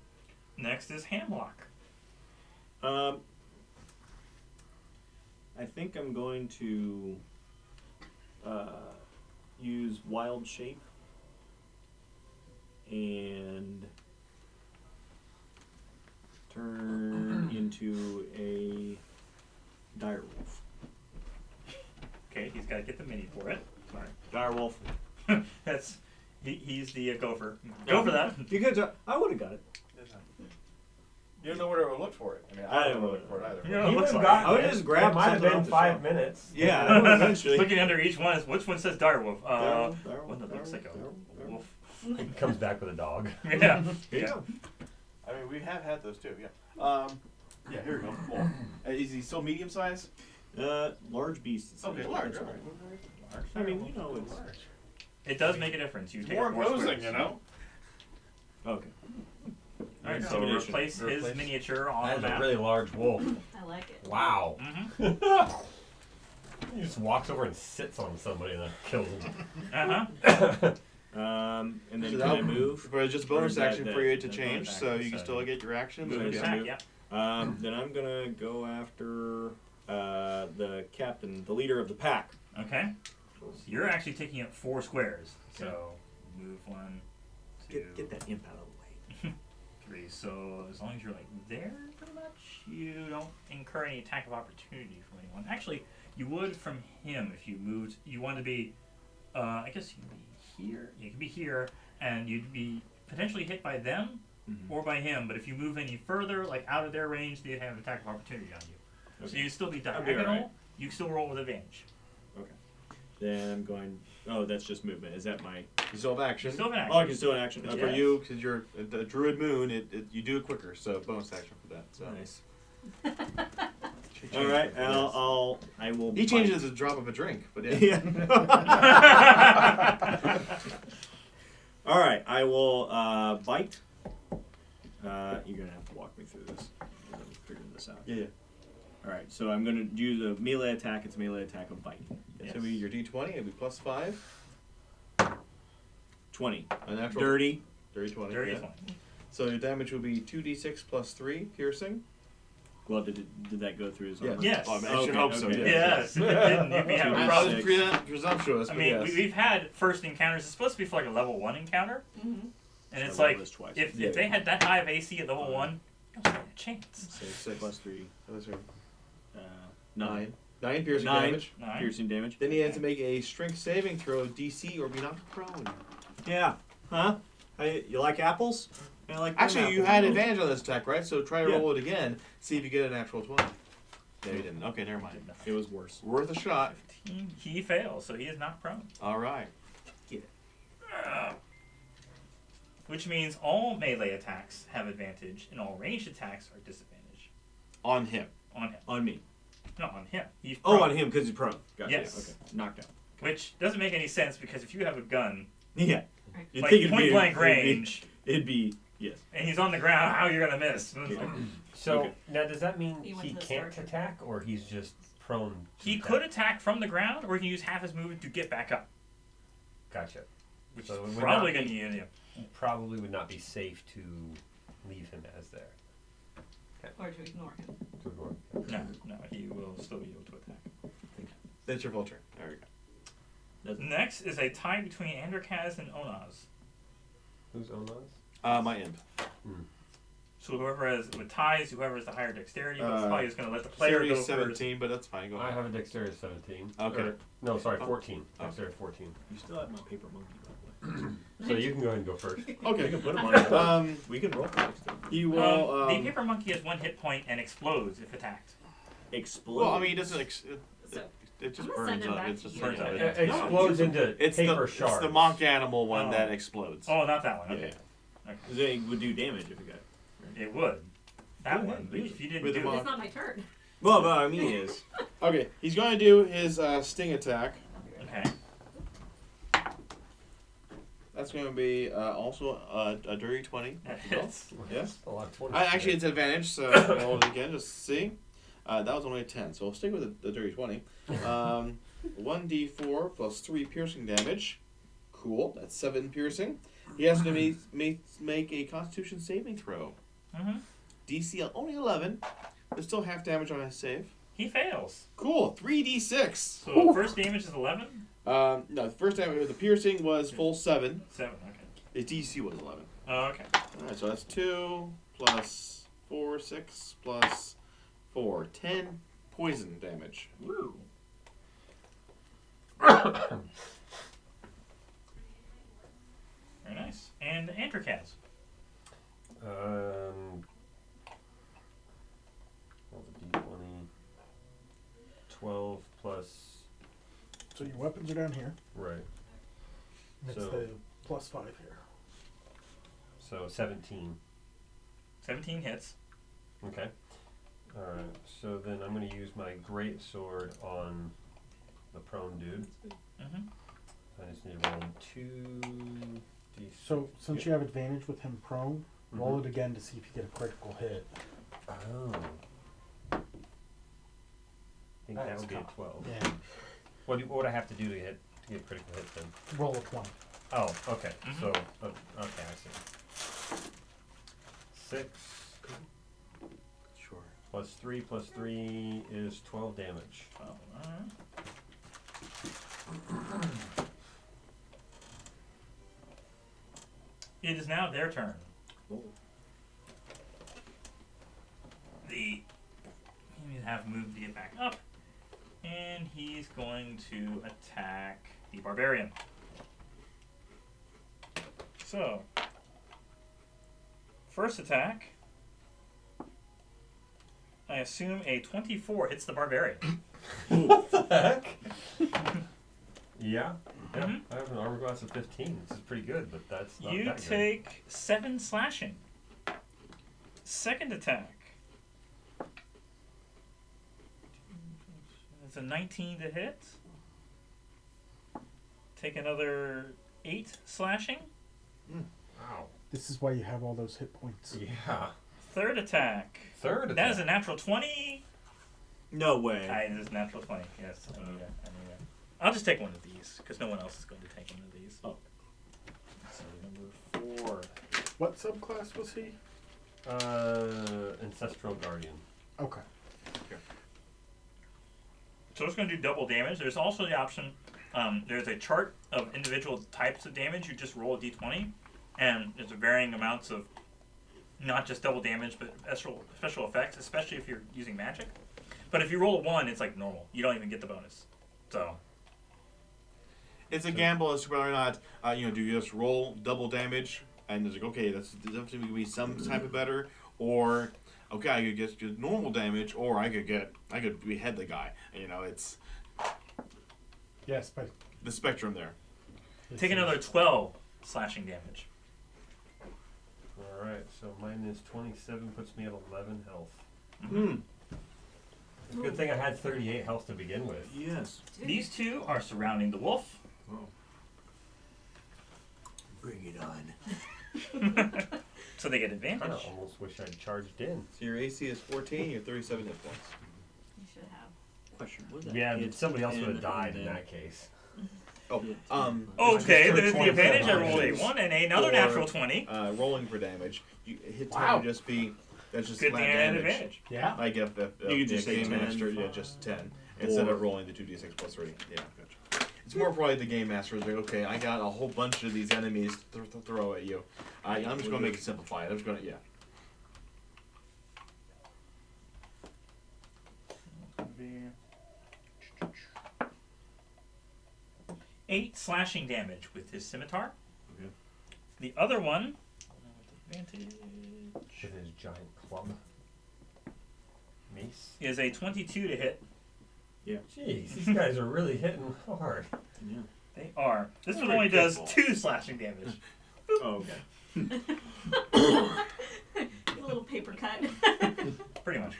D: Next is Hamlock.
E: I think I'm going to use Wild Shape and turn into a direwolf.
D: Okay, he's got to get the mini for it. Sorry.
E: Direwolf.
D: That's he's the gopher. Go for that.
E: You could. I would have got it.
I: You don't know where to look for it. I mean,
E: I
I: I
E: don't
I: don't
E: know
I: know look for it either.
D: You know, it
A: He
D: looks
A: would've
D: like
A: gotten
E: I would
A: it.
E: just grab
A: It might have
E: something
A: been
E: off the
A: 5
E: shelf.
A: minutes.
E: Yeah, I would eventually.
D: Looking under each one is which one says direwolf.
E: Direwolf,
D: One that looks like a
E: direwolf.
D: wolf.
A: He comes back with a dog.
D: Yeah.
E: Here you
D: Yeah.
E: go.
I: I mean, we have had those too. Yeah. Yeah. Here we go. Cool. Is he still medium size?
E: Large beasts.
I: Okay, large.
E: That's
I: All right.
E: right. I mean, you know, it's
D: It does make a difference. You
I: It's
D: take
I: more
D: more
I: imposing,
D: squares.
I: you know.
E: okay.
D: All right, so
E: Intimidation.
D: replace his miniature on
A: That
D: the
A: is a
D: map.
A: really large wolf.
F: I like it.
A: Wow.
D: Mm-hmm.
A: He just walks over and sits on somebody and then kills him.
D: Uh-huh.
E: And then
C: So
E: can I
C: that-
E: move?
C: But it's just a
E: Or
C: bonus
E: is that
C: action
E: the-
C: for you to
D: the
C: change,
D: bonus
C: so
D: action,
C: you can
D: so
C: still get your actions.
D: Move
C: and
D: and
C: yeah.
D: attack, yeah.
E: Then I'm gonna go after the captain, the leader of the pack.
D: Okay. So you're actually taking up 4 squares. So move 1, 2,
E: Get that imp out of the way.
D: 3. So as long as you're like there, pretty much, you don't incur any attack of opportunity from anyone. Actually, you would from him if you moved. You want to be, I guess you could be here. You could be here, and you'd be potentially hit by them or by him. But if you move any further, like out of their range, they have an attack of opportunity on you. So you'd still be
E: That'd be
D: diagonal.
E: alright.
D: You can still roll with advantage.
E: Okay. Then I'm going. Oh, that's just movement. Is that my?
C: You still have action.
D: You still have an
E: Oh, I
D: action.
E: can still in action.
C: For
E: Okay.
C: you, because you're a druid moon, you do it quicker, so bonus action for that. So
E: Nice.
C: She
E: All
C: changed
E: right.
C: it for this.
E: I will.
C: He
E: bite.
C: changes as a drop of a drink, but yeah.
E: Yeah. All right. I will bite. You're gonna have to walk me through this. I'm figuring this out.
C: Yeah.
E: All right. So I'm gonna do the melee attack. It's melee attack of bite.
C: It's gonna be your D20. It'll be +5.
E: 20.
C: A natural.
E: Dirty.
C: Dirty 20.
D: Dirty
C: yeah.
D: 20.
C: So your damage will be 2d6 +3 piercing.
E: Well, did that go through his
C: Yeah.
E: armor?
D: Yes.
C: Oh, I should hope so.
E: okay.
C: Yeah.
D: Yes. If it didn't, you'd be having
E: Two D6.
D: problems.
C: Probably presumptuous.
D: I
C: but
D: mean,
C: yes.
D: we've had first encounters. It's supposed to be for like a level 1 encounter,
F: Mm-hmm.
D: and it's
E: I rolled
D: like
E: this twice.
D: if
C: Yeah.
D: they had that high of AC at level 1, you don't stand a chance.
E: So 6 plus 3.
C: Those are
E: 9.
C: 9 piercing
E: 9
C: damage.
D: 9.
E: piercing damage.
C: Then he has to make a strength saving throw DC or be knocked prone.
E: Yeah. Huh? You like apples? I like them
C: Actually, you
E: apples.
C: had advantage on this attack, right? So try to
E: Yeah.
C: roll it again. See if you get a natural 20. No, you didn't. Okay, never mind.
E: It was worse.
C: Worth a shot.
D: He fails, so he is not prone.
C: All right.
D: Which means all melee attacks have advantage, and all ranged attacks are disadvantage
C: On him.
D: on him.
E: On me.
D: No, on him. He's
E: Oh,
D: prone.
E: on him because he's prone. Gotcha.
D: Yes.
E: Okay. Knocked out.
D: Which doesn't make any sense because if you have a gun,
E: Yeah.
F: Right.
E: You'd
D: like
E: think it'd
D: point
E: be-
D: blank
E: it'd be-
D: range,
E: It'd be yes.
D: and he's on the ground, how you're gonna miss?
E: Yeah.
A: So
E: Okay.
A: now, does that mean
F: He went
A: he
F: to the
A: can't
F: start.
A: attack, or he's just prone? to
D: He
A: attack?
D: could attack from the ground, or he can use half his movement to get back up,
A: Gotcha.
D: which
A: So it
D: is
A: would
D: probably
A: not
D: gonna
A: be-
D: be you.
A: Probably would not be safe to leave him as there.
F: Or to ignore him.
A: To ignore.
D: No, he will still be able to attack.
C: That's your full turn. There we go.
D: Next is a tie between Androkaz and Onaz.
A: Who's Onaz?
C: My imp.
D: So whoever has with ties, whoever has the higher dexterity, but it's
C: Uh,
D: probably just gonna let the player
C: Player
D: go first.
C: 17, but that's fine. Go
A: I
C: ahead.
A: have a dexterity of 17.
C: Okay.
A: Or- no, sorry,
C: Oh.
A: 14.
C: Oh.
A: Dexterity 14.
E: You still have my paper monkey, by the way.
A: So you can go ahead and go first.
C: Okay.
E: We can put him on.
C: We
E: can roll for next time.
C: He will.
D: The paper monkey has 1 hit point and explodes if attacked.
E: Explode.
C: well, I mean, he doesn't.
F: So
C: It just
F: I'm gonna
C: burns
F: send him
C: up.
F: back
C: It
F: to
C: just
F: you.
C: burns up.
A: It
C: Yeah.
A: explodes into
C: It's
A: paper
C: the
A: shards.
C: it's the mock animal one
D: Oh.
C: that explodes.
D: Oh, not that one. Okay.
E: They would do damage if you got.
D: It would. That
E: Yeah,
D: one. But if you didn't
C: With
D: do
C: the
D: it,
F: It's not my turn.
E: Well, but I mean, is
C: Okay, he's going to do his sting attack.
D: okay.
C: That's going to be also a dirty 20.
D: That hits.
C: Yes.
A: A lot of 20.
C: Actually, it's advantage, so I'll roll it again just to see. That was only a 10, so we'll stick with the dirty 20. 1d4 plus 3 piercing damage. Cool, that's 7 piercing. He has to make a Constitution saving throw.
D: Mm-hmm.
C: DC only 11, but still half damage on his save.
D: He fails.
C: Cool, 3d6.
D: So first damage is 11?
C: No, the first damage with the piercing was full 7.
D: 7, okay.
C: His DC was 11.
D: Oh, okay.
C: Alright, so that's 2 plus 4, 6 plus 4, 10 poison damage.
D: Woo. Very nice. And Antracaz.
A: Roll the d20. 12 plus.
B: So your weapons are down here.
A: Right.
B: And it's
A: So-
B: the +5 here.
A: So 17.
D: 17 hits.
A: Okay. Alright, so then I'm going to use my great sword on the prone dude.
D: Mm-hmm.
A: I just need to roll 2d6.
B: So since you have advantage with him prone, roll it again to see if you get a critical hit.
A: Oh. I think that
B: That's
A: would be a
B: tough.
A: 12.
B: Yeah.
A: What would I have to do to get critical hit then?
B: Roll a 20.
A: Oh, okay.
D: Mhm.
A: So, okay, I see. 6
C: Sure.
A: plus 3 plus 3 is 12 damage.
D: Oh, alright. It is now their turn. He would have moved to get back up, and he's going to attack the barbarian. So, first attack, I assume a 24 hits the barbarian.
A: What the heck? Yeah. Yeah.
D: Mhm.
A: I have an armor class of 15. This is pretty good, but that's not
D: You
A: that good.
D: take 7 slashing. Second attack. It's a 19 to hit. Take another 8 slashing.
A: Wow.
B: This is why you have all those hit points.
A: Yeah.
D: Third attack.
A: Third attack.
D: That is a natural 20.
E: no way.
D: It is a natural 20. Yes, I need it. I'll just take one of these because no one else is going to take one of these.
E: Oh.
D: So number 4.
B: What subclass was he?
A: Ancestral Guardian.
B: Okay.
D: So it's going to do double damage. There's also the option. There's a chart of individual types of damage. You just roll a d20, and there's varying amounts of not just double damage, but special effects, especially if you're using magic. But if you roll a 1, it's like normal. You don't even get the bonus. So
C: It's a gamble as to whether or not, do you just roll double damage and it's like, okay, that's definitely going to be some type of better, or, okay, I could get just normal damage, or I could behead the guy. It's
B: Yes, but
C: the spectrum there.
D: take another 12 slashing damage.
A: Alright, so minus 27 puts me at 11 health.
E: Hmm.
A: Good thing I had 38 health to begin with.
E: Yes.
D: These two are surrounding the wolf.
E: Bring it on.
D: So they get
A: I
D: advantage.
A: almost wish I'd charged in.
C: So your AC is 14, you're 37 hit points.
F: You should have.
E: Question. What was that?
A: Yeah, but
E: It's
A: somebody else
E: an
A: would have died in
E: and
A: that case.
C: Oh,
D: Okay,
A: Just
D: there's the
A: 24
D: advantage. I rolled a
A: damage.
D: 1 and another
C: Or-
D: natural 20.
C: rolling for damage. Hit
B: Wow.
C: would just be, that's just
D: Good
C: flat
D: thing I had
C: damage.
D: advantage.
B: yeah.
C: Like if
E: You could just say
C: game
E: 10.
C: master, just 10 instead
E: Or-
C: of rolling the 2d6 plus 3. Yeah, gotcha. It's more probably the game master is like, okay, I got a whole bunch of these enemies to throw at you. I'm just gonna make it simplified. I'm just gonna
D: 8 slashing damage with his scimitar.
C: Okay.
D: The other one, advantage,
A: With his giant club. Mace.
D: is a 22 to hit.
A: Jeez, these guys are really hitting hard.
E: Yeah.
D: They are. This one
E: Very
D: only does
E: careful.
D: 2 slashing damage.
E: Oh, okay.
F: A little paper cut.
D: Pretty much.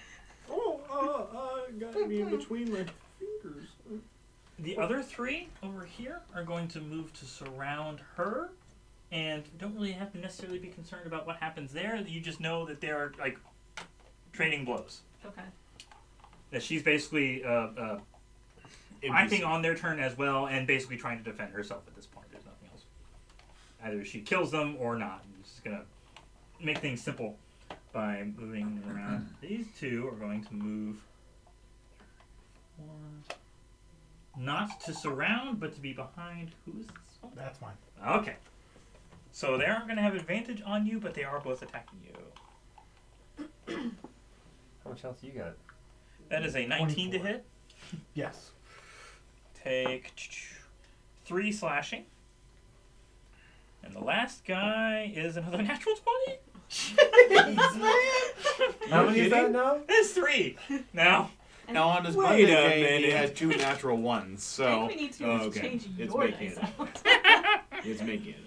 E: Oh, got me in between my fingers.
D: The other 3 over here are going to move to surround her, and you don't really have to necessarily be concerned about what happens there. You just know that they're like trading blows.
F: Okay.
D: That she's basically acting on their turn as well, and basically trying to defend herself at this point. There's nothing else. Either she kills them or not. I'm just gonna make things simple by moving them around. These 2 are going to move. Not to surround, but to be behind. Who's this one?
B: That's mine.
D: Okay. So they aren't going to have advantage on you, but they are both attacking you.
A: How much health you got?
D: That is a 19 to
B: 24.
D: hit.
B: Yes.
D: Take 3 slashing. And the last guy is another natural 20.
A: How many is that now?
D: It's 3. Now,
C: Now on his
E: Wait
C: Monday
E: a
C: game, he
E: minute.
C: has 2 natural ones.
F: I
C: So
F: think we need to
E: okay.
F: change
E: It's
F: your
E: making
F: dice
E: it.
F: out.
E: It's making it up.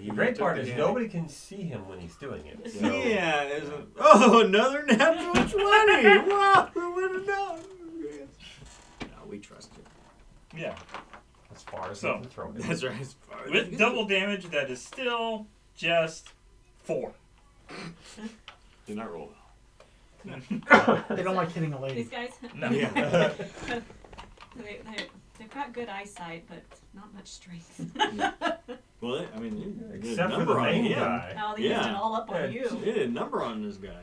A: The great part is nobody can see him when he's doing it. So.
E: Yeah. Another natural 20. Wow. Who would have known? No, we trust you.
D: yeah.
A: As far as
D: So,
A: they can throw it.
E: That's right. As far as
D: With
E: you
D: double damage, that is still just 4.
E: do not roll.
B: They don't like hitting a lady.
F: These guys,
D: No.
E: Yeah.
F: they've got good eyesight, but not much strength.
E: Well, I mean, they did a
A: Except for the
E: number on
A: main
E: him.
A: guy.
F: Now they used
E: Yeah.
F: it all up on
A: Yeah,
F: you.
E: They did a number on this guy.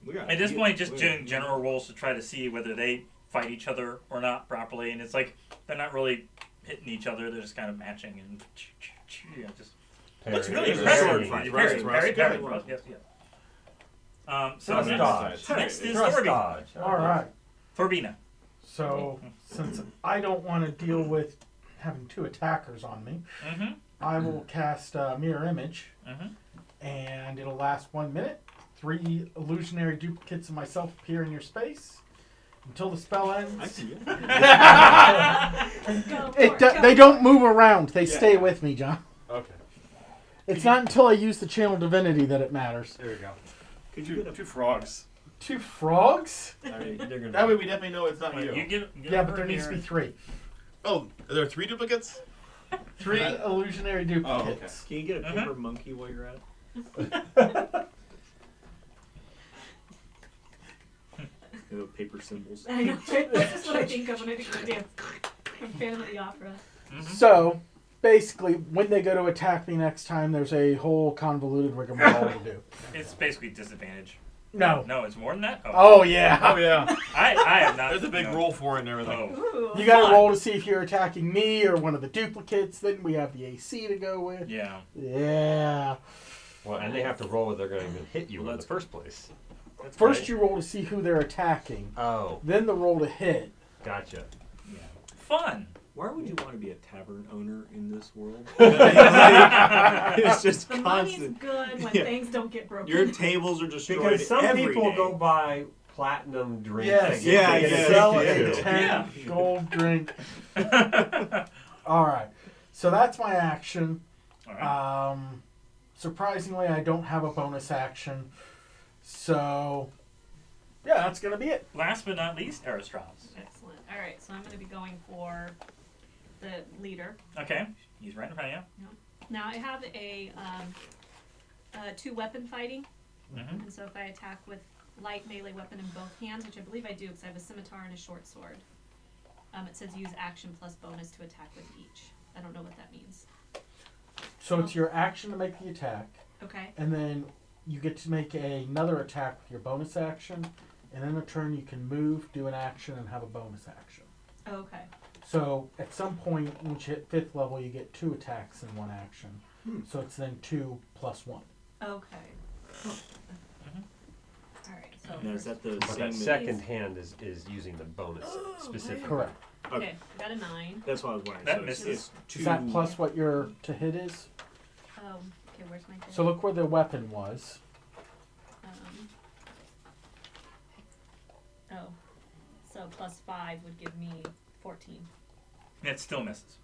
E: We got
D: At this point, just
E: we-
D: doing general rolls to try to see whether they fight each other or not properly, and it's like they're not really hitting each other; they're just kind of matching and just. That's
A: Parry.
D: really
E: Parry.
D: impressive.
E: Parry.
D: Parry, parry, parry,
E: Parry.
D: parry. Yes, yes. So
A: Thrust dodge.
D: next is
A: Thrust
D: Thorbina.
A: dodge.
B: All right.
D: Thorbina.
B: So since I don't want to deal with having 2 attackers on me,
D: Mm-hmm.
B: I will cast Mirror Image,
D: Mm-hmm.
B: and it'll last 1 minute. 3 illusionary duplicates of myself appear in your space until the spell ends.
E: I see you.
F: Go for it, go
B: They
F: for
B: don't move around. They
E: Yeah.
B: stay with me, John.
I: Okay.
B: It's not until I use the channel divinity that it matters.
I: There we go.
E: Could you get a
I: 2 frogs.
B: 2 frogs?
I: I mean,
A: They're gonna.
I: that way we definitely know it's not
D: Well,
I: you.
D: you get
B: Yeah, but
D: her
B: there needs to
D: here.
B: be 3.
I: Oh, are there 3 duplicates?
B: 3 illusionary duplicates.
I: Oh, okay.
E: Can you get a
D: Uh-huh.
E: paper monkey while you're at it? Paper symbols.
F: I know, right? That's just what I think of when I think of dance. From Phantom of the Opera.
D: Mhm.
B: So, basically, when they go to attack me next time, there's a whole convoluted rigmarole to do.
D: It's basically disadvantage.
B: No.
D: No, it's more than that.
B: Oh, yeah.
I: Oh, yeah.
D: I am not.
I: There's a big
D: no.
I: roll for it and everything.
D: Oh,
F: Ooh.
B: You gotta
D: Fun.
B: roll to see if you're attacking me or one of the duplicates. Then we have the AC to go with.
D: yeah.
B: Yeah.
A: Well, and they have to roll whether they're going to hit you in the first place.
D: That's
B: First,
D: right.
B: you roll to see who they're attacking.
A: Oh,
B: Then the roll to hit.
A: gotcha.
D: Fun.
E: Why would you want to be a tavern owner in this world? It's just
F: The money's
E: constant.
F: good when
E: Yeah.
F: things don't get broken.
E: Your tables are destroyed
A: Because some
E: every
A: people
E: day.
A: go buy platinum drinks.
B: Yes.
A: They
E: Yeah,
A: get
E: yeah,
B: Sell
E: yeah,
B: a
E: yeah.
B: 10 gold drink. Alright. So that's my action.
D: All right.
B: Surprisingly, I don't have a bonus action. So, yeah, that's going to be it.
D: Last but not least, Aristras.
F: Excellent. All right, so I'm going to be going for the leader.
D: Okay, he's right in front of
F: Now I have a 2 weapon fighting,
D: you. Mm-hmm.
F: and so if I attack with light melee weapon in both hands, which I believe I do because I have a scimitar and a short sword, it says use action plus bonus to attack with each. I don't know what that means.
B: So it's your action to make the attack,
F: Okay.
B: and then you get to make another attack with your bonus action, and in a turn you can move, do an action, and have a bonus action.
F: Okay.
B: So at some point, once you hit 5th level, you get 2 attacks in 1 action. So it's then 2 plus 1.
F: Okay. All right. So
E: Now, is that the
A: But
E: same?
A: that second hand is using the bonus specifically.
B: Correct.
F: okay, I got a 9.
E: That's what I was wondering.
D: That
E: so it's-
D: misses.
E: it's two.
B: Is that plus what your to hit is?
F: Okay, where's my?
B: So look where the weapon was.
F: Um, Oh. So plus 5 would give me 14.
D: It still misses.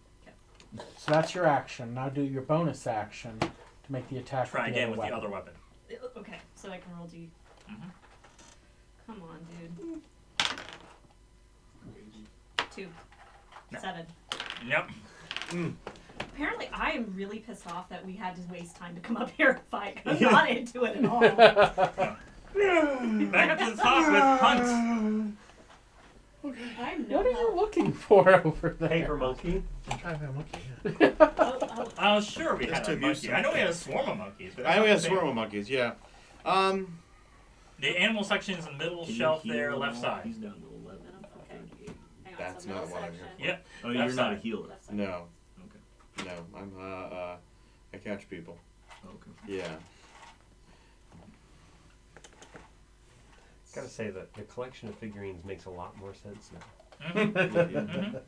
B: So that's your action. Now do your bonus action to make the attack.
D: Try
B: with
D: again
B: the
D: with
B: other
D: the
B: weapon.
D: other weapon.
F: Okay, so I can roll D.
D: Mhm.
F: Come on, dude. 2.
D: No.
F: 7.
D: Yep.
F: Apparently, I am really pissed off that we had to waste time to come up here and fight. I'm not into it at all.
D: Back up to the top with Hunt.
F: I'm no
B: What are you
F: help.
B: looking for over there?
A: Paper monkey.
I: I'm trying to find a monkey.
F: Oh,
D: I was sure we
C: Just
D: had
C: to
D: a
C: abuse
D: monkey. I know we had a swarm of monkeys. But that's
C: I know we
D: not
C: have
D: the same.
C: swarm of monkeys. Yeah.
D: The animal section is in the middle shelf there, left side.
E: He's down to 11.
F: Okay. Hang on,
C: That's
F: so
C: not
F: middle
C: what I'm
F: section,
C: here
D: Yep.
E: Oh,
D: Left
E: you're not a
D: side.
E: healer.
F: left side.
C: No.
E: Okay.
C: No. I'm I catch people.
E: Okay.
C: Yeah.
A: Gotta say that the collection of figurines makes a lot more sense now.
D: Mhm.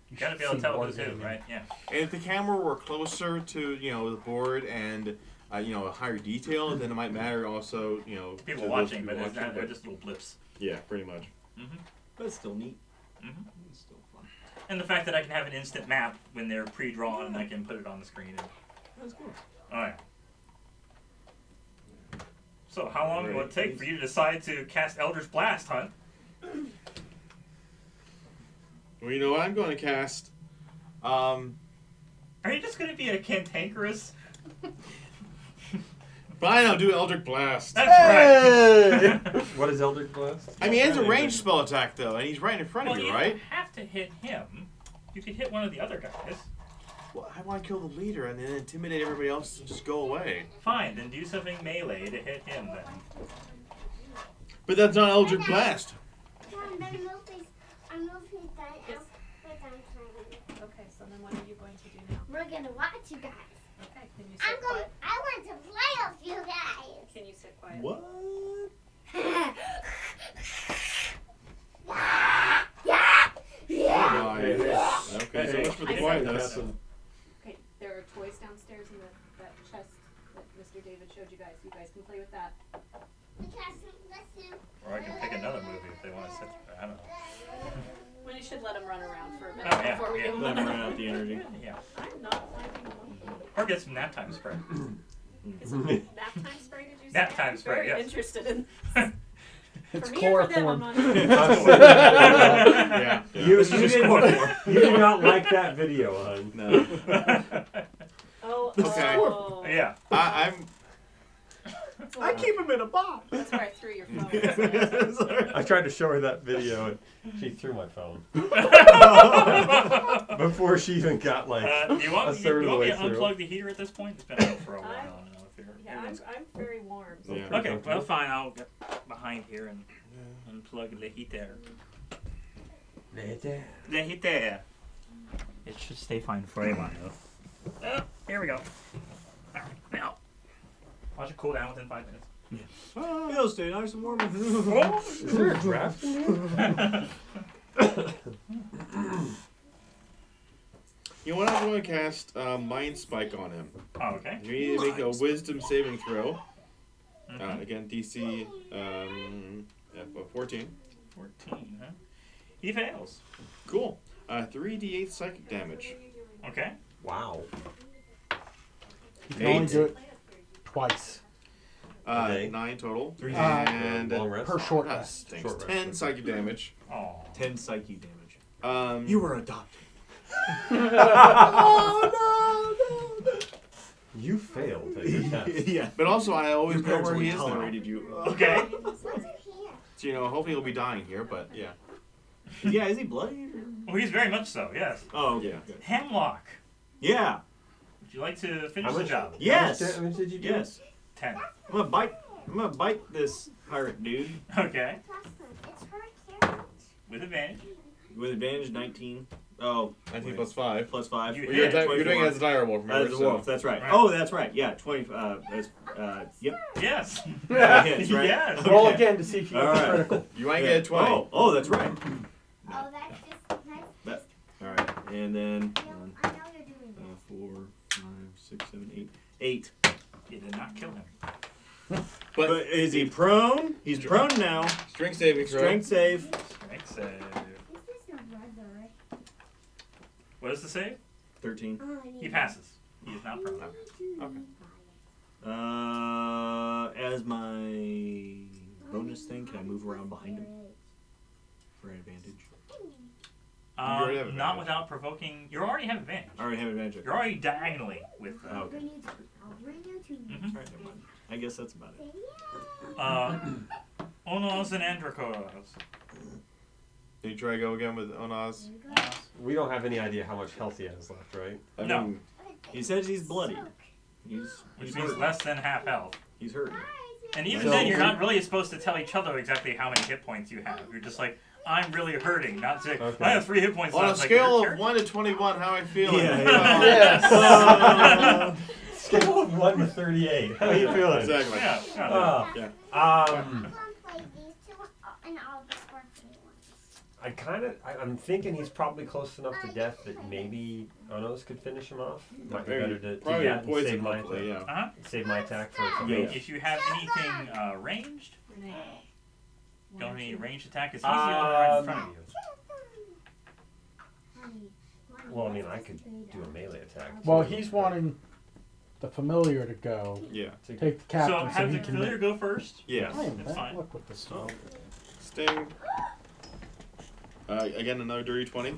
B: You
D: Gotta
B: should
D: be able to
B: see
D: tell
B: more
D: who's who,
B: gaming.
D: right? Yeah.
C: And if the camera were closer to the board and a higher detail, then it might matter also to
D: People
C: those
D: watching,
C: people
D: but it's
C: watching,
D: not, they're just little blips.
C: yeah, pretty much.
D: Mm-hmm.
E: But it's still neat.
D: Mm-hmm.
E: It's still fun.
D: And the fact that I can have an instant map when they're pre-drawn and I can put it on the screen.
E: That's cool.
D: Oh yeah. So how long will it take for you to decide to cast Eldritch Blast, Hunt?
C: Well, you know what I'm going to cast?
D: Are you just going to be a cantankerous?
C: Fine, I'll do Eldritch Blast.
D: That's right.
A: What is Eldritch Blast?
C: I mean, he has a ranged spell attack though, and he's right in front
D: Well,
C: of
D: you
C: you, right?
D: don't have to hit him. You could hit one of the other guys.
C: Well, I want to kill the leader and then intimidate everybody else and just go away.
D: Fine, then do something melee to hit him then.
C: But that's not Eldritch Blast.
G: I'm moving down.
F: Yes.
G: But I'm trying.
F: Okay, so then what are you going to do now?
G: We're gonna watch you guys.
F: Okay, can you
G: I'm
F: sit
G: going.
F: quiet?
G: I want to play with you guys.
F: Can you sit quiet?
E: What?
G: Yeah.
C: Nice. Okay, so much for the
F: I
C: quietness.
F: Okay, there are toys downstairs in that chest that Mr. David showed you guys. You guys can play with that.
D: Or I can pick another movie if they want to sit there. I don't know.
F: Well, you should let him run around for a minute
D: Oh, yeah,
F: before we
D: yeah.
F: give him
E: Let him
F: one.
E: run out the energy.
D: Yeah.
F: I'm not finding one.
D: Or get some nap time spray.
F: Is it nap time spray, did you say?
D: Nap time
F: I'm
D: spray,
F: very
D: yes.
F: interested in
B: It's
F: for me or for them, I'm
B: chloroform.
F: not
C: Yeah.
A: You
C: This is just
A: did
C: chloroform.
A: you did not like that video, hon.
E: No.
F: Oh,
C: Okay.
F: oh.
D: Yeah.
C: I'm.
E: I keep him in a box.
F: That's where I threw your phone.
A: I tried to show her that video and she threw my phone. Before she even got like
D: Do you want,
A: a
D: me,
A: third
D: you
A: of the
D: want me
A: way
D: to
A: through.
D: unplug the heater at this point? It's been out for a while. I don't know if you're.
F: Yeah, I'm very warm. So.
C: Yeah.
D: Okay, well, fine. I'll get behind here and unplug the heater. The heater. It should stay fine for a while. Here we go. All right, now. Watch it cool down within 5 minutes.
E: It'll stay nice and warm.
A: Is there a draft in here?
C: You know what? I'm going to cast Mind Spike on him.
D: Oh, okay.
C: You need to make a Wisdom saving throw.
D: Mhm.
C: Again, DC 14.
D: 14, huh? He fails.
C: Cool. 3d8 psychic damage.
D: Okay.
A: Wow.
B: You can only
C: 8.
B: do it twice.
A: Okay.
C: 9 total.
B: And
A: long rest.
B: per short
C: Ah,
B: rest.
C: stinks.
A: Short rest.
C: 10 psychic damage.
D: Oh.
E: 10 psyche damage.
C: You
E: were adopted.
A: You failed at your test.
E: Yeah.
C: But also, I always
E: Your
C: know
E: parents
C: where he is now.
E: tolerated you.
D: Okay.
G: What's in here?
C: So, hopefully he'll be dying here, but yeah.
E: Yeah, is he bloody?
D: Well, he's very much so, yes.
E: Oh,
C: Yeah.
E: good.
D: Hemlock.
E: Yeah.
D: Would you like to finish
A: How
D: the
A: much-
D: job?
E: Yes.
A: How much did you do?
E: Yes.
D: 10.
E: I'm gonna bite this pirate dude
D: Okay.
G: It's her carrot.
D: With advantage.
E: with advantage 19. Oh,
C: 19
E: wait.
C: plus 5.
E: Plus 5.
D: You
C: Well,
D: hit.
C: you're doing it as a dire wolf, remember?
E: As a wolf, that's right.
D: Right.
E: Oh, that's right. Yeah, 20. That's, yep.
D: Yes.
E: Hits, right?
D: Yes.
B: Roll
E: Okay.
B: again to see if you get
E: All
B: the
E: right.
B: critical.
C: You might get a 20.
E: Oh, that's right.
G: Oh, that's just nice.
E: All right, and then
G: I know you're doing this.
E: 4, 5, 6, 7, 8. 8.
D: You did not kill him.
E: But is he prone? He's prone now.
C: Strength saving throw.
E: Strength save.
D: Strength save.
G: Is this a brother?
D: What does the save?
E: 13.
G: Oh, I need
D: He passes. He is not prone.
C: Okay.
E: As my bonus thing, can I move around behind him for an advantage?
C: already have
D: Not
C: advantage.
D: without provoking. You already have advantage.
E: I already have advantage.
D: You're already diagonally with.
E: Oh, okay.
G: I'll bring you to
D: Mhm.
E: Alright, never mind. I guess that's about it.
D: Onos and Androkos.
C: Did you try to go again with Onaz?
A: We don't have any idea how much health he has left, right?
C: I
D: No.
C: mean,
E: He says he's bloodied.
D: Which
E: He's
D: means
E: hurting.
D: less than half health.
E: He's hurting.
D: And even
E: So-
D: then, you're not really supposed to tell each other exactly how many hit points you have. You're just like, I'm really hurting, not say,
A: Okay.
D: I have 3 hit points
C: on a
D: left. Like,
C: scale
D: you're
C: of 1 to 21, how I feeling?
B: Yes.
A: Scale of 1 to 38. How are you feeling?
C: Exactly.
D: Yeah. yeah.
A: Oh,
C: Yeah.
G: Come play these two, and I'll just work for you.
A: I'm thinking he's probably close enough to death that maybe Onos could finish him off. Might be better to
C: Probably
A: get and
C: poison,
A: save my
C: hopefully,
A: attack.
C: yeah.
D: Uh-huh.
A: Save my attack for
E: Yeah.
D: If you have anything ranged, don't have any ranged attack, because he's the one right in front of you.
A: Well, I mean, I could do a melee attack.
B: Well, he's wanting the familiar to go.
C: Yeah.
B: Take the
D: So
B: captain so,
D: have
B: he
D: the
B: can.
D: familiar go first.
C: Yeah.
B: I am
D: That's
B: bad
D: fine.
B: luck with this stuff.
C: Sting. Again, another dirty 20.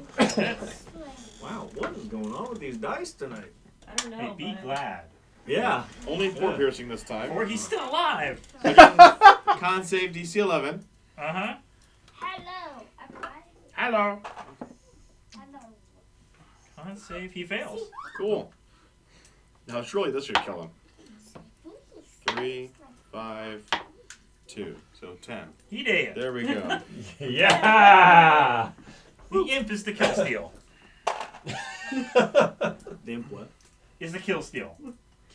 E: Wow, what is going on with these dice tonight?
F: I don't know.
D: Hey, be
F: but
D: glad.
E: Yeah.
C: Only 4
E: Yeah.
C: piercing this time.
D: Or he's still alive.
C: Again, con save DC 11.
D: Uh-huh.
G: Hello, everybody.
C: Hello.
G: Hello.
D: Con save, he fails.
C: Cool. Now, surely this should kill him. 3, 5, 2. So 10.
D: He did.
C: There we go.
A: Yeah!
D: The imp is the kill steal.
E: Damn what?
D: Is the kill steal.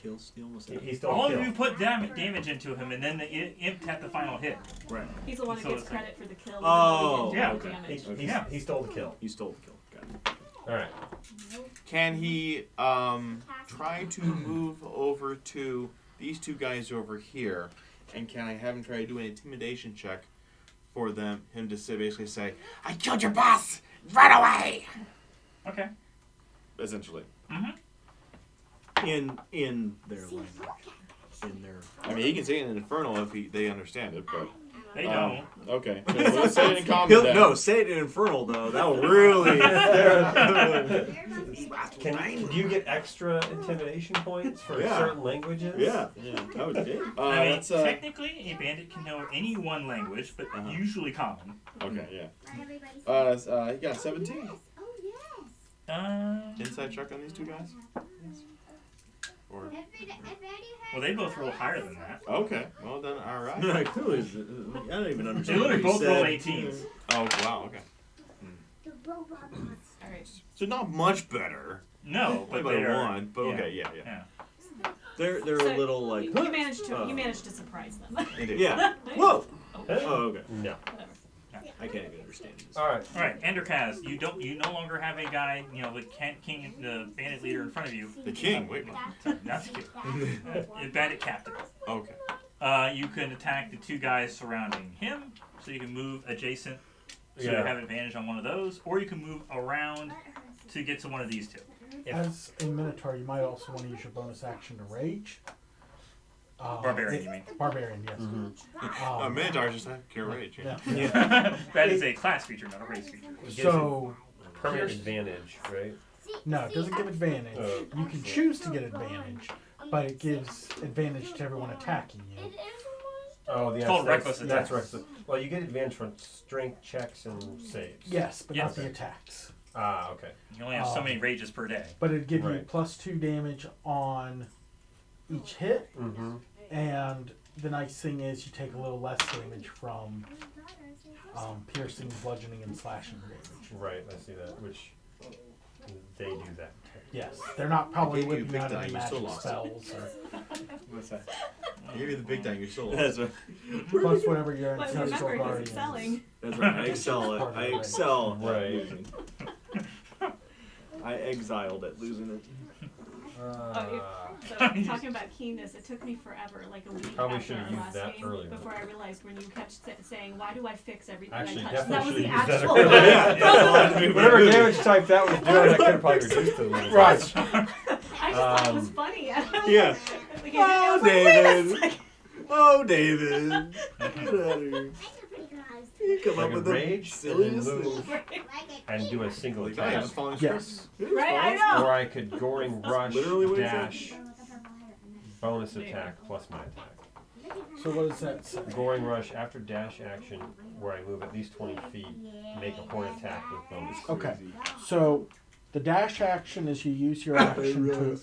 E: Kill, steal, what's that?
A: He's still
D: All of
A: killed.
D: you put damage into him, and then the imp had the final hit.
E: Right.
F: he's the one that
D: So
F: gets
D: it's like-
F: credit for the kill.
E: Oh,
F: even
D: yeah,
F: though he didn't
E: okay.
F: do damage.
A: He's, he stole the kill.
E: You stole the kill. Got it.
A: Alright.
C: Can he try to move over to these two guys over here? And can I have him try to do an intimidation check for him to basically say, I killed your boss! Run away!
D: Okay.
C: Essentially.
D: Mm-hmm.
E: In their language. In their.
C: I mean, he can say it in Infernal if they understand it, but...
D: They don't.
C: Okay. So let's say it in common
E: He'll,
C: then.
E: no, say it in Infernal though. That'll really.
A: Do you get extra intimidation points for
E: Yeah.
A: certain languages?
E: Yeah, I would do.
D: I mean,
C: that's,
D: technically, a bandit can know any one language, but
C: Uh-huh.
D: usually common.
C: okay, yeah.
G: Everybody's
C: He got 17.
G: Oh, yes.
C: Inside check on these two guys? Or...
D: Well, they both roll higher than that.
C: Okay, well then, alright.
E: No, clearly, I don't even
D: They
E: understand.
D: literally
E: what
D: both
E: he
D: roll
E: said.
D: 18s.
C: Oh, wow, okay.
G: The robot monster.
F: Alright.
C: So not much better.
D: No,
C: Only
D: but
C: by
D: they're...
C: one, but
D: yeah.
C: okay, yeah.
D: Yeah.
E: They're
F: So
E: a little like.
F: you managed to
E: Oh.
F: you managed to surprise them.
C: Indeed.
E: Yeah. Whoa.
A: Huh?
E: Oh, okay.
A: No.
F: Whatever.
E: I can't even understand this.
A: Alright.
D: All right, Enderkaz, you no longer have a guy, the king, the bandit leader in front of you.
C: The king, wait.
D: Sorry, not the king. Bandit captain.
C: Okay.
D: You can attack the two guys surrounding him, so you can move adjacent, so you
A: Yeah.
D: have advantage on one of those, or you can move around to get to one of these two.
B: As a Minotaur, you might also want to use your bonus action to rage.
D: Barbarian, you mean?
B: Barbarian, yes.
C: Mm-hmm. Minotaur just have cure rage. Yeah.
B: Yeah.
D: That is a class feature, not a race feature.
B: So,
A: Permanent advantage, right?
B: no, it doesn't give advantage. You can choose to get advantage, but it gives advantage to everyone attacking you.
A: Oh,
D: It's called reckless
A: That's
D: attacks.
A: reckless. Well, you get advantage from strength checks and saves.
B: Yes, but
D: Yes.
B: not the attacks.
A: Ah, okay.
D: You only have so many rages per day.
B: But it'd give you
A: Right.
B: +2 damage on each hit,
A: Mm-hmm.
B: and the nice thing is you take a little less damage from piercing, bludgeoning, and slashing damage.
A: Right, I see that. Which they do that.
B: Yes, they're not probably
C: I gave you a
B: whipping
C: big
B: out
C: die,
B: any
C: you still
B: magic
C: lost.
B: spells, or
C: What's that? I gave you the big thing, you're still
E: That's right.
B: plus whatever your
F: But
B: ancestral
F: remember, he's
B: guardian.
F: excelling.
E: That's right. I excel at. I excel at
A: Right.
E: losing. I exiled at losing it.
F: So talking about keenness, it took me forever, like a week
A: Probably
F: after
A: should have
F: our
A: used
F: last
A: that
F: game,
A: earlier.
F: before I realized when you kept saying, "Why do I fix everything
A: Actually,
F: I touch?" That was
A: definitely
F: the
A: should have used that
F: actual.
A: earlier.
C: Yeah.
A: Whatever damage type that was doing, I could have probably reduced it a little bit.
B: Right.
F: I just thought it was funny.
E: Yeah.
F: Like, I
E: Oh,
F: was like, wait a
E: David.
F: second.
E: Oh, David. Get out of here. You come
A: I
E: up
A: could
E: with the
A: rage and
E: silliest
A: then
E: thing.
A: move and do a single
C: Like, I
A: attack.
C: am falling
B: Yes.
F: Right, I know.
A: Or I could goring rush,
E: Literally what he said.
A: dash, bonus attack plus my attack.
B: So what does that say?
A: Goring rush after dash action, where I move at least 20 feet, make a horn attack with bonus.
B: Okay. So the dash action is you use your action to,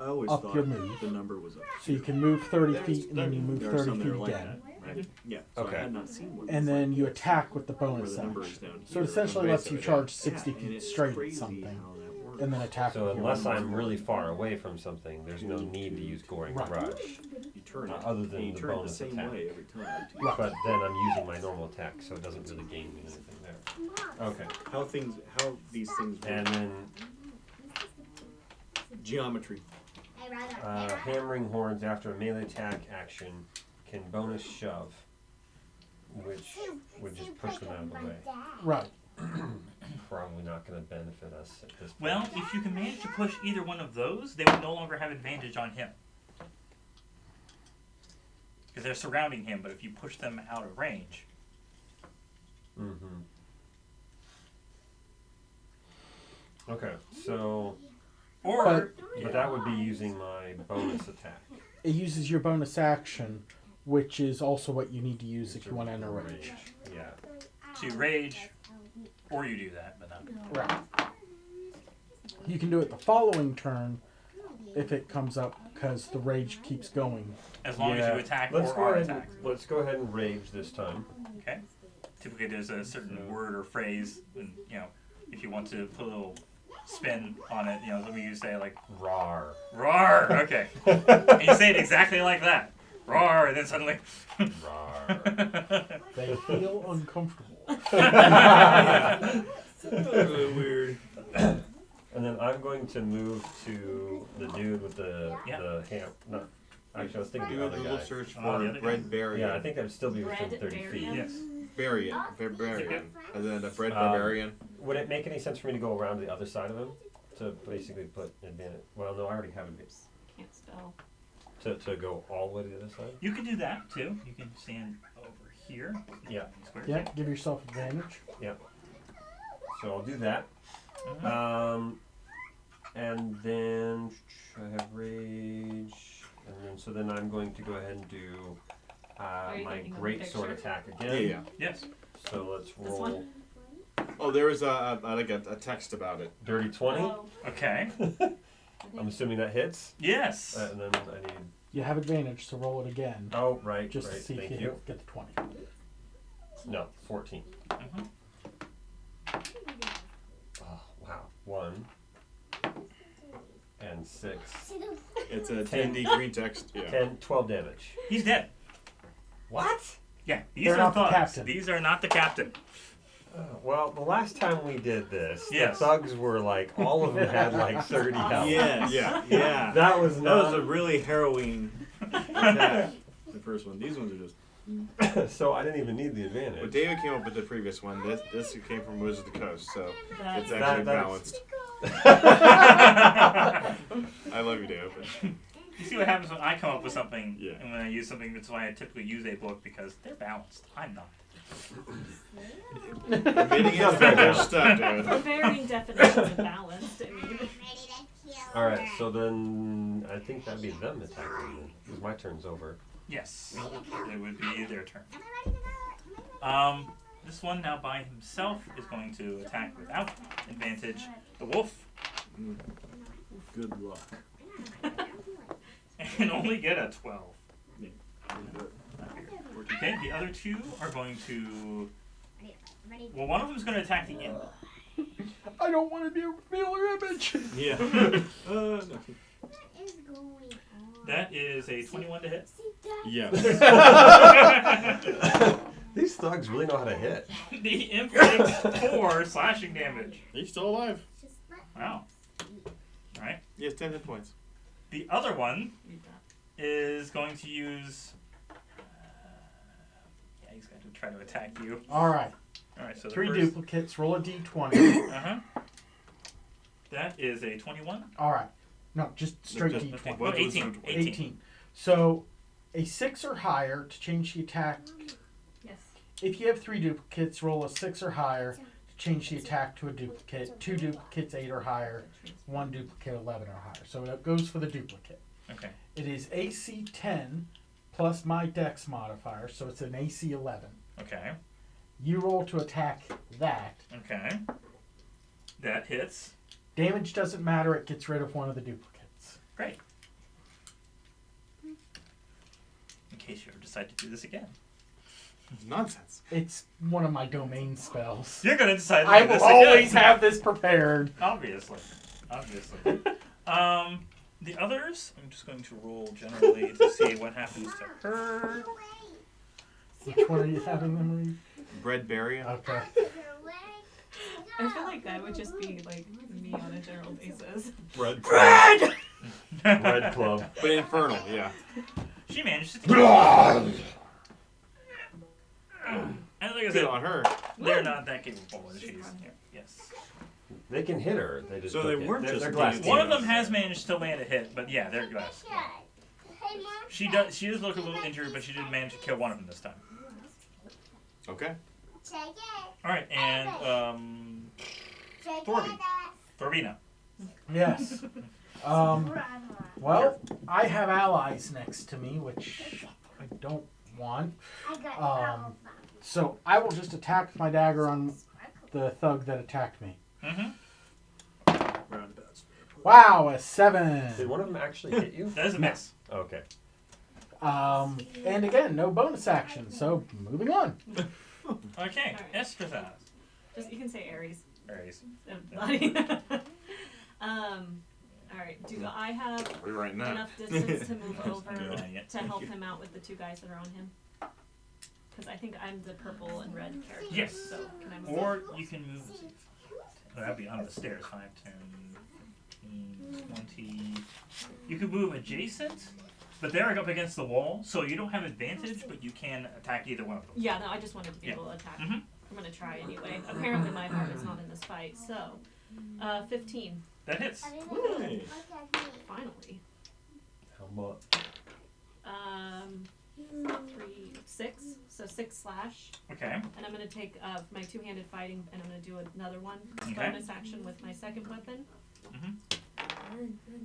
E: I always
B: up
E: thought
B: your move.
E: the number was up.
B: so you can move 30 feet and then you move
E: There are
B: 30
E: some that
B: feet
E: are like
B: again.
E: that, right? Yeah. So
A: Okay.
E: I had not seen one.
B: And then you attack with the
E: where
B: bonus
E: the number is
B: action.
E: down
B: So it
E: here.
B: essentially lets you
C: Basically,
B: charge
E: Yeah,
B: 60
E: and
B: feet
E: it's
B: straight at
E: crazy
B: something
E: how that works.
B: and then attack
A: So
B: with your
A: unless
B: bonus.
A: I'm really far away from something, there's no need to use goring
B: Right.
A: rush.
E: You turn it,
A: other than
E: and you
A: the
E: turn it the
A: bonus
E: same
A: attack.
E: way every time.
B: Right.
A: But then I'm using my normal attack, so it doesn't really gain me anything there. Okay.
E: How these things work.
A: And then
E: Geometry.
A: hammering horns after a melee attack action can bonus shove, which would just push them out of the way.
B: Right.
A: Probably not going to benefit us at this point.
D: Well, if you can manage to push either one of those, they would no longer have advantage on him. Because they're surrounding him, but if you push them out of range.
A: Mm-hmm. Okay, so,
D: Or,
A: but that would be using my bonus attack.
B: It uses your bonus action, which is also what you need to use if you want to enter range.
A: Yeah.
D: to rage, or you do that, but not.
B: Right. You can do it the following turn if it comes up because the rage keeps going.
D: As long as you attack
A: let's
D: or
A: go
D: are
A: ahead
D: attacked.
A: Let's go ahead and rage this time.
D: Okay. Typically, there's a certain word or phrase, and if you want to put a little spin on it, let me say like
A: Rar.
D: "roar." Okay. And you say it exactly like that. Roar, and then suddenly.
A: Rar.
B: They feel uncomfortable.
E: Really weird.
A: And then I'm going to move to the dude with the ham. No, actually, I was thinking
C: Do
A: the
C: a
A: other
C: Google
A: guy.
C: search
D: Oh,
C: for
D: the other guy?
C: bread barbarian.
A: Yeah, I think that would still be within
F: Bread
A: 30 feet.
F: barbarian?
D: Yes.
C: Barbarian. And then the bread barbarian.
A: Would it make any sense for me to go around to the other side of him to basically put advantage? Well, no, I already have advantage.
F: Can't spell.
A: To go all the way to the other side.
D: You can do that too. You can stand over here.
A: Yeah.
D: Square.
B: Yeah, give yourself advantage.
A: So I'll do that. And then I have rage, and then so then I'm going to go ahead and do
F: Are you
A: my
F: thinking of the
A: great sword
F: picture?
A: attack
C: Yeah,
A: again.
C: yeah.
D: Yes.
A: So let's
F: This
A: roll
F: one?
C: Oh, there was a text about it.
A: dirty 20.
F: Oh,
D: Okay.
A: I'm assuming that hits.
D: Yes.
A: And then I need.
B: You have advantage, so roll it again.
A: Oh, right,
B: Just
A: right.
B: to see
A: Thank
B: if you
A: you.
B: get the 20.
A: No, 14.
D: Mhm.
A: Oh, wow. 1 and 6.
E: It's a
A: 10.
E: 10 green text. Yeah.
A: 10, 12 damage.
D: He's dead.
A: What?
D: Yeah. These
B: They're
D: are
B: not the
D: thugs.
B: captain.
D: These are not the captain.
A: Well, the last time we did this,
D: Yes.
A: the thugs were like, all of them had like 30 health.
E: Yes.
C: Yeah.
E: Yeah.
A: That was
E: That
A: not.
E: was a really harrowing attack. The first one. These ones are just.
A: So I didn't even need the
C: But
A: advantage.
C: David came up with the previous one. This came from Wizards of the Coast, so
F: that's
C: it's actually
A: that's-
C: balanced. I love you, David.
D: You see what happens when I come up with something,
C: Yeah.
D: and when I use something. That's why I typically use a book because they're balanced. I'm not.
C: Admitting it, they're stuck, David.
F: varying definitions of balanced. I mean,
A: Alright, so then I think that'd be them attacking then, because my turn's over.
D: Yes. It would be their turn. This one now by himself is going to attack without advantage the wolf
E: Good luck.
D: and only get a 12. Okay, the other two are going to. Well, one of them is going to attack the imp.
B: I don't want to be a mirror image.
E: Yeah. No.
D: That is a 21 to hit.
E: Yeah.
A: These thugs really know how to hit.
D: The imp takes 4 slashing damage.
C: He's still alive.
D: Wow. Alright.
C: He has 10 hit points.
D: The other one is going to use. Yeah, he's going to try to attack you.
B: All right.
D: All right. So the
B: 3
D: first,
B: duplicates. Roll a d20.
D: That is a 21.
B: All right. No, just straight
C: Just-
B: d20.
D: Well,
C: What was
D: 18.
C: the-
D: 18.
B: So, a 6 or higher to change the attack.
F: Yes.
B: If you have 3 duplicates, roll a 6 or higher to change the attack to a duplicate. 2 duplicates, 8 or higher. 1 duplicate, 11 or higher. So it goes for the duplicate.
D: Okay.
B: It is AC 10 plus my dex modifier, so it's an AC 11.
D: Okay.
B: You roll to attack that.
D: Okay. That hits.
B: Damage doesn't matter, it gets rid of one of the duplicates.
D: Great. In case you ever decide to do this again.
C: Nonsense.
B: It's one of my domain spells.
D: You're going to decide to
B: I
D: do
B: will
D: this
B: always
D: again.
B: have this prepared.
D: Obviously. The others, I'm just going to roll generally to see what happens to her.
B: Which one are you having them read?
C: Bread berry.
B: Okay.
F: I feel like that would just be like me on a general basis.
A: Red Club. Red Club.
C: But infernal, yeah.
D: She managed to kill her. And like I
C: Good
D: said,
C: on her.
D: they're not that capable as she's. Yes.
A: They can hit her. They just
E: So
A: don't
E: they
A: get-
E: weren't
A: they're-
E: just
A: they're glass
E: demons.
D: One of them
A: demons.
D: has managed to land a hit, but yeah, they're glass.
G: Hey, Mom.
D: She does look a little injured, but she did manage to kill one of them this time.
C: Okay.
G: Check it.
D: All right, and
G: Check
D: Thorby.
G: it.
D: Thorbina.
B: Yes. Well, I have allies next to me, which I don't want.
G: I got
B: Um,
G: all of them.
B: So I will just attack my dagger on the thug that attacked me.
D: Mm-hmm.
E: Roundabouts.
B: Wow, a 7.
A: Did one of them actually hit you?
D: That is a miss.
A: Okay.
B: And again, no bonus action, so moving on.
D: Okay,
F: Alright.
D: Estrethas.
F: Just you can say Aries.
D: Aries.
F: All right. Do I have
C: We're writing that.
F: enough distance to move over
D: Good.
F: to help him out with the 2 guys that are on him? Because I think I'm the purple and red character.
D: Yes.
F: So can I move?
D: Or you can move. That'd be on the stairs. 5, 10, 15, 20. You can move adjacent, but they're up against the wall, so you don't have advantage, but you can attack either one of them.
F: Yeah. No. I just wanted to be
D: Yeah.
F: able to attack.
D: Mhm.
F: I'm gonna try anyway. Apparently my heart is not in this fight. So, 15.
D: That hits.
G: I didn't
E: Hey.
G: look at me.
F: Finally.
A: How much?
F: 3, 6. So 6 slash.
D: Okay.
F: And I'm gonna take my 2-handed fighting, and I'm gonna do another one
D: Okay.
F: bonus action with my second weapon.
D: Mhm.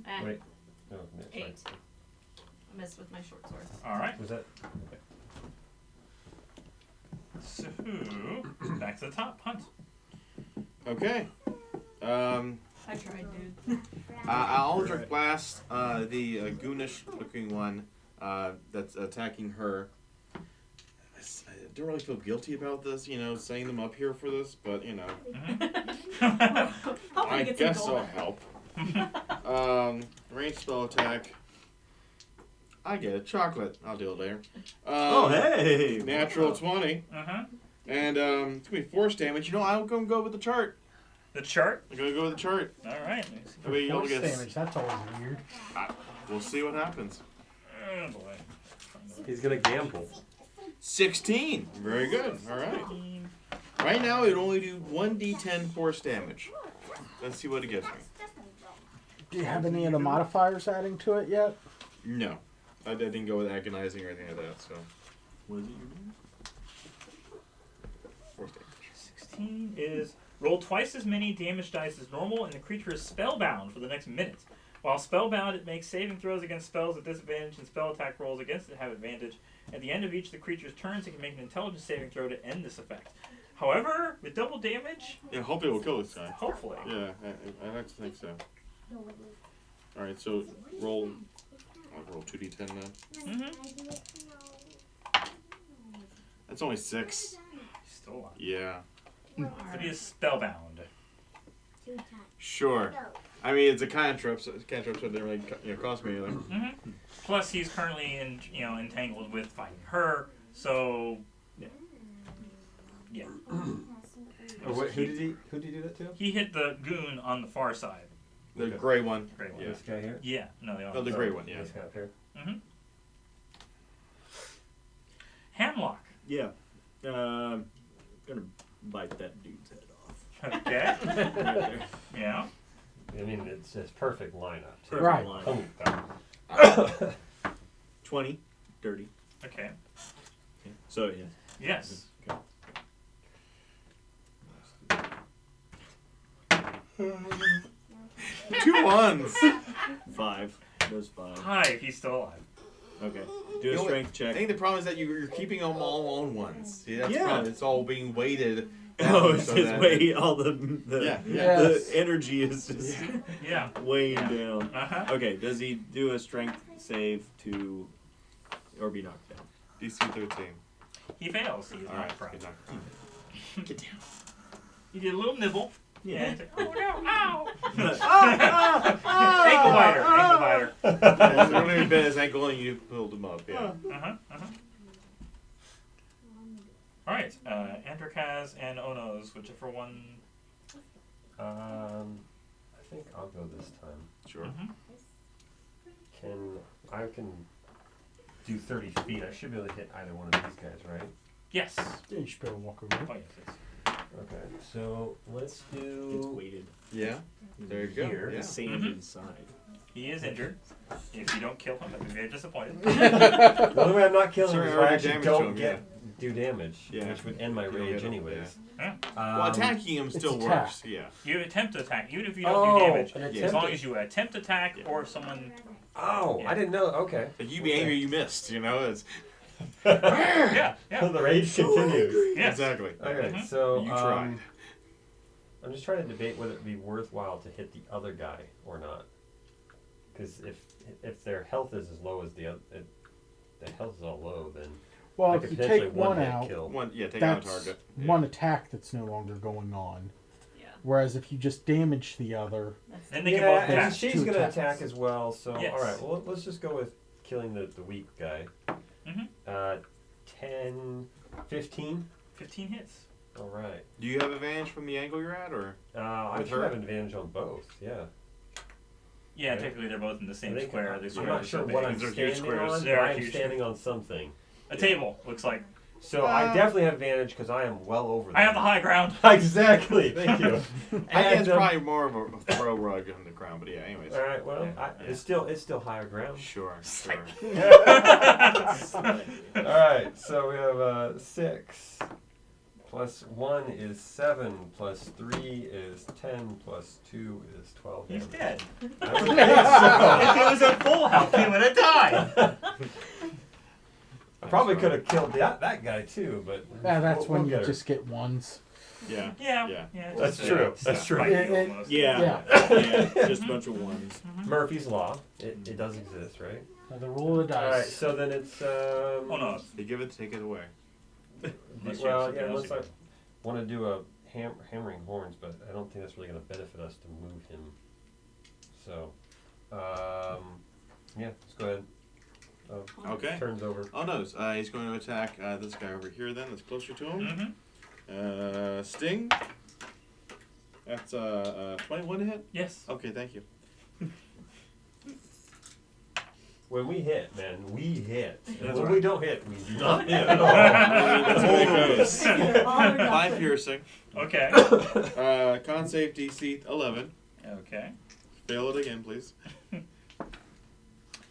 F: And
A: Wait. No, that's
F: 8.
A: right.
F: I missed with my short sword.
D: All right.
A: Was that?
D: So back to the top. Hunt.
C: Okay.
F: I tried, dude.
C: I'll Eldritch Blast the goonish looking one that's attacking her. I don't really feel guilty about this, setting them up here for this, but,
F: Hopefully
C: I
F: get some
C: guess
F: gold
C: I'll
F: out.
C: help. Ranged spell attack. I get a chocolate. I'll do it later.
E: Oh, hey!
C: Natural 20.
D: Uh-huh.
C: And it's going to be force damage. I'm going to go with the chart.
D: The chart.
C: I'm going to go with the chart.
D: All right. Let me see.
C: I mean, you'll
B: Force
C: get
B: damage, that's always weird.
C: We'll see what happens.
D: Oh boy.
A: He's gonna gamble.
C: 16. Very good. All right. Right now, it only do 1d10 force damage. Let's see what it gives me.
B: Do you have any of the modifiers adding to it yet?
C: No. I didn't go with agonizing or anything like that, so.
E: Was it your name?
C: Force damage.
D: 16 is roll twice as many damage dice as normal, and the creature is spellbound for the next minute. While spellbound, it makes saving throws against spells at disadvantage, and spell attack rolls against it have advantage. At the end of each of the creature's turns, it can make an intelligence saving throw to end this effect. However, with double damage,
C: Yeah, hopefully it will kill this guy.
D: hopefully.
C: Yeah, I like to think so. Alright, so roll. I'll roll 2d10 then.
D: Mm-hmm.
C: That's only 6.
D: Still alive.
C: Yeah.
D: But he is spellbound.
C: Sure. I mean, it's a cantrip, so it didn't really cost me anything.
D: Mm-hmm. Plus, he's currently entangled with fighting her, so yeah.
A: Oh, wait, who did he do that to?
D: He hit the goon on the far side.
C: The
A: Okay.
C: gray one.
D: Great one.
C: Yeah.
A: This guy here?
D: Yeah. No, they all.
C: Oh, the gray one, yeah.
A: This guy up here?
D: Mm-hmm. Hamlock.
E: Yeah. Gonna bite that dude's head off.
D: Okay.
E: Right there.
D: Yeah.
A: I mean, it's just perfect lineup. Too.
E: Perfect
B: Right.
E: line.
A: Oh,
E: 20, dirty.
D: Okay.
E: So yeah.
D: Yes.
C: Two ones.
E: 5. Those 5.
D: Hi, he's still alive.
E: Okay. Do a
C: The only-
E: strength
C: I
E: check.
C: think the problem is that you're keeping them all on ones. See, that's the
E: Yeah.
C: problem. It's all being weighted.
E: Oh,
C: down
E: it's
C: so
E: his
C: that-
E: way. All the
C: Yeah.
B: Yes.
E: the energy is just
D: Yeah.
E: weighing
D: Yeah.
E: down.
D: Uh-huh.
E: Okay. Does he do a strength save to, or be knocked down?
C: DC 13.
D: He fails. He's
C: All
D: not
C: right.
D: prone.
C: Good knock.
E: Get down.
D: He did a little nibble.
E: Yeah.
D: And it's like, oh no, ow!
E: Ankle
D: Ankle biter.
C: Yeah, so when he bent his ankle and you pulled him up. Yeah.
D: Uh-huh. Alright, Androkaz and Onos, whichever one.
A: I think I'll go this time.
C: Sure.
D: Mhm.
A: I can do 30 feet. I should be able to hit either one of these guys, right?
D: Yes.
B: Yeah, you should be able to walk over
D: Oh,
B: there.
D: yes, yes.
A: Okay. So let's
E: It's
A: do
E: weighted.
C: Yeah. There you go.
A: Here.
C: Yeah.
E: Sand
D: Mhm.
E: inside.
D: He is injured. If you don't kill him, I'd be very disappointed.
A: The only way I'm not killing
C: Sorry,
A: him is
C: I
A: if I
C: already
A: actually
C: damaged
A: don't
C: him,
A: do damage,
C: Yeah.
A: which would end my
C: You don't
A: rage
C: hit him,
A: anyways.
D: Yeah.
C: Well, attacking him still
B: it's
C: works. Yeah.
D: You attempt to attack, even if you don't
A: Oh,
D: do damage.
A: an
D: As
A: attempt
D: long
A: to-
D: as you attempt to attack or someone.
A: Oh,
D: Yeah.
A: I didn't know. Okay.
C: Like you be angry, you missed. You know. It's
D: Yeah, yeah.
A: The rage continues.
D: Yes.
C: exactly.
A: Okay,
D: Mhm.
A: so
C: You tried.
A: I'm just trying to debate whether it'd be worthwhile to hit the other guy or not. Because if their health is as low as the health is all low, then
B: Well,
A: I
B: if
A: could
B: you
A: potentially
B: take one
A: hit
B: out,
A: kill.
C: One. Yeah. Take out a
B: that's
C: target. Yeah.
B: one attack that's no longer going on.
F: Yeah.
B: Whereas if you just damage the other,
F: That's
D: Then they can
A: Yeah,
D: both
A: and
D: attack.
A: she's
B: Two
A: gonna
B: attacks.
A: attack as well. So
D: Yes.
A: all right, well let's just go with killing the weak guy.
D: Mhm.
A: 10, 15.
D: 15 hits.
A: All right.
C: Do you have advantage from the angle you're at, or?
A: I
C: With
A: should
C: her?
A: have an advantage on both. Yeah.
D: Yeah,
A: Right.
D: technically they're both in the same
A: I think
D: square.
A: I'm
D: The
A: not
D: square is
A: sure
D: so
A: what
D: big.
A: I'm
C: They're huge
A: standing
C: squares.
A: on,
D: They
A: but
D: are
A: I am
D: huge.
A: standing on something.
D: A table looks like.
A: So I definitely have advantage because I am well over.
D: I have the
A: them.
D: high ground.
A: Exactly. Thank you.
C: I guess
A: And,
C: probably more of a throw rug on the ground, but yeah. Anyways.
A: all right. Well,
D: Yeah.
A: it's still higher ground.
C: Sure. Sure.
A: All right. So we have 6 plus 1 is 7 plus 3 is 10 plus 2 is 12.
D: He's
A: damage.
D: dead.
A: I would think so.
D: If he was at full health, he would have died.
A: I probably could have killed that guy too, but
B: that's
A: we'll
B: when you
A: get her.
B: just get ones.
C: Yeah.
D: Yeah.
C: Yeah.
D: Yeah.
A: That's
D: just,
A: true.
D: it's
A: That's
D: not
A: true.
D: fighting
B: It-
D: almost.
E: Yeah.
B: Yeah.
E: Yeah. Just a bunch of ones.
A: Murphy's Law. It does exist, right?
B: The roll of the
A: All right.
B: dice.
A: So then it's
D: Oh no.
C: You give it, take it away.
D: Unless you
A: well,
D: have
A: yeah.
D: something else
A: Unless I
D: you
A: want to do a hammering horns, but I don't think that's really going to benefit us to move him. So, yeah. Let's go ahead.
C: Okay.
A: Turns over.
C: Oh no, he's going to attack this guy over here. Then that's closer to him.
D: Mm-hmm.
C: Sting. That's 21 to hit.
D: Yes.
C: Okay, thank you.
A: When we hit, man, we hit. And
C: That's
A: when
C: right.
A: we don't hit, we do not hit at all.
C: That's the way it goes.
F: Either all or
C: 5
F: nothing.
C: piercing.
D: Okay.
C: Con save DC 11.
D: Okay.
C: Fail it again, please.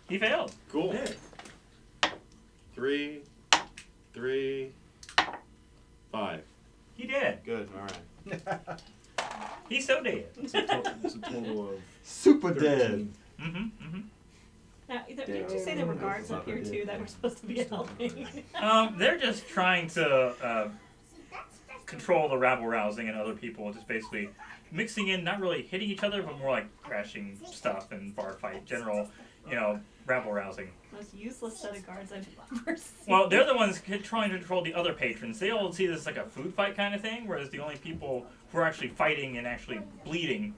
D: He failed.
C: Cool. 3, 3, 5.
D: He did.
C: Good. All right.
D: He's so dead.
E: It's a total of
A: Super
E: 13.
D: Mm-hmm. Mm-hmm.
F: Now, didn't you say there were guards up here too that were supposed to be helping?
D: They're just trying to control the rabble rousing and other people, just basically mixing in, not really hitting each other, but more like crashing stuff and bar fight, general, rabble rousing.
F: Most useless set of guards I've ever seen.
D: Well, they're the ones trying to control the other patrons. They all see this as like a food fight kind of thing, whereas the only people who are actually fighting and actually bleeding,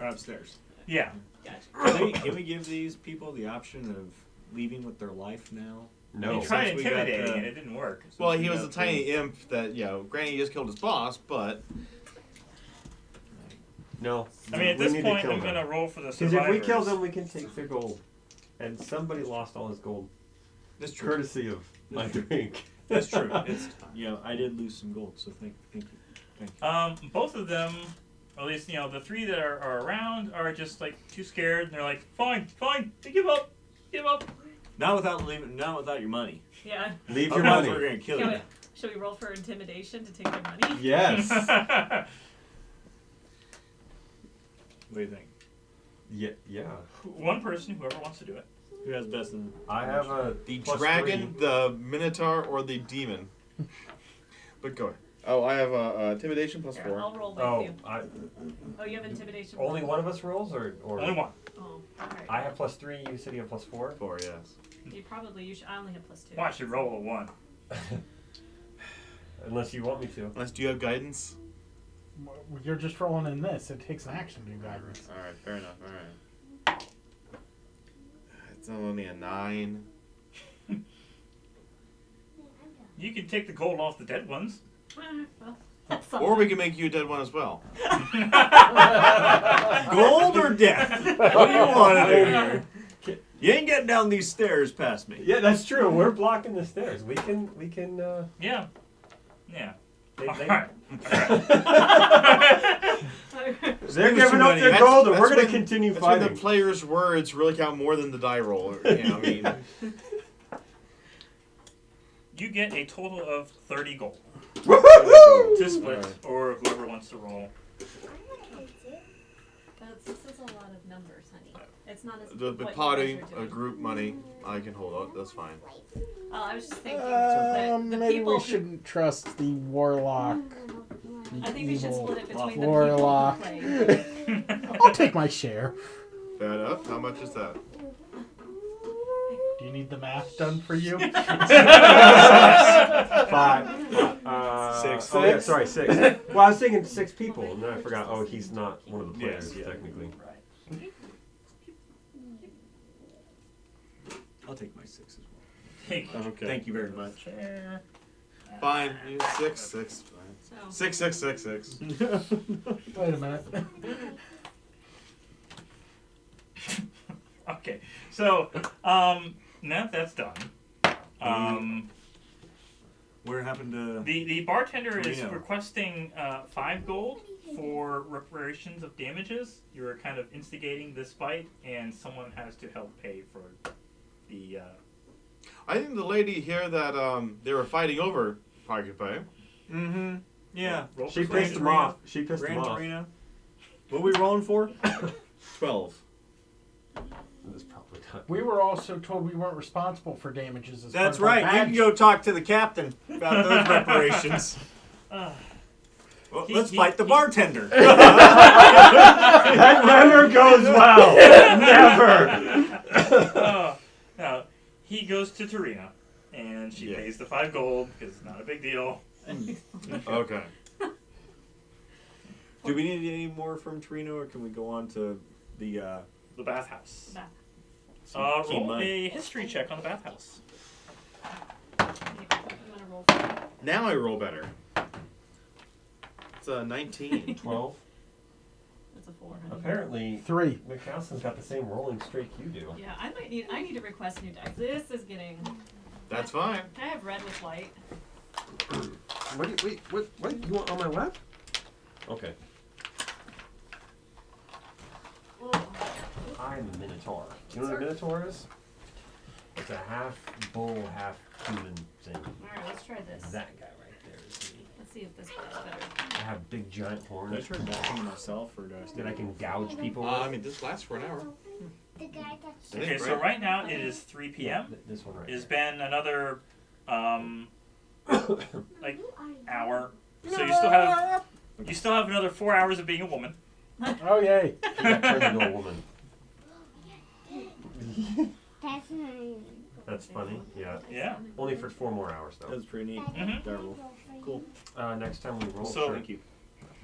E: Are upstairs.
D: yeah.
F: Gotcha.
E: Can we give these people the option of leaving with their life now?
A: No.
D: They tried
E: Since we got,
D: intimidating and it didn't work.
C: Well,
E: we
C: he was
E: got
C: a tiny imp that, granted he just killed his boss, but
A: No.
D: I mean, at
A: we
D: this
A: need
D: point,
A: to kill
D: I'm
A: them.
D: gonna roll for the
A: Because
D: survivors.
A: if we kill them, we can take their gold. And somebody lost all his gold,
C: That's true.
A: courtesy of my drink.
C: That's true. It's
E: Yeah, I did lose some gold, so thank you.
D: Both of them, or at least the 3 that are around, are just like too scared, and they're like, "Fine, give up."
E: Not without your money.
F: Yeah.
A: Leave your
E: Otherwise,
A: money.
E: we're gonna kill
F: Can
E: you.
F: we, should we roll for intimidation to take their money?
A: Yes.
E: What do you think?
A: Yeah.
D: One person, whoever wants to do it.
E: Who has best in?
A: I have a
C: the
A: plus
C: dragon,
A: 3.
C: the minotaur, or the demon. But go ahead. Oh, I have intimidation plus
F: Here,
C: 4.
F: I'll roll with
A: Oh,
F: you. Oh, you have intimidation.
A: only one of us rolls, or
D: Only one.
F: Oh, alright.
A: I have plus 3. You said you have plus 4.
E: 4, yes.
F: You should. I only have plus 2.
D: Watch you roll a 1.
A: Unless you want me to.
C: Unless, do you have guidance?
B: You're just rolling in this. It takes an action to do guidance.
C: All right, fair enough. All right. It's only a 9.
D: You can take the gold off the dead ones.
F: Well, that's
C: Or we can make you a dead one as well.
E: Gold or death? What do you want to do here? You ain't getting down these stairs past me.
A: Yeah, that's true. We're blocking the stairs. We can.
D: Yeah.
A: They,
D: Alright.
A: they're
C: Give us
A: giving
C: some
A: up
C: money.
A: their
C: That's-
A: gold, and
C: that's
A: we're gonna
C: when-
A: continue
C: That's when
A: fighting.
C: the player's words really count more than the die roll. I mean,
D: You get a total of 30 gold
A: Woohoo!
D: to split,
C: Alright.
D: or whoever wants to roll.
F: This is a lot of numbers, honey. It's not as
C: the
F: what you
C: potting,
F: guys are doing.
C: group money, I can hold out. That's fine.
F: Oh, I was just thinking. the
B: Maybe
F: people
B: we
F: who-
B: shouldn't trust the warlock.
F: I think we should split it between the
B: warlock.
F: people who play.
B: I'll take my share.
C: Fair enough. How much is that?
B: Do you need the math done for you?
A: 5.
E: 6.
A: Oh, yeah, sorry, 6. Well, I was thinking 6 people, and then I forgot. Oh, he's not one of the players
E: Yes, yeah.
A: technically.
E: I'll take my 6 as well.
D: Take
C: Okay.
E: Thank you very much.
D: share.
C: Fine. 6. Fine.
F: So,
C: 6, 6, 6, 6.
B: Wait a minute.
D: Okay, so now that's done.
E: Where happened to?
D: The bartender is
E: Reno.
D: requesting 5 gold for reparations of damages. You're kind of instigating this fight, and someone has to help pay for the.
C: I think the lady here that they were fighting over probably could pay.
E: Mm-hmm. Yeah.
D: Roll
A: She
D: persuasion.
A: pissed him off. She pissed him
E: Gran
A: off.
E: Torino. What are we rolling for? 12.
A: That's probably not.
B: We were also told we weren't responsible for damages. As
E: That's
B: part of our
E: right. You can
B: badge.
E: go talk to the captain about those reparations.
D: Uh,
E: Well,
D: He-
E: let's
D: he-
E: fight the
D: he-
E: bartender.
A: That never goes well. Never.
D: no, he goes to Torino, and she
C: Yeah.
D: pays the 5 gold because it's not a big deal.
C: Okay.
E: Do we need any more from Torino, or can we go on to the
D: The bathhouse.
F: Bath.
E: key
D: Roll
E: money?
D: a history check on the bathhouse.
F: I'm gonna roll for it.
C: Now I roll better. It's a 19.
A: 12.
F: That's a 4. honey.
A: Apparently,
B: 3.
A: McCaslin's got the same rolling streak you do.
F: Yeah, I need to request new dice. This is getting.
C: That's fine.
F: Can I have red with white?
A: What? You want on my lap? Okay. I'm a minotaur. Do you know what a minotaur is? It's a half bull, half human thing.
F: Alright, let's try this.
A: That guy right there is me.
F: Let's see if this works better.
A: I have big giant
E: Did I
A: horns
E: try backing myself, or do I still?
A: that I can gouge people
C: I
A: with.
C: mean, this lasts for an hour.
G: The guy that's
D: Okay, so right now it is 3 p.m.
A: This one right
D: It's
A: there.
D: been another like hour. So you still have another 4 hours of being a woman.
B: Oh, yay.
A: He got turned into a woman.
G: that's nice.
A: That's funny. Yeah.
D: Yeah.
A: Only for 4 more hours though.
E: That's pretty neat.
D: Mhm.
E: Darvel. Cool.
A: Next time we roll.
D: So-
A: sure.
E: Thank you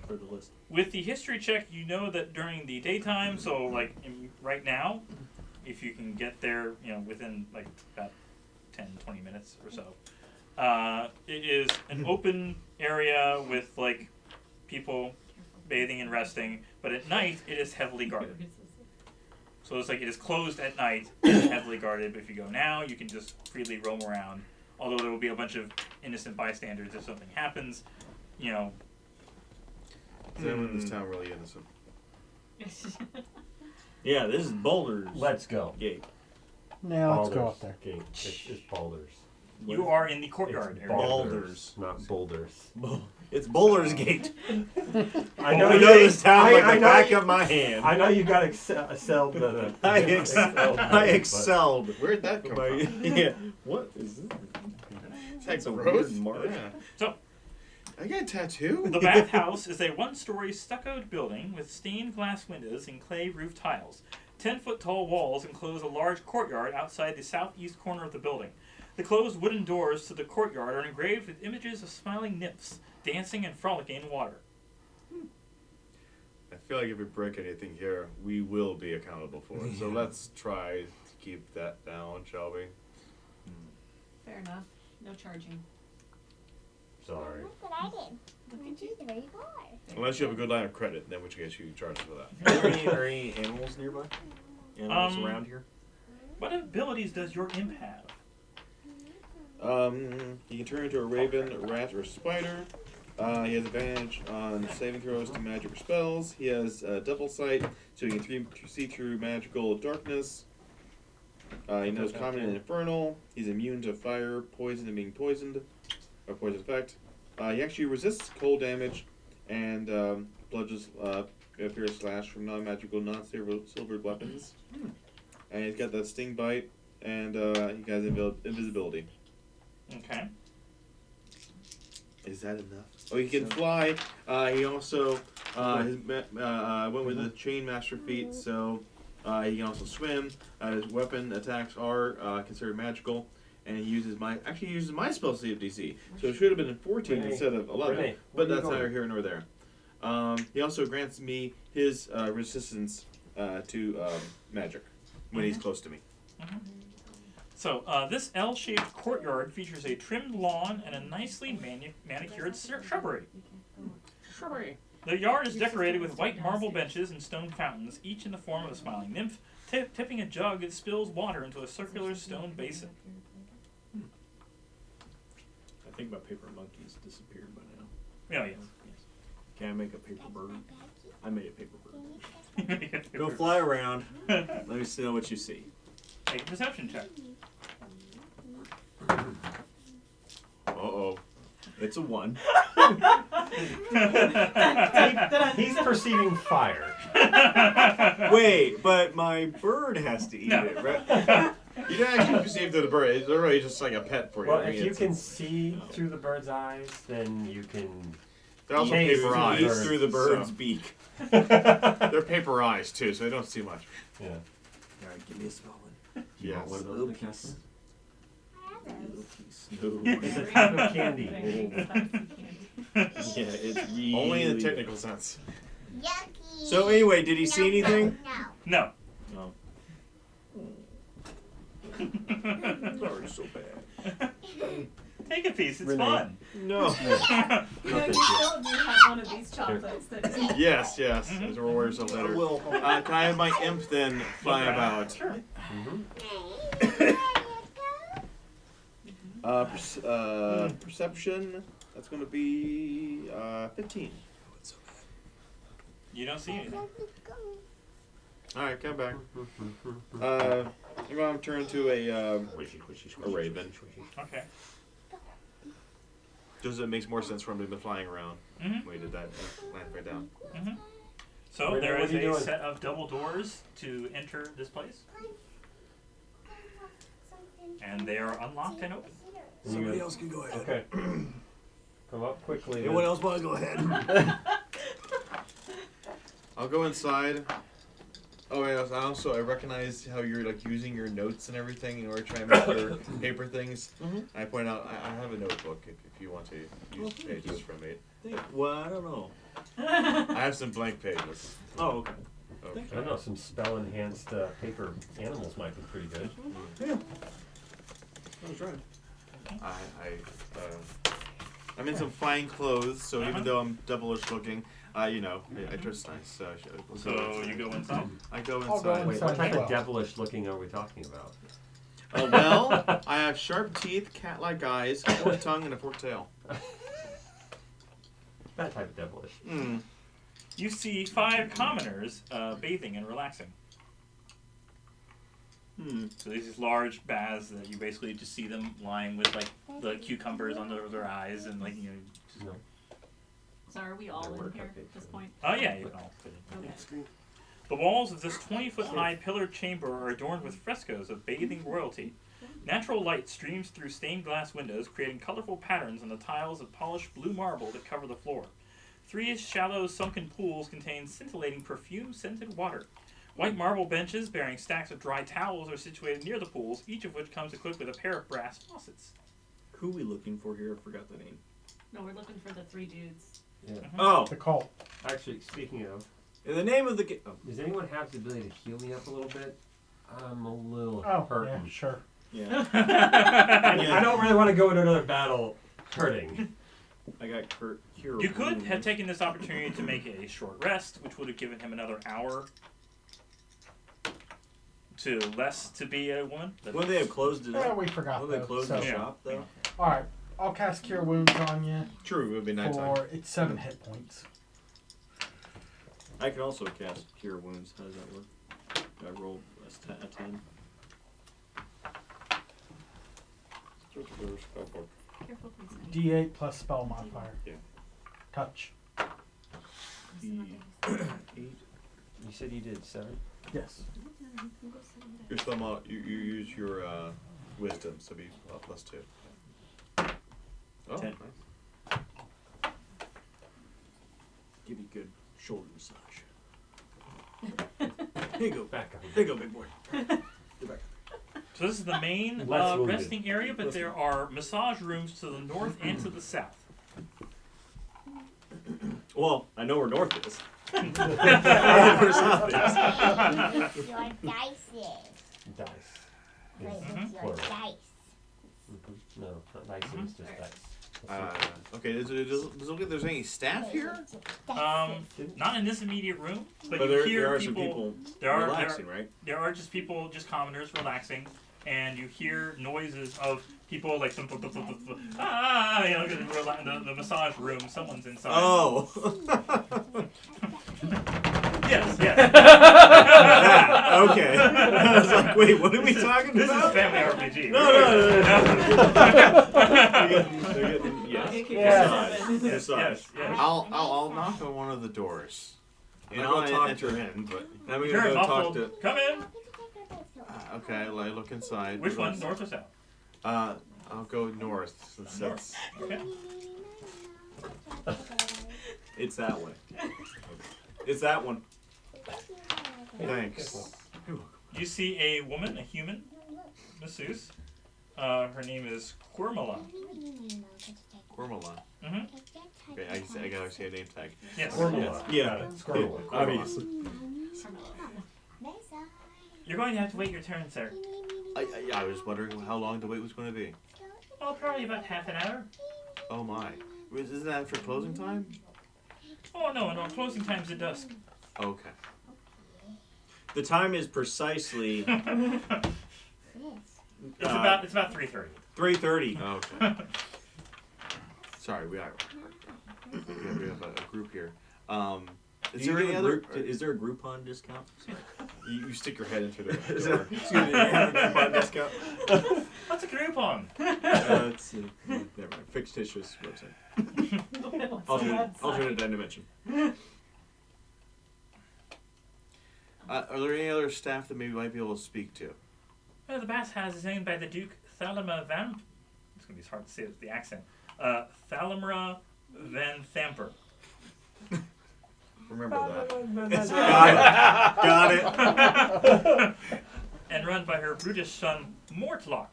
E: for the list.
D: With the history check, you know that during the daytime, so like right now, if you can get there, within like about 10, 20 minutes or so, it is an open area with like people bathing and resting, but at night it is heavily guarded. So it's like it is closed at night, it is heavily guarded, but if you go now, you can just freely roam around. Although there will be a bunch of innocent bystanders if something happens, you know.
C: Is anyone in this town really innocent?
E: Yeah, this is Baldur's
A: Let's go.
E: gate.
B: Now let's go
A: Baldur's
B: up there.
A: Gate. It's Baldur's.
D: You are in the courtyard
A: It's
D: area.
E: Baldur's.
A: not Boulders.
E: It's Baldur's gate.
A: I
E: know
A: you-
E: this town like
A: I
E: the
A: know
E: back
A: you-
E: of my hand.
A: I know you got excelled.
E: I excelled.
C: Where'd that come
E: My,
C: from?
E: yeah. What is this?
C: That's
E: a
C: gross.
E: weird mark.
C: Yeah.
D: So,
C: I got a tattoo.
D: the bathhouse is a one-story stuccoed building with stained glass windows and clay roof tiles. 10-foot-tall walls enclose a large courtyard outside the southeast corner of the building. The closed wooden doors to the courtyard are engraved with images of smiling nymphs dancing and frolicking in water.
C: I feel like if we break anything here, we will be accountable for it. So let's try to keep that down, shall we?
F: Fair enough. No charging.
A: Sorry.
G: Look what I did.
F: Look at you.
G: Very good.
C: Unless you have a good line of credit, then which case you charge for that.
E: Are there any animals nearby? Animals around here?
D: What abilities does your imp have?
C: He can turn into a raven, a rat, or a spider. He has advantage on saving throws to magic or spells. He has double sight, so he can see through magical darkness. He knows common and infernal. He's immune to fire, poison, and being poisoned, or poison effect. He actually resists cold damage, and bludgeons pierce slash from non-magical, non-silvered weapons. And he's got that sting bite, and he has invisibility.
D: Okay.
C: Is that enough? Oh, he can fly. He also went with the chain master feat, so he can also swim. His weapon attacks are considered magical, and he uses my spell save DC. So it should have been 14
A: Renee,
C: instead of 11,
A: Renee,
C: but
A: where are you
C: that's
A: going?
C: neither here nor there. He also grants me his resistance to magic when he's close to me.
D: So, this L-shaped courtyard features a trimmed lawn and a nicely manicured shrubbery. The yard is decorated with white marble benches and stone fountains, each in the form of a smiling nymph, tipping a jug that spills water into a circular stone basin.
E: I think my paper monkey's disappeared by now.
D: Oh, yes.
E: Can I make a paper bird? I made a paper bird.
D: Yes.
E: Go fly around. Let me know what you see.
D: Make a perception check.
E: Uh-oh. It's a 1.
A: He's perceiving fire.
E: Wait, but my bird has to eat
D: No.
E: it, right?
C: You don't actually perceive that the bird is really just like a pet for you.
A: Well,
C: I mean,
A: if you
C: it's-
A: can see through the bird's eyes, then you can.
C: They're also
A: Taste
C: paper
A: the
C: eyes.
A: bird.
E: through the bird's
C: So-
E: beak.
C: They're paper eyes too, so they don't see much.
A: Yeah.
E: All right, give me a small one. You
C: Yes.
E: want one of those, Lucas? Little piece. No.
A: It's a type of candy.
E: Yeah, it's really...
C: Only in the technical sense.
G: Yucky.
E: So anyway, did he see anything?
G: No.
D: No.
E: No. Sorry, so bad.
D: Take a piece, it's
A: Renee.
D: fun.
E: No.
F: You know, you still do have one of these chocolates that
C: Yes, yes. As a reward yourself later.
E: Well,
C: Can I have my imp then fly about?
D: Sure.
C: Perception. That's going to be 15.
D: You don't see anything.
C: All right, come back. I'm going to turn to a raven.
D: Okay.
C: Just it makes more sense for him to have been flying around.
D: Mhm.
C: We did that. Land right down.
D: So
A: Renee,
D: there
A: what
D: is
A: are you
D: a
A: doing?
D: set of double doors to enter this place, and they are unlocked and open.
E: Somebody else can go ahead.
A: Okay. Come up quickly.
E: Anyone else want to go ahead?
C: I'll go inside. Oh, yeah, I recognize how you're like using your notes and everything in order to try and make your paper things. I point out I have a notebook if you want to use pages from it.
E: Well, I don't know.
C: I have some blank pages.
E: Oh, okay.
C: Okay.
A: I don't know, some spell-enhanced paper animals might be pretty good.
E: Yeah. I was trying.
C: I I'm in some fine clothes, so even though I'm devilish looking, I dress nice. So
D: So you go inside?
C: I go
B: I'll go
C: inside.
A: Wait, what type
B: Well.
A: of devilish looking are we talking about?
C: Well, I have sharp teeth, cat-like eyes, a forked tongue, and a forked tail.
A: That type of devilish.
C: Hmm.
D: You see 5 commoners bathing and relaxing. So these large baths that you basically just see them lying with like the cucumbers under their eyes and like just
A: No.
F: So are we all
A: There were
F: in here
A: cupcakes,
F: at this
A: so-
F: point?
D: oh yeah, you can all fit in.
F: Okay.
D: The walls of this 20-foot-high pillared chamber are adorned with frescoes of bathing royalty. Natural light streams through stained glass windows, creating colorful patterns on the tiles of polished blue marble that cover the floor. 3 shallow sunken pools contain scintillating perfume-scented water. White marble benches bearing stacks of dry towels are situated near the pools, each of which comes equipped with a pair of brass faucets.
E: Who are we looking for here? I forgot the name.
F: No, we're looking for the 3 dudes.
A: Yeah.
E: Oh,
B: The cult.
A: Actually, speaking of,
E: in the name of the game. Oh,
A: does anyone have the ability to heal me up a little bit? I'm a little
B: Oh,
A: hurting.
B: yeah, sure.
E: yeah.
A: I don't really want to go into another battle hurting.
E: I got cure.
D: You could have taken this opportunity to make a short rest, which would have given him another hour to be a woman.
E: When they have closed it
B: Yeah,
E: up.
B: we forgot
E: When they
B: though.
E: closed
B: So,
E: the shop, though.
B: all right, I'll cast Cure Wounds on you
C: True, it would be nighttime.
B: for it's 7 hit points.
E: I can also cast Cure Wounds. How does that work? I roll a 10.
F: Careful, please.
B: D8 plus spell modifier.
E: Yeah.
B: Touch.
A: You said you did 7?
B: Yes.
C: Your spell you use your wisdom, so be +2. Oh,
E: 10.
C: nice.
E: Give you a good shoulder massage. Here you go.
A: Back up.
E: There you go, big boy.
D: So this is the main
A: Less wounded.
D: resting area, but there are massage rooms to the north and to the south.
E: Well, I know where north is. I know where south is.
G: Your dices.
A: Dice.
G: Play
A: Is
G: with your
A: plural.
G: dice.
A: No, not dice, it's just dice.
C: Okay, does it look like there's any staff here?
D: Not in this immediate room, but,
E: But
D: you
E: there
D: hear
E: are
D: people.
E: some people
D: there are
E: relaxing, right?
D: There are just people, just commoners relaxing, and you hear noises of people like thump, thump, thump, thump, thump, the massage room. Someone's inside.
E: Oh.
D: Yes, yes.
E: Yeah, okay. I was like, wait, what are we talking
D: This is
E: about?
D: family RPG.
E: No. They're getting, yes.
F: Yeah.
D: Yes, yes.
C: I'll knock on one of the doors.
E: And
C: I'm
E: I'll
C: not
E: talk
C: gonna enter
E: to-
C: in, but
E: Then we're
D: You're
E: gonna go talk
D: muffled.
E: to.
D: Come in.
C: okay, I look inside.
D: Which one, north or south?
C: I'll go north since that's.
D: Okay.
E: It's that way. It's that one.
C: Thanks.
D: You see a woman, a human masseuse. Her name is Quirmala.
C: Cormala.
D: Mm-hmm.
C: Okay, I gotta see a name tag.
D: Yes.
A: Squirrel.
E: Yeah.
A: Squirrel.
E: Obviously.
D: You're going to have to wait your turn, sir.
C: I was wondering how long the wait was going to be.
D: Oh, probably about half an hour.
C: Oh my. Isn't that after closing time?
D: Oh no, closing time's at dusk.
C: Okay.
E: The time is precisely
D: It's about 3:30.
E: 3:30.
C: Okay. Sorry, we have a group here. Is there any other?
E: Is there a Groupon discount?
C: You stick your head into the
E: Is
C: door.
E: there, excuse me, is there a Groupon discount?
D: What's a Groupon?
E: It's, never mind. Fictitious website. Alternate dimension.
C: Are there any other staff that maybe might be able to speak to?
D: Well, the bath house is owned by the Duke Thalima Van. It's going to be hard to say with the accent. Thalimra Van Thamper.
C: Remember that.
E: Got it.
D: And run by her brutish son, Mortlock.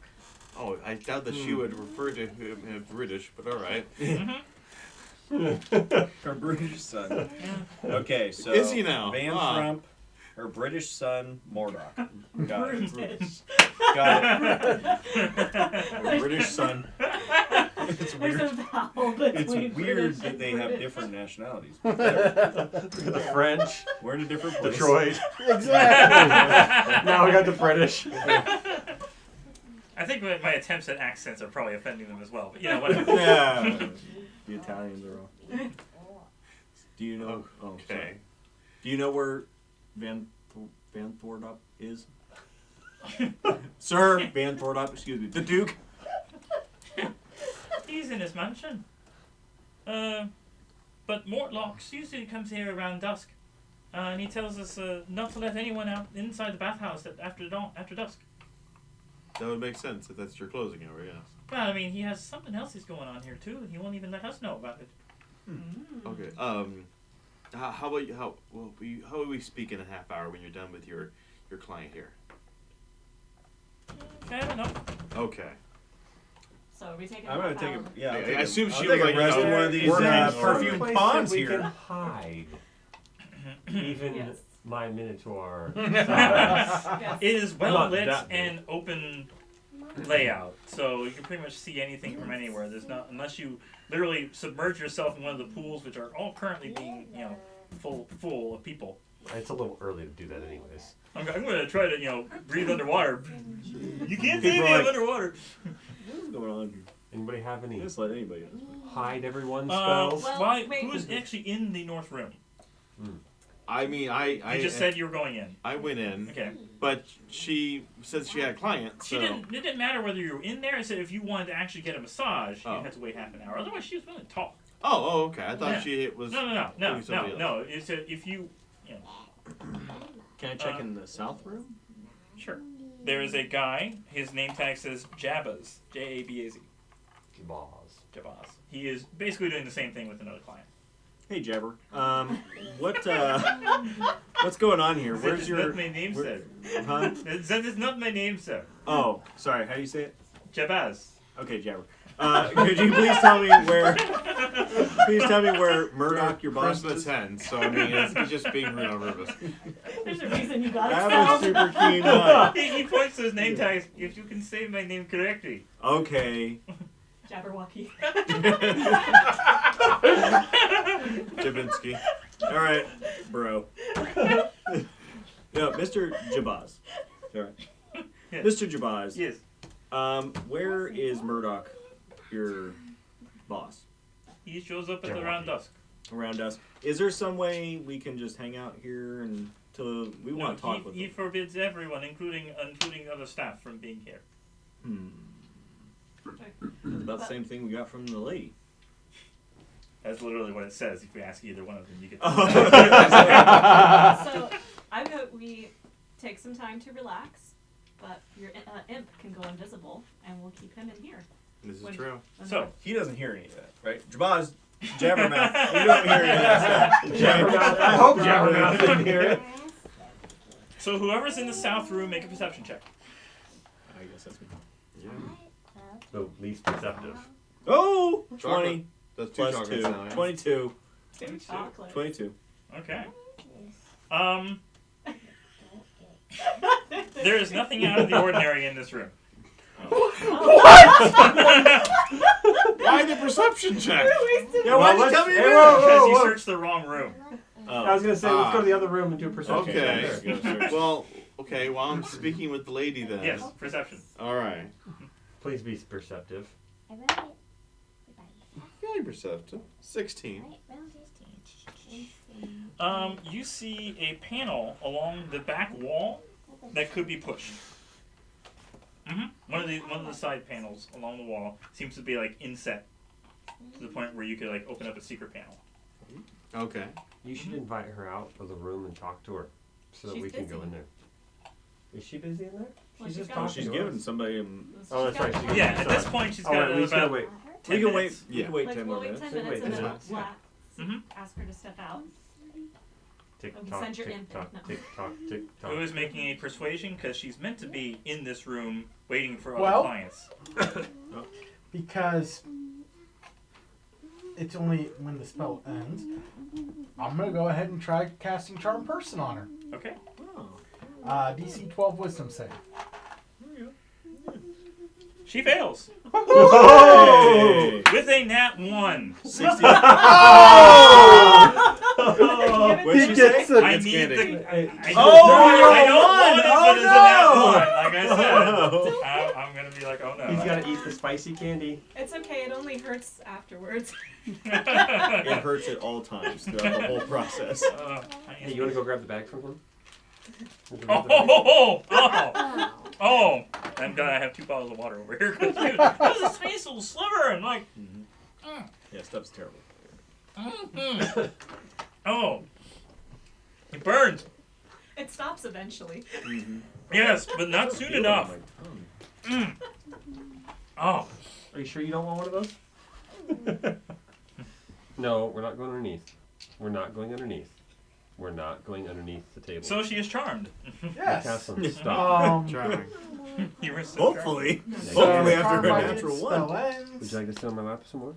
C: Oh, I doubt that she would refer to him as British, but all right.
J: Her British son. Okay, so
C: Is he now?
J: Van
C: Ah.
J: Thrump, her British son, Mordok. Got it.
F: British.
J: Got it.
E: British son.
J: It's
F: There's
J: weird.
F: a vowel
J: It's
F: between
J: weird
F: British
J: that
F: and
J: they have
F: British.
J: different nationalities.
A: The French,
J: We're in a different place.
A: Detroit.
B: Exactly.
A: Now we got the British.
D: I think my attempts at accents are probably offending them as well, but you know, whatever.
E: Yeah. The Italians are all. Do you know? Oh,
C: Okay.
E: sorry. Do you know where Van Thordup is? Sir Van Thordup, excuse me. The Duke.
D: He's in his mansion. But Mortlocks usually comes here around dusk. And he tells us not to let anyone out inside the bathhouse after dusk.
C: That would make sense if that's your closing hour, yes.
D: Well, I mean, he has something else is going on here too, and he won't even let us know about it.
C: Okay. How about you? How will we speak in a half hour when you're done with your client here?
D: Fair enough.
C: Okay.
F: So are we taking
J: I'm gonna take a
C: I
J: I'll take
C: assume
J: I'll
C: she
J: take
C: was
J: a
C: like,
J: rest
C: you
J: in
C: know,
J: one of these
C: working or-
J: perfume
A: Place
J: ponds
A: that we
J: here.
A: can hide. Even
F: Yes.
A: my Minotaur. size.
F: Yes.
D: It is well
A: Not
D: lit
A: that big.
D: and open layout, so you can pretty much see anything from anywhere. There's not, unless you literally submerge yourself in one of the pools, which are all currently being, full of people.
A: It's a little early to do that, anyways.
D: I'm going to try to, breathe underwater. You can't see
E: People
D: me,
E: are
D: I'm
E: like-
D: underwater.
E: What's going on here?
A: Anybody have any
E: Just let anybody else.
A: hide everyone
D: Well,
A: spells?
F: wait.
D: who's actually in the north room?
C: I mean, I
D: You just said you were going in.
C: I went in,
D: Okay.
C: but she said she had a client. So
D: It didn't matter whether you were in there. It said if you wanted to actually get a massage,
C: Oh.
D: you'd have to wait half an hour. Otherwise, she was willing to talk.
C: Oh, okay. I thought
D: Yeah.
C: she was.
D: No.
C: doing somebody else.
D: It said if you,
E: Can I check in the south room?
D: sure. There is a guy. His name tag says Jabaz. Jabaz.
A: Boss.
D: Jabaz. He is basically doing the same thing with another client.
E: Hey Jabber. What's going on here?
D: That
E: Where's
D: is
E: your
D: not my name,
E: where-
D: sir.
E: huh?
D: That is not my name, sir.
E: Oh, sorry. How do you say it?
D: Jabaz.
E: Okay, Jabber. Could you please tell me where? Please tell me where Murdoch, your boss,
C: Christmas
E: is.
C: hen. So I mean, it's just being rude on purpose.
F: There's a reason you
E: I
F: got
E: have a
F: expelled.
E: super keen mind.
D: He points to his name tags. If you can say my name correctly.
E: Okay.
F: Jabberwocky.
E: Jabinski. All right, bro. No, Mr. Jabaz. All right.
D: Yes.
E: Mr. Jabaz.
D: Yes.
E: Where is Murdoch, your boss?
D: He shows up at around dusk.
E: Around us. Is there some way we can just hang out here until we want to talk with
D: he
E: him?
D: forbids everyone, including other staff, from being here.
E: That's about the same thing we got from the lady.
D: That's literally what it says. If we ask either one of them, you get.
F: So we take some time to relax, but your imp can go invisible, and we'll keep him in here.
C: This is
F: When-
C: true.
D: So
J: He doesn't hear any of that, right? Jabaz, Jabbermouth, you don't hear any of that stuff.
A: Jabbermouth. I hope Jabbermouth didn't hear it.
D: So whoever's in the south room, make a perception check.
E: I guess that's me.
C: Yeah.
A: The least perceptive.
E: Oh!
C: Chocolate.
E: 20
C: That's two
E: plus
C: chocolates
E: 2.
C: now. Yeah.
E: 22.
F: Two chocolate.
E: 22.
D: Okay. There is nothing out of the ordinary in this room.
C: Why the perception check?
E: Yeah, why'd you
A: let's-
E: tell me
A: hey,
E: to do
A: whoa,
E: that?
D: Because you
A: whoa.
D: searched the wrong room.
A: I was gonna say, let's
C: Ah.
A: go to the other room and do a perception.
C: Okay.
A: check there.
E: Go search.
C: Well, okay. Well, I'm speaking with the lady then.
D: Yes, perception.
C: All right.
A: Please be perceptive.
C: Feeling perceptive. 16.
D: You see a panel along the back wall that could be pushed. One of the side panels along the wall seems to be like inset to the point where you could like open up a secret panel.
C: Okay.
A: You should invite her out of the room and talk to her, so that
F: She's
A: we can go
F: busy.
A: in there. Is she busy in there?
F: Well,
A: She's just
F: got-
A: talking
E: She's
A: to
E: giving
A: us.
E: somebody.
A: Oh, that's right. She
D: Yeah, at
A: sorry.
D: this point she's
A: Oh,
D: got
A: wait, we gotta
D: about
A: wait.
D: 10
E: We can wait.
D: minutes.
E: We can wait 10
F: We'll
E: more
F: wait
E: minutes.
F: 10
A: Wait,
F: minutes and then
A: 10
F: we'll
A: minutes.
F: ask her to step out.
A: Tick
F: Okay,
A: tock,
F: send your
A: tick
F: infant,
A: tock,
F: no.
A: tick tock, tick tock.
D: Who is making a persuasion because she's meant to be in this room waiting for other
B: Well-
D: clients.
B: Because it's only when the spell ends. I'm gonna go ahead and try casting Charm Person on her.
D: Okay.
E: Oh.
B: DC 12 Wisdom save.
D: She fails
E: Hey!
D: with a nat 1.
E: 60.
B: Oh!
E: What'd
B: He
E: she
B: gets
E: say?
B: a-
D: I
C: It's
D: need
C: candy.
D: the.
E: Oh,
D: I don't want it, but it's a nat 1. Like I said, I'm gonna be like, oh no.
A: He's got to eat the spicy candy.
K: It's okay. It only hurts afterwards.
E: It hurts at all times throughout the whole process.
A: Hey, you want to go grab the bag from him?
D: Oh! Thank God I have 2 bottles of water over here. Cause dude, that was a tiny little sliver, and like,
E: Yeah, stuff's terrible.
D: oh, it burns.
K: It stops eventually.
D: Yes, but not soon
A: Feel it
D: enough.
A: on my tongue.
D: Oh,
A: Are you sure you don't want one of those? No, we're not going underneath. We're not going underneath. We're not going underneath the table.
D: so she is charmed.
B: Yes.
A: Castle, stop.
C: Charming.
D: You were so
E: Hopefully.
B: So
E: Hopefully
B: the
E: after a
B: Carmichael
E: natural
B: spell
E: one.
A: Would
B: ends.
A: you like to sit on my lap some more?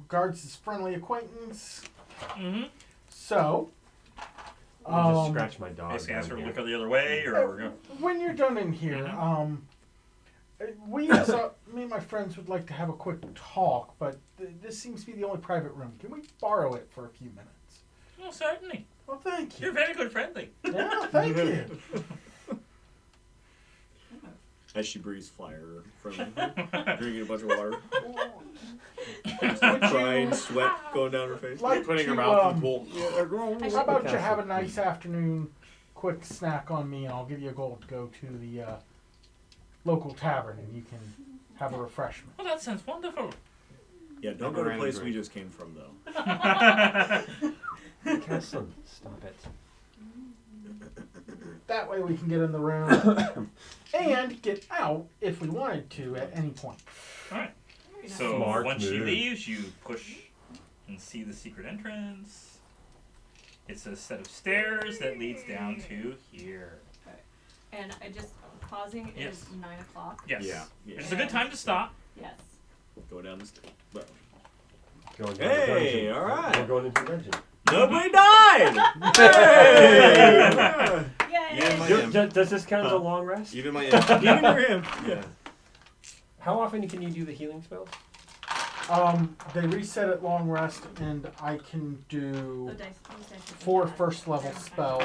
B: Guards his friendly acquaintance.
D: Mm-hmm.
B: So,
A: I'll just
B: um,
A: scratch my dog.
D: Basically, ask her to
A: down
D: look
A: here.
D: the other way, or we're going.
B: when you're done in here, me and my friends would like to have a quick talk, but this seems to be the only private room. Can we borrow it for a few minutes?
D: Well, certainly.
B: Well, thank
D: You're
B: you.
D: very good friendly.
B: Yeah, thank you.
E: As she breathes fire from drinking a bunch of water.
B: Would
E: Crying,
B: you
E: sweat going down her face.
B: like
C: Putting her
B: to,
C: mouth in the pool.
B: how about you have a nice afternoon, quick snack on me, and I'll give you a gold to go to the local tavern, and you can have a refreshment.
D: Well, that sounds wonderful.
E: Yeah, don't go to the place we just came from, though.
A: Castle, stop it.
B: That way we can get in the room and get out if we wanted to at any point.
D: All right. So
A: Smart
D: once she
A: move.
D: leaves, you push and see the secret entrance. It's a set of stairs that leads down to here.
F: And I just pausing
D: Yes.
F: is 9 o'clock.
D: Yes.
E: Yeah.
D: It's a good time to stop.
F: Yes.
E: Go down the stairs. Well,
A: Going down the
E: hey,
A: dungeon.
E: all right.
A: We're going into the dungeon.
E: Nobody died! Hey!
F: Yay!
C: Yeah, my
A: Does this count as a long rest?
C: Even my
E: Even for him. Yeah.
A: How often can you do the healing spells?
B: They reset at long rest, and I can do
F: Oh, those dice are
B: 4
F: bad.
B: first level
F: They're
B: spells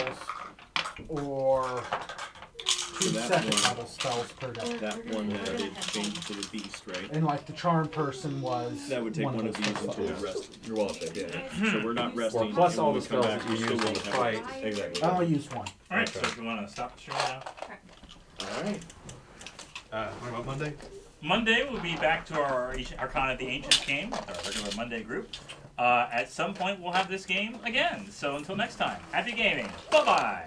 B: or 2
E: that
B: second
E: one-
B: level spells per day.
E: That one did change to the beast, right?
B: And like the charm person was
E: That would take one of
B: those
E: these
B: first
E: until
B: levels.
E: we're rested. You're well safe, yeah. So we're not resting.
A: Or plus
E: and
A: all
E: when
A: the
E: we come
A: spells
E: back,
A: that
E: we
A: you
E: still
A: use in
E: won't
A: the
E: have it.
A: fight.
E: Exactly.
B: I'll use one.
D: All right. So if you want to stop the show now.
E: Alright.
I: What about Monday?
D: Monday we'll be back to our Arcana of the Ancients game with our regular Monday group. At some point we'll have this game again. So until next time, happy gaming. Bye bye.